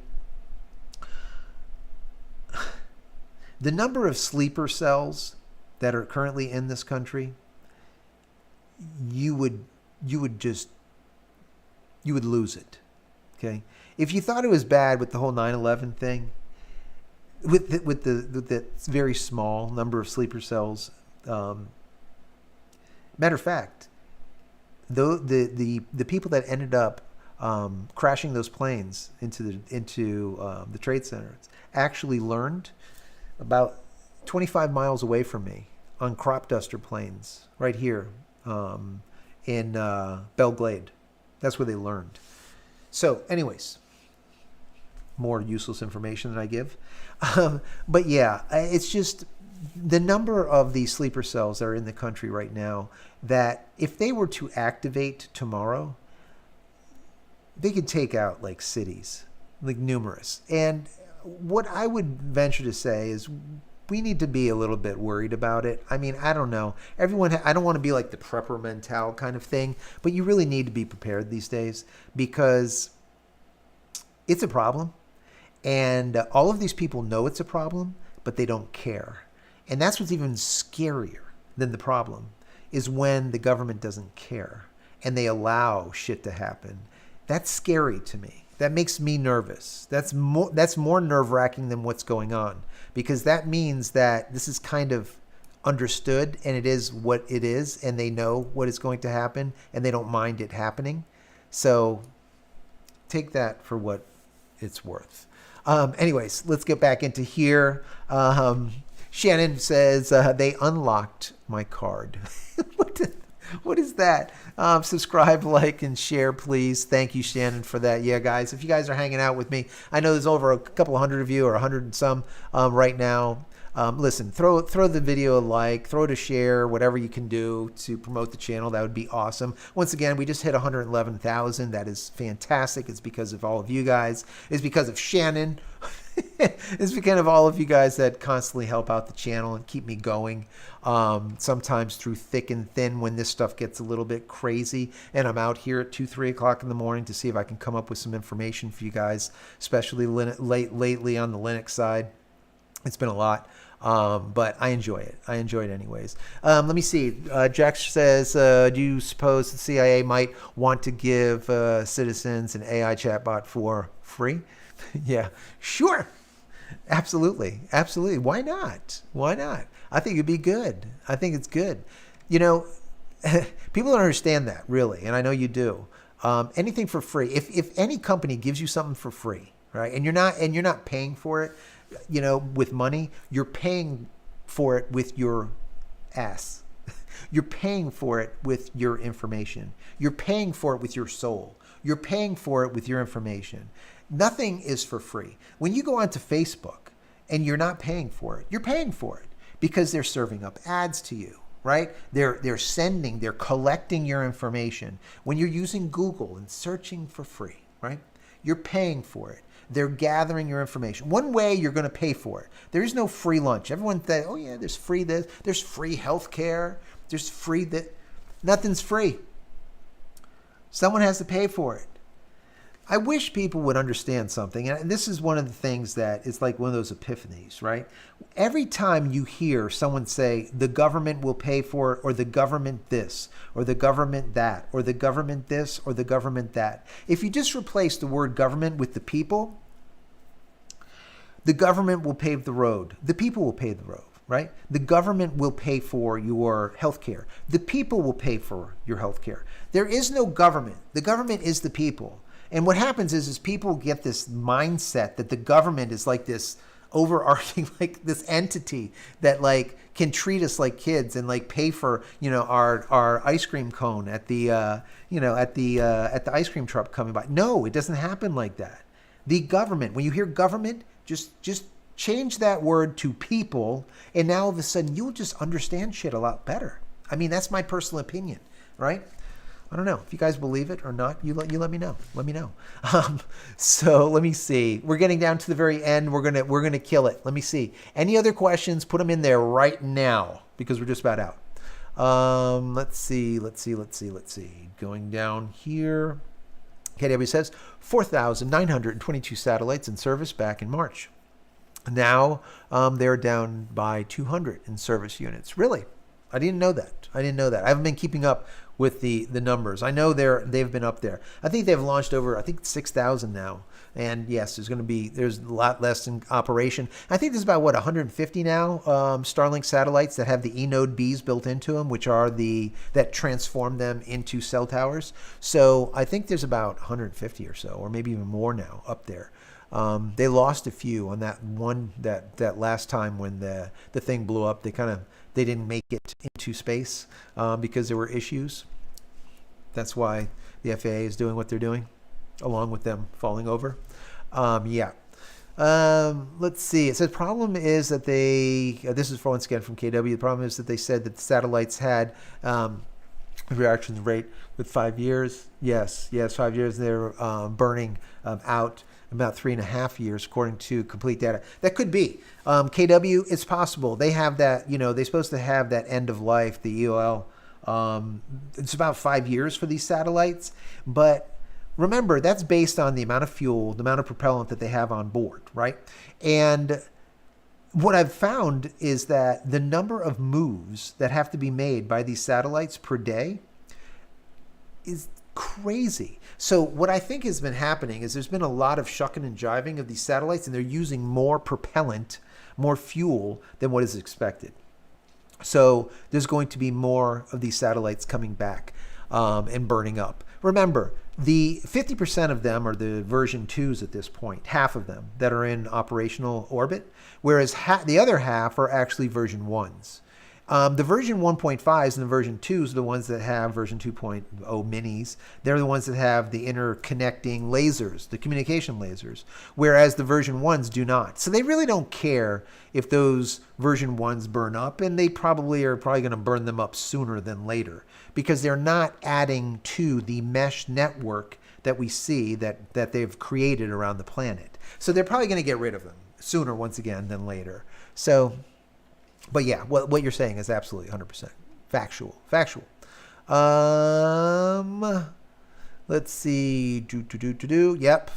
[SPEAKER 1] the number of sleeper cells that are currently in this country, you would lose it. Okay, if you thought it was bad with the whole 9/11 thing, with the very small number of sleeper cells. Matter of fact, the people that ended up crashing those planes into the Trade Center actually learned about 25 miles away from me on crop duster planes right here in Belglade. That's where they learned. So, anyways, more useless information than I give. But yeah, it's just the number of these sleeper cells that are in the country right now that if they were to activate tomorrow, they could take out like cities, like numerous. And what I would venture to say is we need to be a little bit worried about it. I mean, I don't know. I don't want to be like the prepper mental kind of thing, but you really need to be prepared these days because it's a problem. And all of these people know it's a problem, but they don't care. And that's what's even scarier than the problem is when the government doesn't care and they allow shit to happen. That's scary to me. That makes me nervous. That's more nerve-wracking than what's going on because that means that this is kind of understood and it is what it is and they know what is going to happen and they don't mind it happening. So take that for what it's worth. Anyways, let's get back into here. Shannon says they unlocked my card. What is that? Subscribe, like, and share, please. Thank you, Shannon, for that. Yeah, guys, if you guys are hanging out with me, I know there's over a couple hundred of you or 100 and some right now. Listen, throw the video a like, throw it a share, whatever you can do to promote the channel. That would be awesome. Once again, we just hit 111,000. That is fantastic. It's because of all of you guys. It's because of Shannon. It's because of all of you guys that constantly help out the channel and keep me going. Sometimes through thick and thin when this stuff gets a little bit crazy. And I'm out here at 2, 3 o'clock in the morning to see if I can come up with some information for you guys, especially lately on the Linux side. It's been a lot. But I enjoy it. I enjoy it anyways. Let me see. Jack says, do you suppose the CIA might want to give citizens an AI chatbot for free? Yeah, sure. Absolutely. Absolutely. Why not? Why not? I think it'd be good. I think it's good. You know, people don't understand that really. And I know you do. Anything for free. If any company gives you something for free, right? And you're not paying for it, you know, with money, you're paying for it with your ass. You're paying for it with your information. You're paying for it with your soul. You're paying for it with your information. Nothing is for free. When you go onto Facebook and you're not paying for it, you're paying for it because they're serving up ads to you, right? They're collecting your information. When you're using Google and searching for free, right? You're paying for it. They're gathering your information. One way you're going to pay for it. There is no free lunch. Everyone thinks, oh yeah, there's free this, there's free healthcare, there's free that. Nothing's free. Someone has to pay for it. I wish people would understand something, and this is one of the things that is like one of those epiphanies, right? Every time you hear someone say the government will pay for it, or the government this, or the government that, or the government this, or the government that, if you just replace the word government with the people, the government will pave the road. The people will pave the road, right? The government will pay for your health care. The people will pay for your health care. There is no government. The government is the people. And what happens is people get this mindset that the government is like this overarching, like this entity that like can treat us like kids and like pay for, you know, our ice cream cone at the at the ice cream truck coming by. No, it doesn't happen like that. The government, when you hear government, just change that word to people, and now all of a sudden you'll just understand shit a lot better. I mean, that's my personal opinion, right? I don't know if you guys believe it or not. You let me know. Let me know. So let me see. We're getting down to the very end. We're gonna kill it. Let me see. Any other questions? Put them in there right now because we're just about out. Let's see. Going down here. KW says 4,922 satellites in service back in March. Now they're down by 200 in service units. Really? I didn't know that. I haven't been keeping up with the numbers. I know they've been up there. I think they've launched over 6,000 now. And yes, there's a lot less in operation. I think there's about 150 now Starlink satellites that have the eNode Bs built into them, which are that transform them into cell towers. So I think there's about 150 or so, or maybe even more now up there. They lost a few on that one that last time when the thing blew up. They didn't make it into space because there were issues. That's why the FAA is doing what they're doing, along with them falling over. Yeah. Let's see. It says problem is that this is once again from KW. The problem is that they said that the satellites had a reaction rate with 5 years. Yes, 5 years. They're burning out about 3.5 years, according to complete data. That could be. KW, it's possible. They have that, they're supposed to have that end of life, the EOL. It's about 5 years for these satellites. But remember, that's based on the amount of fuel, the amount of propellant that they have on board, right? And what I've found is that the number of moves that have to be made by these satellites per day is crazy. So what I think has been happening is there's been a lot of shucking and jiving of these satellites, and they're using more propellant, more fuel than what is expected. So there's going to be more of these satellites coming back and burning up. Remember, the 50% of them are the version 2s at this point, half of them that are in operational orbit, whereas the other half are actually version 1s. The version 1.5s and the version 2s are the ones that have version 2.0 minis. They're the ones that have the interconnecting lasers, the communication lasers, whereas the version 1s do not. So they really don't care if those version 1s burn up, and they probably are going to burn them up sooner than later because they're not adding to the mesh network that we see that they've created around the planet. So they're probably going to get rid of them. sooner once again than later. So, but yeah, what you're saying is absolutely 100% factual. Let's see. Yep.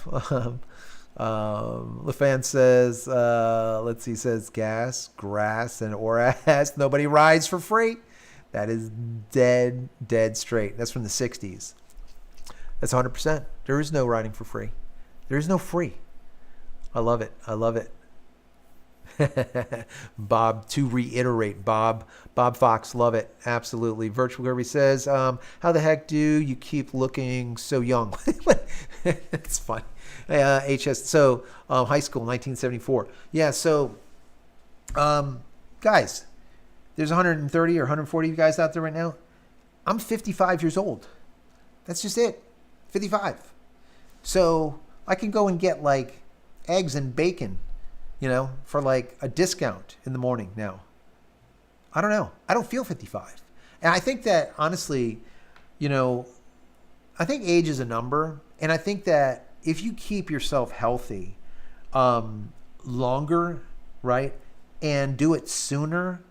[SPEAKER 1] LaFan says, let's see, says gas, grass, and ORAS. Nobody rides for free. That is dead straight. That's from the 60s. That's 100%. There is no riding for free. There is no free. I love it. Bob, to reiterate, Bob Fox, love it. Absolutely. Virtual Kirby says, how the heck do you keep looking so young? It's fun. HS, so high school, 1974. Yeah, so guys, there's 130 or 140 of you guys out there right now. I'm 55 years old. That's just it. 55. So I can go and get like eggs and bacon, for like a discount in the morning now. I don't know. I don't feel 55. And I think that honestly, I think age is a number. And I think that if you keep yourself healthy longer, right, and do it sooner,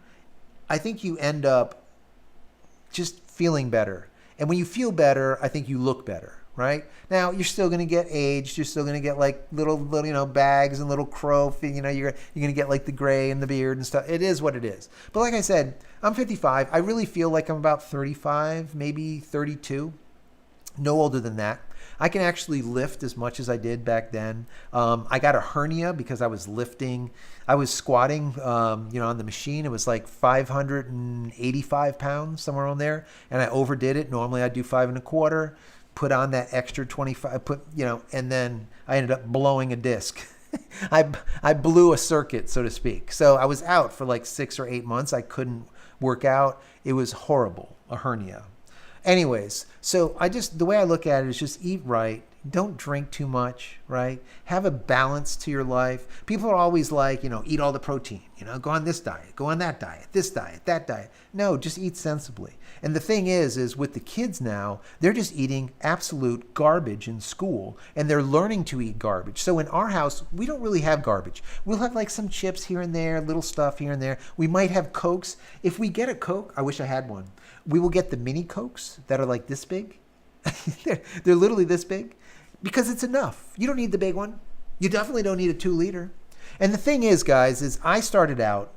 [SPEAKER 1] I think you end up just feeling better. And when you feel better, I think you look better. Right? Now, you're still going to get aged. You're still going to get like little bags and little crow. You're going to get like the gray and the beard and stuff. It is what it is. But like I said, I'm 55. I really feel like I'm about 35, maybe 32. No older than that. I can actually lift as much as I did back then. I got a hernia because I was lifting. I was squatting, on the machine. It was like 585 pounds, somewhere on there. And I overdid it. Normally I'd do 5.25. Put on that extra 25, and then I ended up blowing a disc. I blew a circuit, so to speak. So I was out for like 6 or 8 months. I couldn't work out. It was horrible, a hernia. Anyways, so the way I look at it is just eat right. Don't drink too much, right? Have a balance to your life. People are always like, eat all the protein, go on this diet, go on that diet, this diet, that diet. No, just eat sensibly. And the thing is with the kids now, they're just eating absolute garbage in school, and they're learning to eat garbage. So in our house, we don't really have garbage. We'll have like some chips here and there, little stuff here and there. We might have Cokes. If we get a Coke, I wish I had one. We will get the mini Cokes that are like this big. they're literally this big. Because it's enough. You don't need the big one. You definitely don't need a 2-liter. And the thing is, guys, is I started out,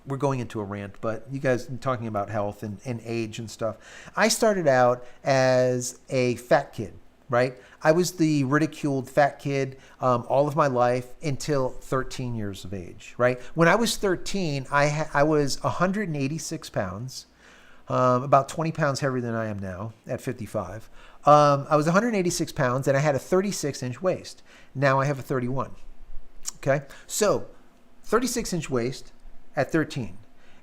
[SPEAKER 1] we're going into a rant, but you guys are talking about health and age and stuff. I started out as a fat kid, right? I was the ridiculed fat kid all of my life until 13 years of age, right? When I was 13, I was 186 pounds, about 20 pounds heavier than I am now at 55. I was 186 pounds and I had a 36-inch waist. Now I have a 31. Okay. So 36-inch waist at 13.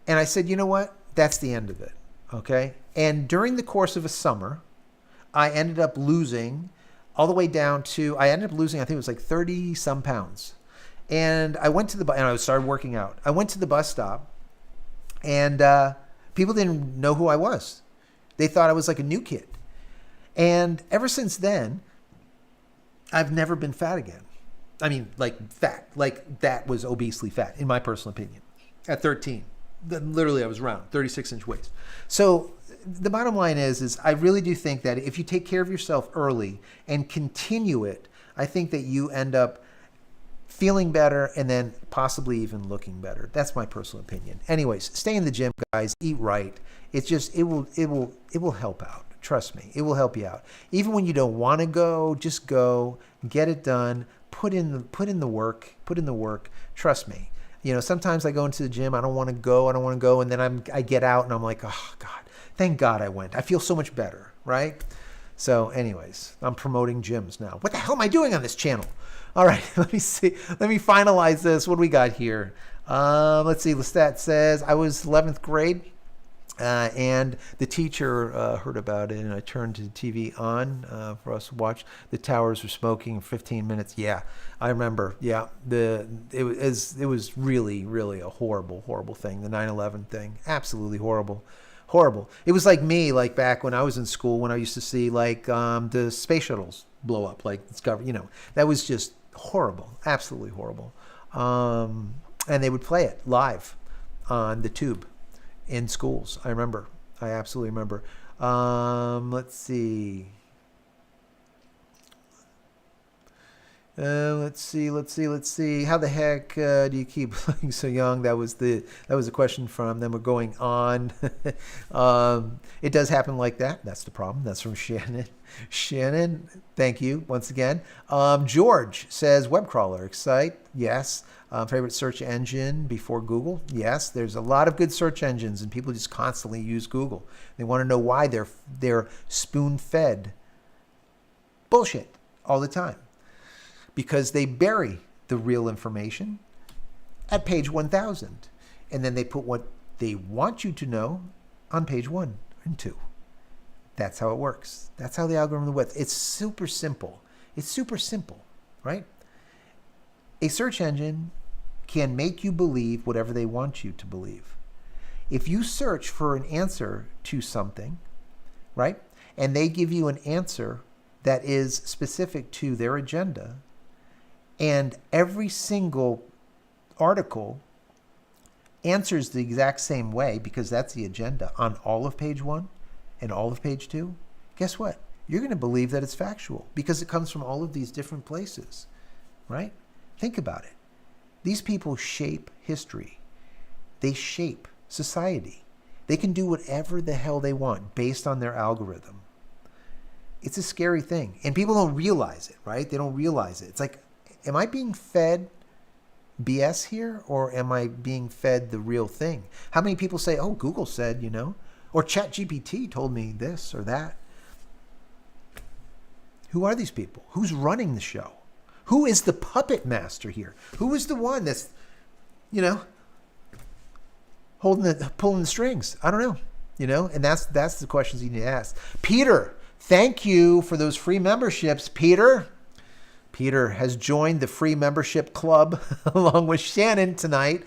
[SPEAKER 1] And I said, you know what? That's the end of it. Okay. And during the course of a summer, I ended up losing all the way down to, I ended up losing, I think it was like 30 some pounds. And I went to and I started working out. I went to the bus stop and people didn't know who I was. They thought I was like a new kid. And ever since then, I've never been fat again. I mean, like fat, like that was obesely fat, in my personal opinion. At 13, literally I was round, 36-inch waist. So the bottom line is I really do think that if you take care of yourself early and continue it, I think that you end up feeling better and then possibly even looking better. That's my personal opinion. Anyways, stay in the gym, guys. Eat right. It's just it will help out. Trust me, it will help you out. Even when you don't want to go, just go, get it done. Put in the work. Trust me. Sometimes I go into the gym. I don't want to go, and then I get out and I'm like, oh God, thank God I went. I feel so much better, right? So, anyways, I'm promoting gyms now. What the hell am I doing on this channel? All right, let me see. Let me finalize this. What do we got here? Let's see. Lestat says I was 11th grade. And the teacher heard about it, and I turned the TV on for us to watch. The towers were smoking 15 minutes. Yeah, I remember. Yeah, it was really, really a horrible thing. The 9/11 thing, absolutely horrible. It was like me, like back when I was in school, when I used to see like the space shuttles blow up, like Discovery. That was just horrible, absolutely horrible. And they would play it live on the tube in schools. I remember. I absolutely remember. Let's see. Let's see. How the heck do you keep looking so young? That was a question from them. We're going on. It does happen like that. That's the problem. That's from Shannon. Shannon, thank you once again. George says web crawler. Excite. Yes. Favorite search engine before Google? Yes. There's a lot of good search engines, and people just constantly use Google. They want to know why they're spoon-fed bullshit all the time. Because they bury the real information at page 1000. And then they put what they want you to know on page 1 and 2. That's how it works. That's how the algorithm works. It's super simple. It's super simple, right? A search engine can make you believe whatever they want you to believe. If you search for an answer to something, right, and they give you an answer that is specific to their agenda, and every single article answers the exact same way because that's the agenda on all of page 1 and all of page 2, guess what? You're going to believe that it's factual because it comes from all of these different places, right? Think about it. These people shape history. They shape society. They can do whatever the hell they want based on their algorithm. It's a scary thing. And people don't realize it, right? They don't realize it. It's like, am I being fed BS here, or am I being fed the real thing? How many people say, oh, Google said, or ChatGPT told me this or that? Who are these people? Who's running the show? Who is the puppet master here? Who is the one that's, pulling the strings? I don't know, and that's the questions you need to ask. Peter, thank you for those free memberships, Peter. Peter has joined the free membership club along with Shannon tonight.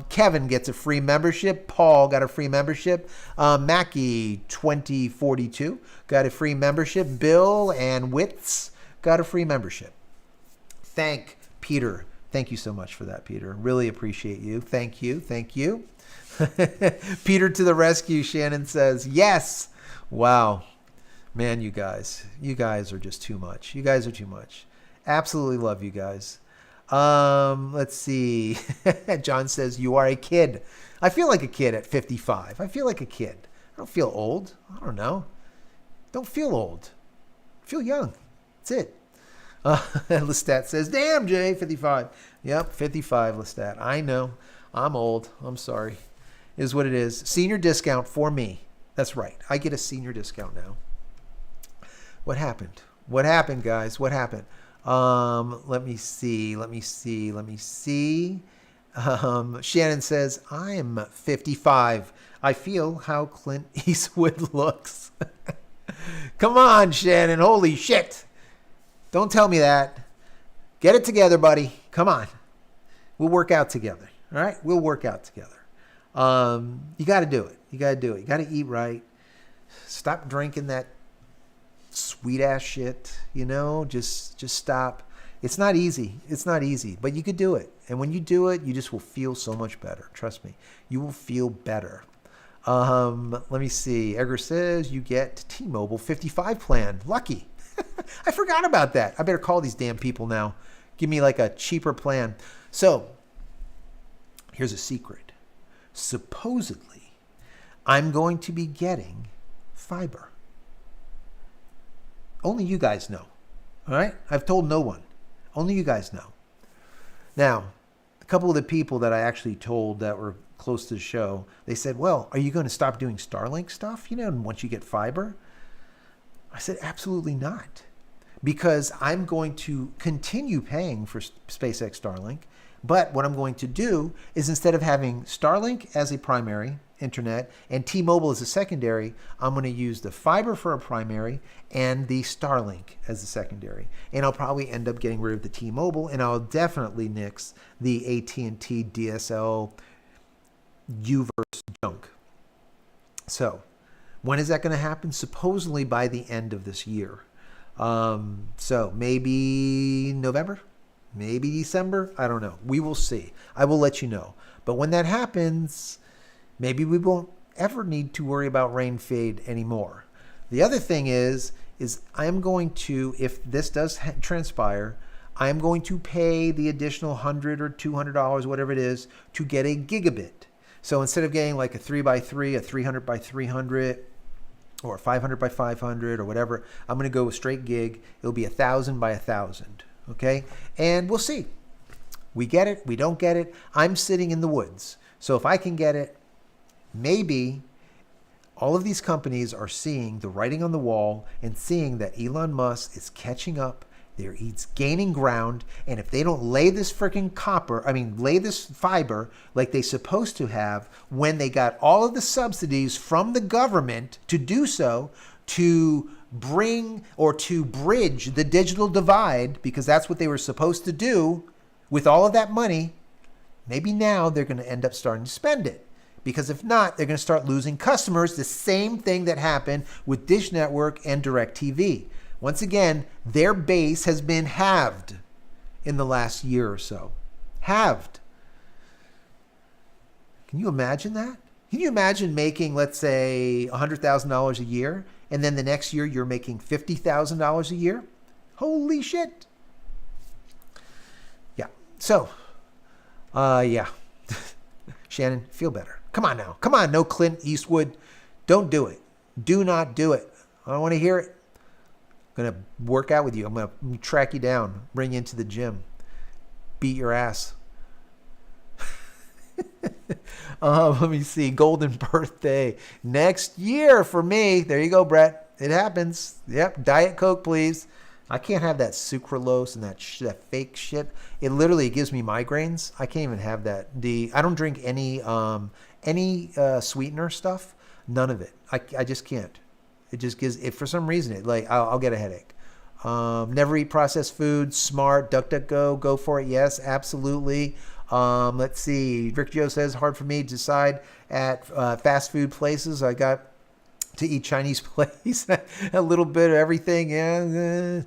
[SPEAKER 1] Kevin gets a free membership. Paul got a free membership. Mackie 2042 got a free membership. Bill and Witz got a free membership. Thank Peter. Thank you so much for that, Peter. Really appreciate you. Thank you. Thank you. Peter to the rescue, Shannon says. Yes. Wow. Man, you guys are just too much. You guys are too much. Absolutely love you guys. Let's see. John says, you are a kid. I feel like a kid at 55. I feel like a kid. I don't feel old. I don't know. Don't feel old. I feel young. That's it. Lestat says, damn, Jay, 55. Yep, 55, Lestat. I know. I'm old. I'm sorry. It is what it is. Senior discount for me. That's right. I get a senior discount now. What happened? What happened, guys? What happened? Let me see. Shannon says, I'm 55. I feel how Clint Eastwood looks. Come on, Shannon. Holy shit. Don't tell me that. Get it together, buddy. Come on. We'll work out together. All right? We'll work out together. You got to do it. You got to do it. You got to eat right. Stop drinking that sweet ass shit, just stop. It's not easy. It's not easy, but you could do it. And when you do it, you just will feel so much better. Trust me. You will feel better. Let me see. Edgar says you get T-Mobile 55 plan. Lucky. I forgot about that. I better call these damn people now. Give me like a cheaper plan. So here's a secret. Supposedly, I'm going to be getting fiber. Only you guys know. All right? I've told no one. Only you guys know. Now, a couple of the people that I actually told that were close to the show, they said, well, are you going to stop doing Starlink stuff, once you get fiber? I said, absolutely not. Because I'm going to continue paying for SpaceX Starlink. But what I'm going to do is instead of having Starlink as a primary internet and T-Mobile as a secondary, I'm going to use the fiber for a primary and the Starlink as a secondary. And I'll probably end up getting rid of the T-Mobile, and I'll definitely nix the AT&T DSL U-verse junk. So when is that going to happen? Supposedly by the end of this year. So maybe November, maybe December. I don't know. We will see. I will let you know. But when that happens, maybe we won't ever need to worry about rain fade anymore. The other thing is I am going to, if this does transpire, I am going to pay the additional $100 or $200, whatever it is, to get a gigabit. So instead of getting like a 3x3, a 300 by 300, or 500 by 500, or whatever, I'm going to go with straight gig. It'll be 1,000 by 1,000. Okay, and we'll see. We get it. We don't get it. I'm sitting in the woods. So if I can get it, maybe all of these companies are seeing the writing on the wall and seeing that Elon Musk is catching up. He's gaining ground. And if they don't lay this freaking lay this fiber like they're supposed to have when they got all of the subsidies from the government to do so, to bring or to bridge the digital divide, because that's what they were supposed to do with all of that money, maybe now they're going to end up starting to spend it. Because if not, they're going to start losing customers. The same thing that happened with Dish Network and DirecTV. Once again, their base has been halved in the last year or so. Halved. Can you imagine that? Can you imagine making, let's say, $100,000 a year, and then the next year you're making $50,000 a year? Holy shit. Yeah. So, yeah. Shannon, feel better. Come on now. Come on, no Clint Eastwood. Don't do it. Do not do it. I don't want to hear it. I'm going to work out with you. I'm going to track you down, bring you into the gym, beat your ass. Let me see. Golden birthday next year for me. There you go, Brett. It happens. Yep. Diet Coke, please. I can't have that sucralose and that fake shit. It literally gives me migraines. I can't even have that. I don't drink any sweetener stuff. None of it. I just can't. It just gives it for some reason. I'll get a headache. Never eat processed food. Smart. DuckDuckGo. Go for it. Yes, absolutely. Let's see. Rick Joe says hard for me to decide at fast food places. I got to eat Chinese place. A little bit of everything. Yeah,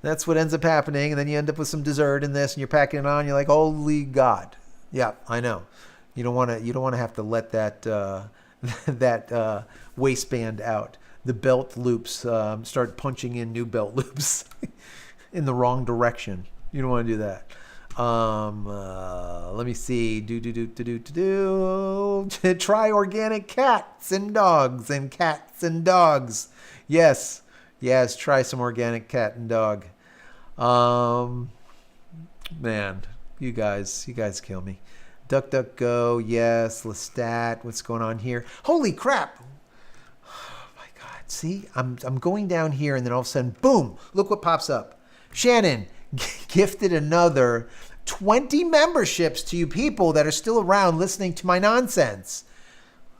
[SPEAKER 1] that's what ends up happening. And then you end up with some dessert in this, and you're packing it on. You're like, holy God. Yeah, I know. You don't want to have to let that waistband out. The belt loops start punching in new belt loops in the wrong direction. You don't want to do that. Let me see. Try organic cats and dogs and cats and dogs. Yes. Try some organic cat and dog. Man, you guys kill me. DuckDuckGo. Yes. Lestat. What's going on here? Holy crap. See, I'm going down here, and then all of a sudden, boom, look what pops up. Shannon gifted another 20 memberships to you people that are still around listening to my nonsense.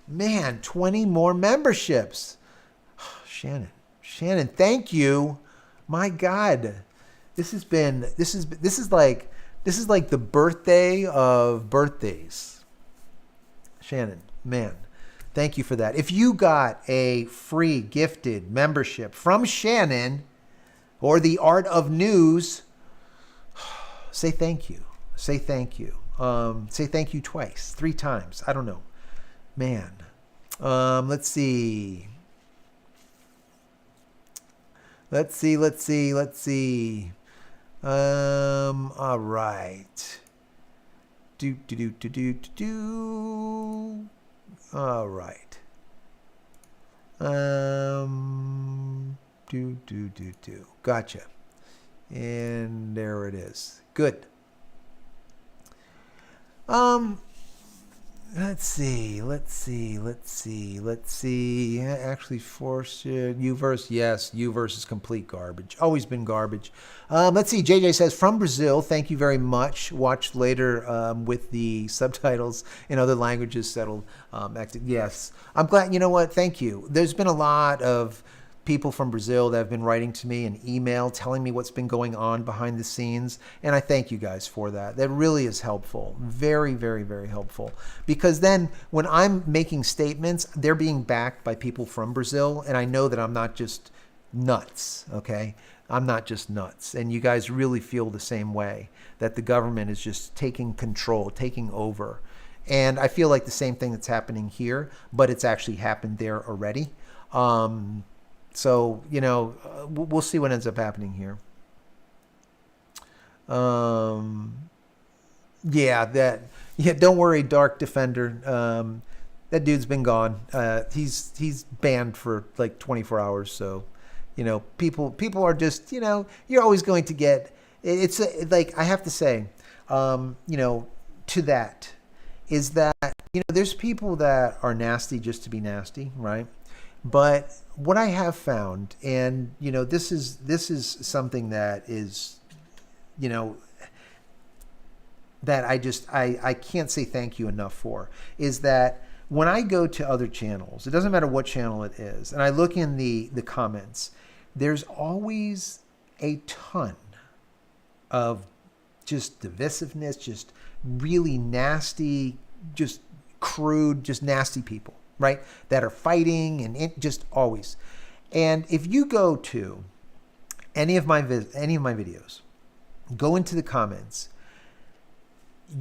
[SPEAKER 1] Man, 20 more memberships. Shannon, thank you. My God. This is like the birthday of birthdays. Shannon, man. Thank you for that. If you got a free gifted membership from Shannon or the Art of News, say thank you. Say thank you. Say thank you twice, 3 times. I don't know. Man. Let's see. All right. All right. Gotcha. And there it is. Good. Let's see. Actually, force Uverse. Yes, Uverse is complete garbage. Always been garbage. Let's see. JJ says, from Brazil, thank you very much. Watch later with the subtitles in other languages settled. Yes. I'm glad. You know what? Thank you. There's been a lot of people from Brazil that have been writing to me in email telling me what's been going on behind the scenes. And I thank you guys for that. That really is helpful. Very, very, very helpful. Because then when I'm making statements, they're being backed by people from Brazil. And I know that I'm not just nuts, okay? I'm not just nuts. And you guys really feel the same way, that the government is just taking control, taking over. And I feel like the same thing that's happening here, but it's actually happened there already. So, we'll see what ends up happening here. Don't worry, Dark Defender. That dude's been gone. He's banned for like 24 hours. So, people are just, you're always going to get, like, I have to say, to that is that, there's people that are nasty just to be nasty, right? But what I have found, and, this is something that is, that I can't say thank you enough for, is that when I go to other channels, it doesn't matter what channel it is, and I look in the comments, there's always a ton of just divisiveness, just really nasty, just crude, just nasty people, right? That are fighting and just always. And if you go to any of my videos, go into the comments,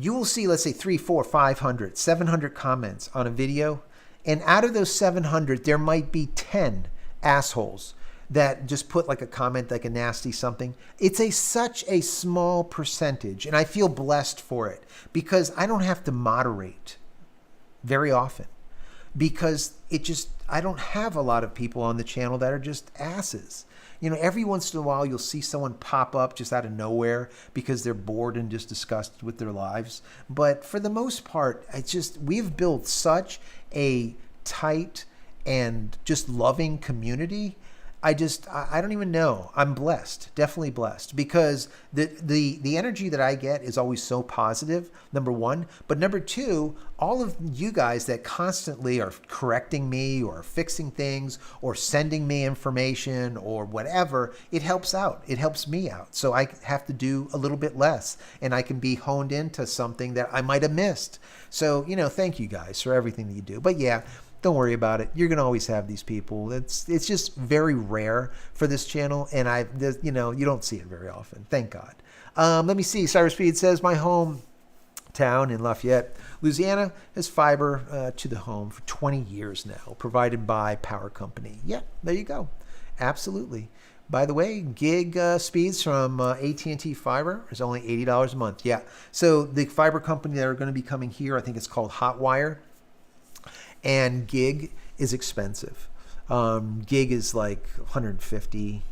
[SPEAKER 1] you will see, let's say 300, 400, 500, 700 comments on a video. And out of those 700, there might be 10 assholes that just put like a comment, like a nasty something. It's such a small percentage. And I feel blessed for it because I don't have to moderate very often, because I don't have a lot of people on the channel that are just asses. Every once in a while you'll see someone pop up just out of nowhere because they're bored and just disgusted with their lives. But for the most part, we've built such a tight and just loving community. I don't even know. I'm blessed, definitely blessed, because the energy that I get is always so positive, number one. But number two, all of you guys that constantly are correcting me or fixing things or sending me information or whatever, it helps out. It helps me out. So I have to do a little bit less and I can be honed into something that I might have missed. So, thank you guys for everything that you do. But yeah, don't worry about it. You're going to always have these people. It's just very rare for this channel, and you don't see it very often. Thank God. Let me see. Cyberspeed says, my hometown in Lafayette, Louisiana, has fiber to the home for 20 years now, provided by power company. Yeah, there you go. Absolutely. By the way, gig speeds from AT&T Fiber is only $80 a month. Yeah. So the fiber company that are going to be coming here, I think it's called Hotwire. And gig is expensive. Gig is like 150,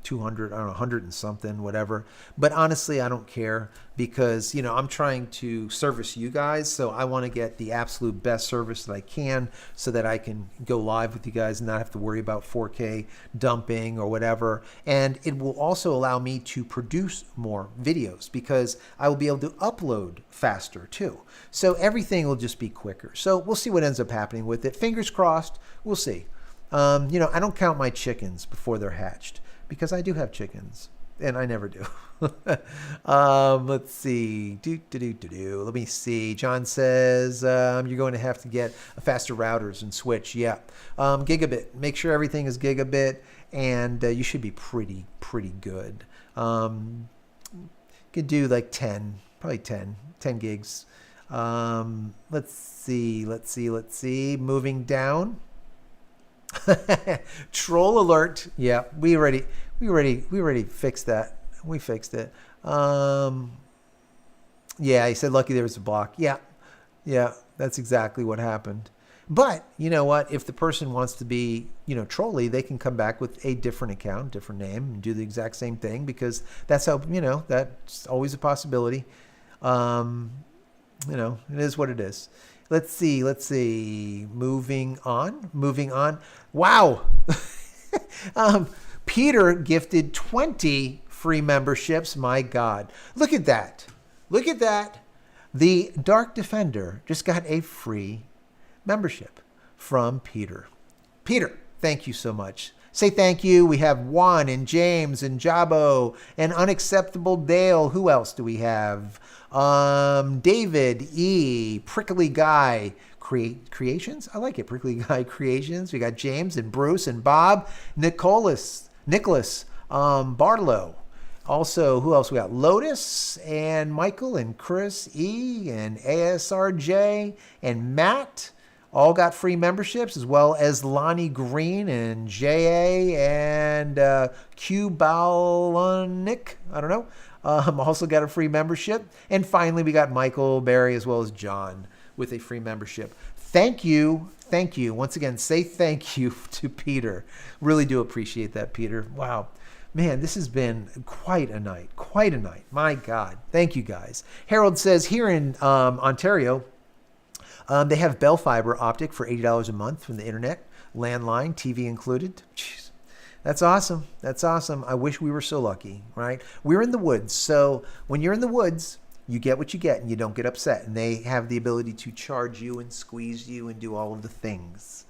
[SPEAKER 1] 200, I don't know, 100 and something, whatever. But honestly, I don't care because, I'm trying to service you guys. So I want to get the absolute best service that I can so that I can go live with you guys and not have to worry about 4K dumping or whatever. And it will also allow me to produce more videos because I will be able to upload faster too. So everything will just be quicker. So we'll see what ends up happening with it. Fingers crossed. We'll see. I don't count my chickens before they're hatched, because I do have chickens, and I never do. Let's see. Let me see. John says you're going to have to get faster routers and switch. Yeah. Gigabit. Make sure everything is gigabit, and you should be pretty good. Could do like 10, probably 10 gigs. Let's see. Moving down. Troll alert. Yeah, we already fixed that. We fixed it. Yeah, he said lucky there was a block. Yeah, that's exactly what happened. But you know what? If the person wants to be, trolly, they can come back with a different account, different name, and do the exact same thing, because that's how, that's always a possibility. It is what it is. Let's see. Moving on. Wow. Peter gifted 20 free memberships. My God. Look at that. The Dark Defender just got a free membership from Peter. Peter, thank you so much. Say thank you. We have Juan and James and Jabo and Unacceptable Dale. Who else do we have? David E. Prickly Guy Creations. I like it. Prickly Guy Creations. We got James and Bruce and Bob. Nicholas. Barlow. Also, who else we got? Lotus and Michael and Chris E and ASRJ and Matt all got free memberships, as well as Lonnie Green and JA and Q Balonic. I don't know. Also got a free membership. And finally, we got Michael, Barry, as well as John with a free membership. Thank you. Thank you. Once again, say thank you to Peter. Really do appreciate that, Peter. Wow. Man, this has been quite a night. Quite a night. My God. Thank you, guys. Harold says here in Ontario, they have Bell Fiber Optic for $80 a month from the internet, landline, TV included. Jeez. That's awesome. That's awesome. I wish we were so lucky, right? We're in the woods. So when you're in the woods, you get what you get and you don't get upset. And they have the ability to charge you and squeeze you and do all of the things.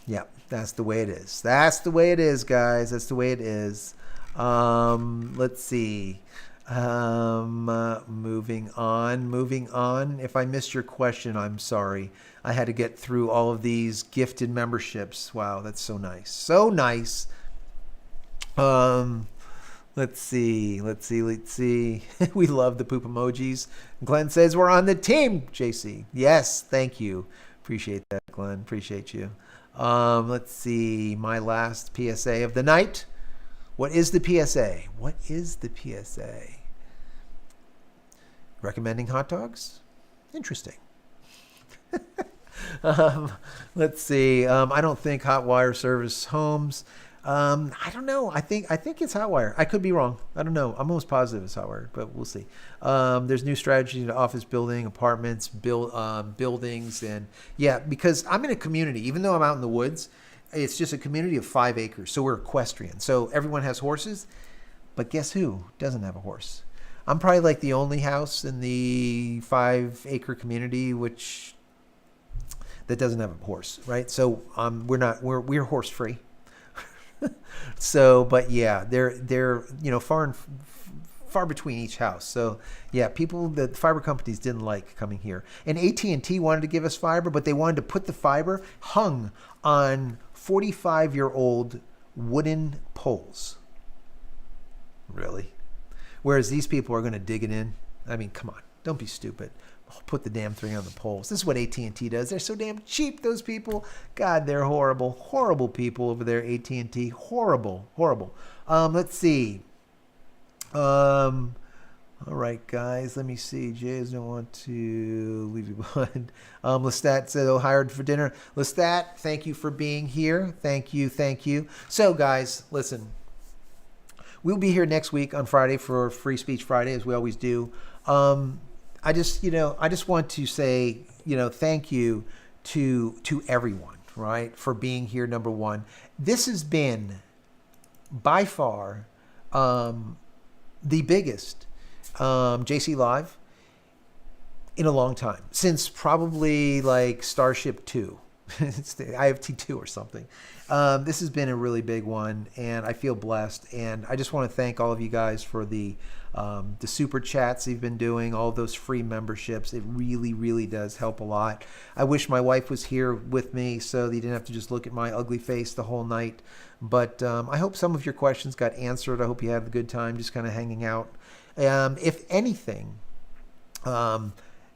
[SPEAKER 1] Yeah, that's the way it is. That's the way it is, guys. That's the way it is. Let's see. Moving on. If I missed your question, I'm sorry. I had to get through all of these gifted memberships. Wow, that's so nice. So nice. Let's see. We love the poop emojis. Glenn says we're on the team, JC. Yes, thank you. Appreciate that, Glenn. Appreciate you. Let's see. My last PSA of the night. What is the PSA? What is the PSA? Recommending hot dogs? Interesting. Let's see. I don't think Hotwire service homes. I don't know. I think it's Hotwire. I could be wrong. I don't know. I'm almost positive it's Hotwire, but we'll see. There's new strategy to office building, apartments, buildings, and yeah, because I'm in a community. Even though I'm out in the woods, it's just a community of 5 acres. So we're equestrian. So everyone has horses, but guess who doesn't have a horse? I'm probably like the only house in the 5-acre community that doesn't have a horse, right? So we're horse free. So, but yeah, they're far between each house. So yeah, the fiber companies didn't like coming here, and AT&T wanted to give us fiber, but they wanted to put the fiber hung on 45-year-old wooden poles. Really? Whereas these people are going to dig it in. I mean, come on, don't be stupid. Put the damn thing on the poles. This is what AT&T does. They're so damn cheap, those people. God, they're horrible. Horrible people over there, AT&T. Horrible. Let's see. All right, guys. Let me see. Jay doesn't want to leave you behind. Lestat said, oh, hired for dinner. Lestat, thank you for being here. Thank you. So, guys, listen. We'll be here next week on Friday for Free Speech Friday, as we always do. I just want to say, thank you to everyone, right, for being here. Number one, this has been by far the biggest JC Live in a long time, since probably like Starship 2. It's the IFT2 or something. This has been a really big one, and I feel blessed. And I just want to thank all of you guys for the super chats you've been doing, all those free memberships. It really, really does help a lot. I wish my wife was here with me so that you didn't have to just look at my ugly face the whole night. But I hope some of your questions got answered. I hope you had a good time just kind of hanging out. If anything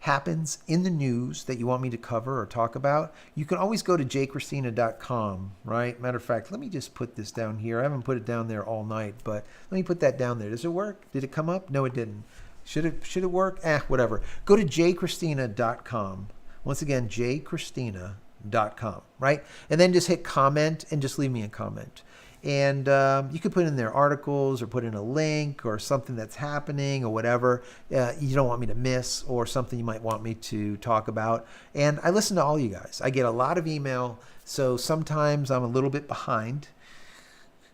[SPEAKER 1] happens in the news that you want me to cover or talk about, you can always go to JCristina.com, right? Matter of fact, let me just put this down here. I haven't put it down there all night, but let me put that down there. Does it work? Did it come up? No, it didn't. Should it work? Whatever. Go to JCristina.com. Once again, JCristina.com, right? And then just hit comment and just leave me a comment. And you could put in there articles or put in a link or something that's happening or whatever you don't want me to miss, or something you might want me to talk about. And I listen to all you guys. I get a lot of email, so sometimes I'm a little bit behind.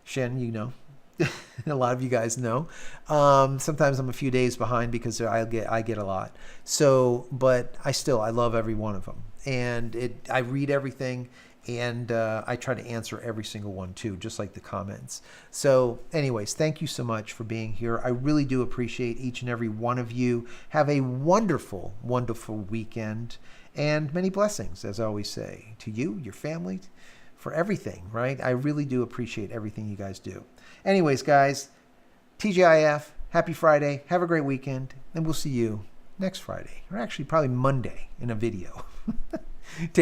[SPEAKER 1] Shen, a lot of you guys know. Sometimes I'm a few days behind because I get a lot. So, but I love every one of them. And I read everything. And I try to answer every single one too, just like the comments. So anyways, thank you so much for being here. I really do appreciate each and every one of you. Have a wonderful, wonderful weekend, and many blessings, as I always say, to you, your family, for everything, right? I really do appreciate everything you guys do. Anyways, guys, TGIF, happy Friday. Have a great weekend. And we'll see you next Friday, or actually probably Monday in a video. Take